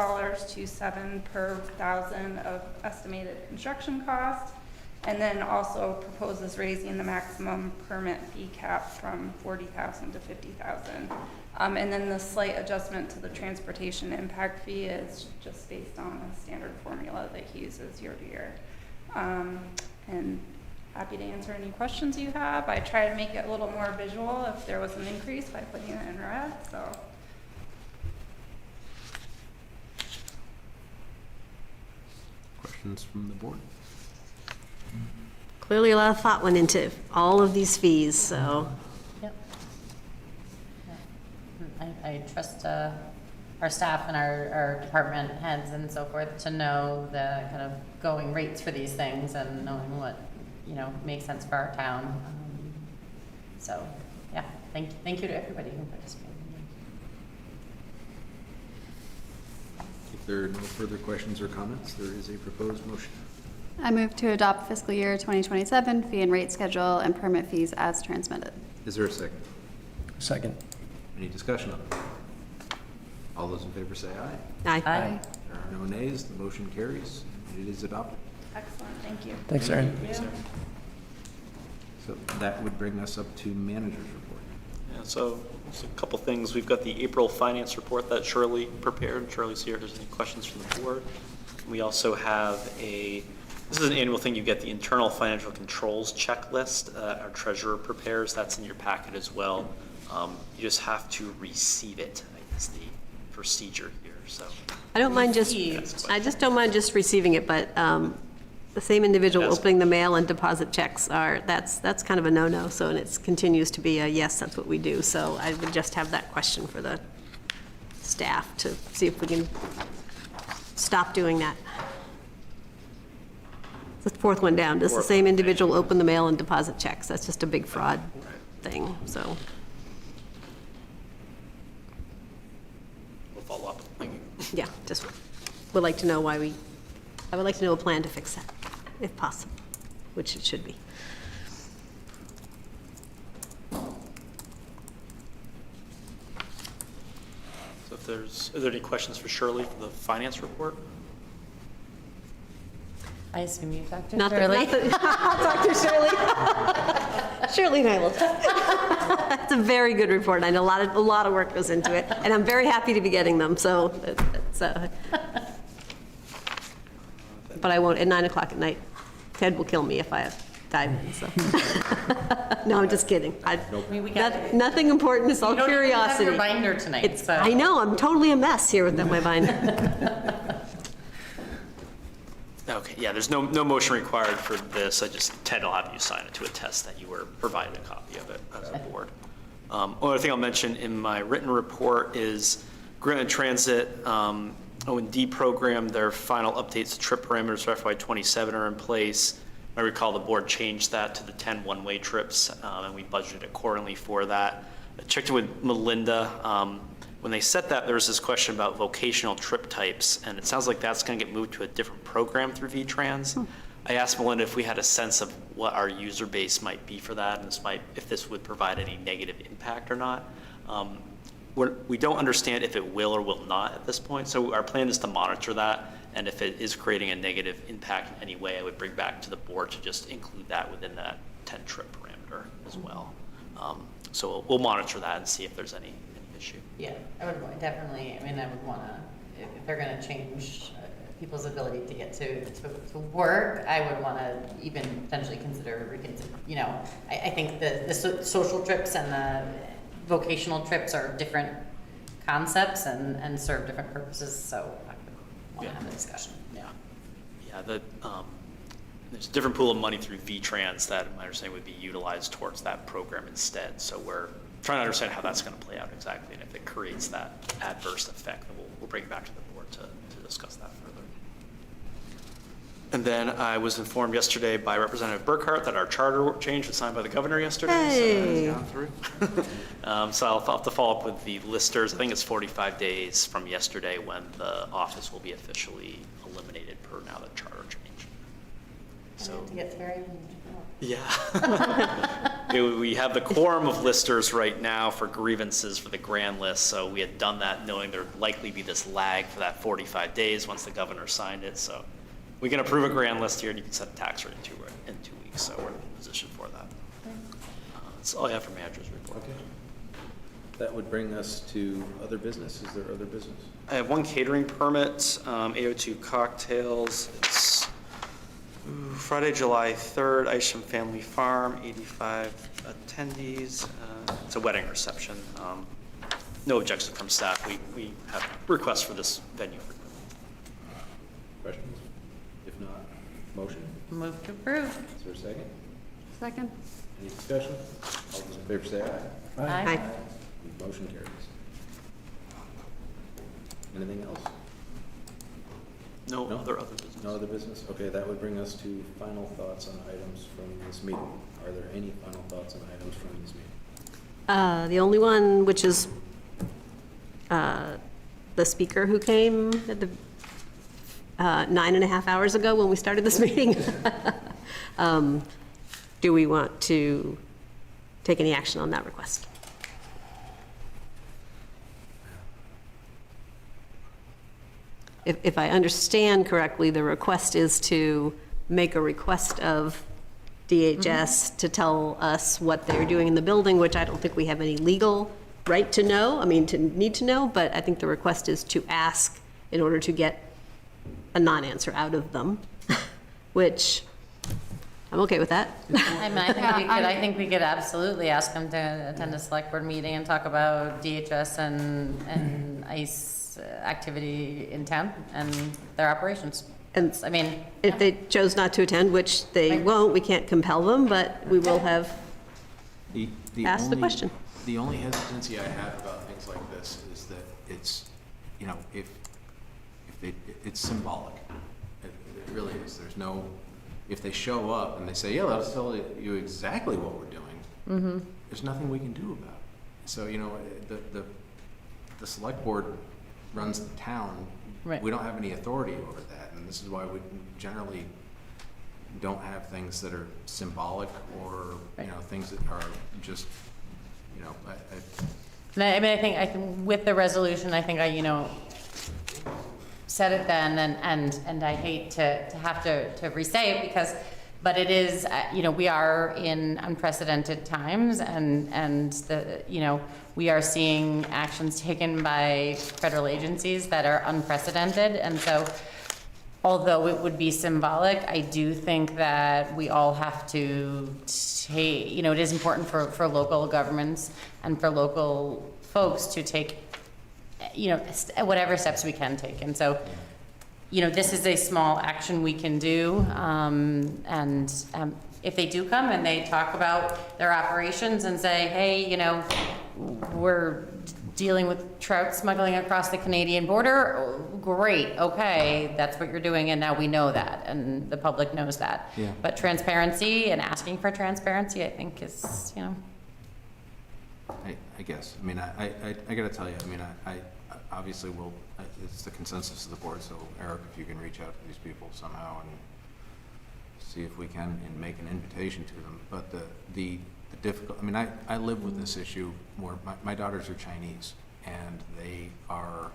to $7 per thousand of estimated construction cost, and then also proposes raising the maximum permit fee cap from $40,000 to $50,000. And then the slight adjustment to the transportation impact fee is just based on a standard formula that he uses year to year. And happy to answer any questions you have. I try to make it a little more visual if there was an increase by putting it in red, so. Questions from the board? Clearly a lot of thought went into all of these fees, so. Yep. I trust our staff and our department heads and so forth to know the kind of going rates for these things and knowing what, makes sense for our town. So, yeah, thank you to everybody who participated. If there are no further questions or comments, there is a proposed motion. I move to adopt fiscal year 2027 fee and rate schedule and permit fees as transmitted. Is there a second? Second. Any discussion on it? All those in favor say aye. Aye. Aye. There are no nays, the motion carries, and it is adopted. Excellent, thank you. Thanks, Aaron. Thank you. So that would bring us up to manager's report. Yeah, so there's a couple things. We've got the April finance report that Shirley prepared. Shirley's here if there's any questions from the board. We also have this is an annual thing, you get the internal financial controls checklist. Our treasurer prepares, that's in your packet as well. You just have to receive it, I guess the procedure here. so. I don't mind I just don't mind just receiving it, but the same individual opening the mail and deposit checks that's kind of a no-no, so, and it continues to be a, yes, that's what we do, so I would just have that question for the staff to see if we can stop doing that. The fourth one down, does the same individual open the mail and deposit checks? That's just a big fraud thing, so. We'll follow up. Thank you. Yeah, just would like to know I would like to know a plan to fix that, if possible, which it should be. So are there any questions for Shirley for the finance report? I assume you talked to Nothing. Shirley. I'll talk to Shirley. Shirley and I will talk. It's a very good report. I know a lot of work goes into it, and I'm very happy to be getting them, so it's, but I won't, at 9 o'clock at night. Ted will kill me if I dive in, so. No, I'm just kidding. Nothing important, it's all curiosity. You don't even have your binder tonight, so. I know, I'm totally a mess here with my binder. Okay, yeah, there's no motion required for this. Ted will have you sign it to attest that you were provided a copy of it as a board. Only thing I'll mention in my written report is Granite Transit O&D program, their final updates to trip parameters for FY27 are in place. I recall the board changed that to the 10 one-way trips, and we budgeted accordingly for that. I checked in with Melinda. When they set that, there was this question about vocational trip types, and it sounds like that's going to get moved to a different program through VTrans. I asked Melinda if we had a sense of what our user base might be for that, and if this would provide any negative impact or not. We don't understand if it will or will not at this point, so our plan is to monitor that, and if it is creating a negative impact in any way, I would bring back to the board to just include that within that 10 trip parameter as well. So we'll monitor that and see if there's any issue. Yeah, I would definitely, I would want to, if they're going to change people's ability to get to work, I would want to even potentially consider, I think the social trips and the vocational trips are different concepts and serve different purposes, so I would want to have a discussion. Yeah, there's a different pool of money through VTrans that my understanding would be utilized towards that program instead, so we're trying to understand how that's going to play out exactly, and if it creates that adverse effect, then we'll bring it back to the board to discuss that further. And then I was informed yesterday by Representative Burkhart that our charter change was signed by the governor yesterday. Hey. So that's gone through. So I'll have to follow up with the listers. I think it's 45 days from yesterday when the office will be officially eliminated per now the charter change. So to get Terry. yeah. We have the quorum of listers right now for grievances for the grand list, so we had done that knowing there would likely be this lag for that 45 days once the governor signed it. So we can approve a grand list here and you can set a tax rate in 2 weeks, so we're in position for that. That's all I have for manager's report. Okay. That would bring us to other business. Is there other business? I have one catering permit, AO2 Cocktails. It's Friday, July 3rd, Isham Family Farm, 85 attendees. It's a wedding reception. No objection from staff. We have requests for this venue. Questions? If not, motion? Move to approve. Is there a second? Second. Any discussion? All those in favor say aye. Aye. Motion carries. Anything else? No other business. No other business? Okay, that would bring us to final thoughts on items from this meeting. Are there any final thoughts on items from this meeting? The only one, which is the speaker who came at the 9.5 hours ago when we started this meeting. Do we want to take any action on that request? If I understand correctly, the request is to make a request of DHS to tell us what they're doing in the building, which I don't think we have any legal right to know, to need to know, but I think the request is to ask in order to get a non-answer out of them, which I'm okay with that. I think we could absolutely ask them to attend a select board meeting and talk about DHS and ICE activity in town and their operations. And I mean, if they chose not to attend, which they won't, we can't compel them, but we will have asked the question. The only hesitancy I have about things like this is that it's, you know, if it's symbolic. It really is. There's no, if they show up and they say, yeah, let's tell you exactly what we're doing, there's nothing we can do about it. So, you know, the select board runs the town. Right. We don't have any authority over that, and this is why we generally don't have things that are symbolic or, you know, things that are just, you know, I mean, I think with the resolution, I think you know, said it then, and I hate to have to re-say it because, but it is, you know, we are in unprecedented times, and the, you know, we are seeing actions taken by federal agencies that are unprecedented, and so although it would be symbolic, I do think that we all have to take, you know, it is important for local governments and for local folks to take, you know, whatever steps we can take. And so, you know, this is a small action we can do. And if they do come and they talk about their operations and say, hey, you know, we're dealing with trout smuggling across the Canadian border, great, okay, that's what you're doing, and now we know that, and the public knows that. Yeah. But transparency and asking for transparency, I think is, you know. I guess. I mean, I gotta tell you, I mean, I obviously will, it's the consensus of the board, so Eric, if you can reach out to these people somehow and see if we can and make an invitation to them. But the difficult, I mean, I live with this issue where my daughters are Chinese, and they are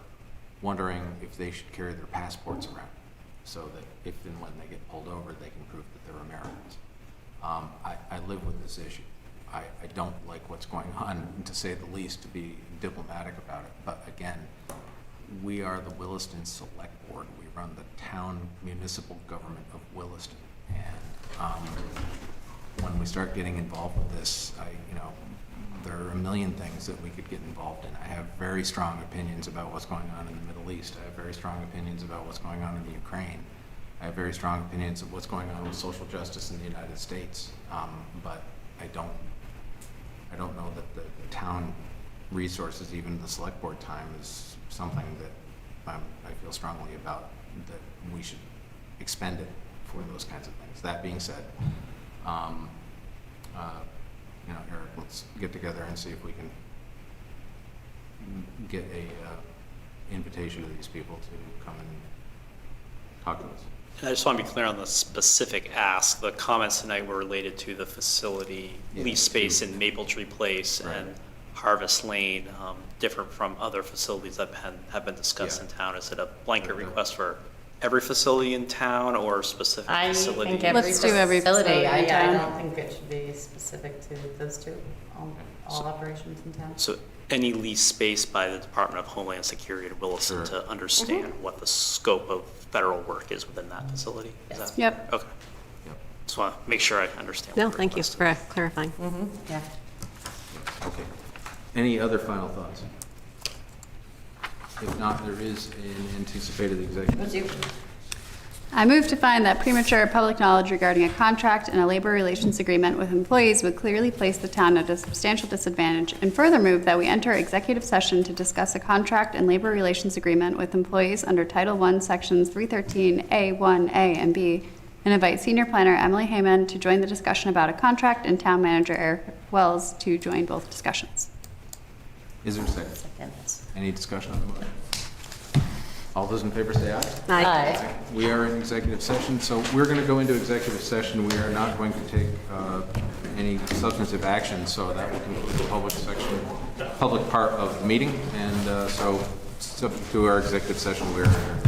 wondering if they should carry their passports around so that if and when they get pulled over, they can prove that they're Americans. I live with this issue. I don't like what's going on, to say the least, to be diplomatic about it. But again, we are the Williston Selectboard. We run the town municipal government of Williston. And when we start getting involved with this, you know, there are a million things that we could get involved in. I have very strong opinions about what's going on in the Middle East. I have very strong opinions about what's going on in the Ukraine. I have very strong opinions of what's going on with social justice in the United States. But I don't know that the town resources, even the select board time, is something that I feel strongly about, that we should expend it for those kinds of things. That being said, you know, Eric, let's get together and see if we can get a invitation to these people to come and talk to us. And I just want to be clear on the specific ask. The comments tonight were related to the facility lease space in Maple Tree Place and Harvest Lane, different from other facilities that have been discussed in town. Is it a blanket request for every facility in town or specific facility? I think every facility. I town. don't think it should be specific to those two, all operations in town. So any lease space by the Department of Homeland Security in Williston to understand what the scope of federal work is within that facility? Is that, Yep. Okay. Just want to make sure I understand. No, what the thank you request for is. clarifying. Yeah. Okay. Any other final thoughts? If not, there is an anticipated executive. I move to find that premature public knowledge regarding a contract and a labor relations agreement with employees would clearly place the town at a substantial disadvantage, and further move that we enter executive session to discuss a contract and labor relations agreement with employees under Title I, Sections 313A, 1A, and B, and invite Senior Planner Emily Hayman to join the discussion about a contract and Town Manager Eric Wells to join both discussions. Is there a second? Second. Any discussion on the motion? All those in favor say aye. Aye. We are in executive session, so we're going to go into executive session. We are not going to take any substantive action, so that will conclude the public part of the meeting. And so, subject to our executive session, we are adjourned.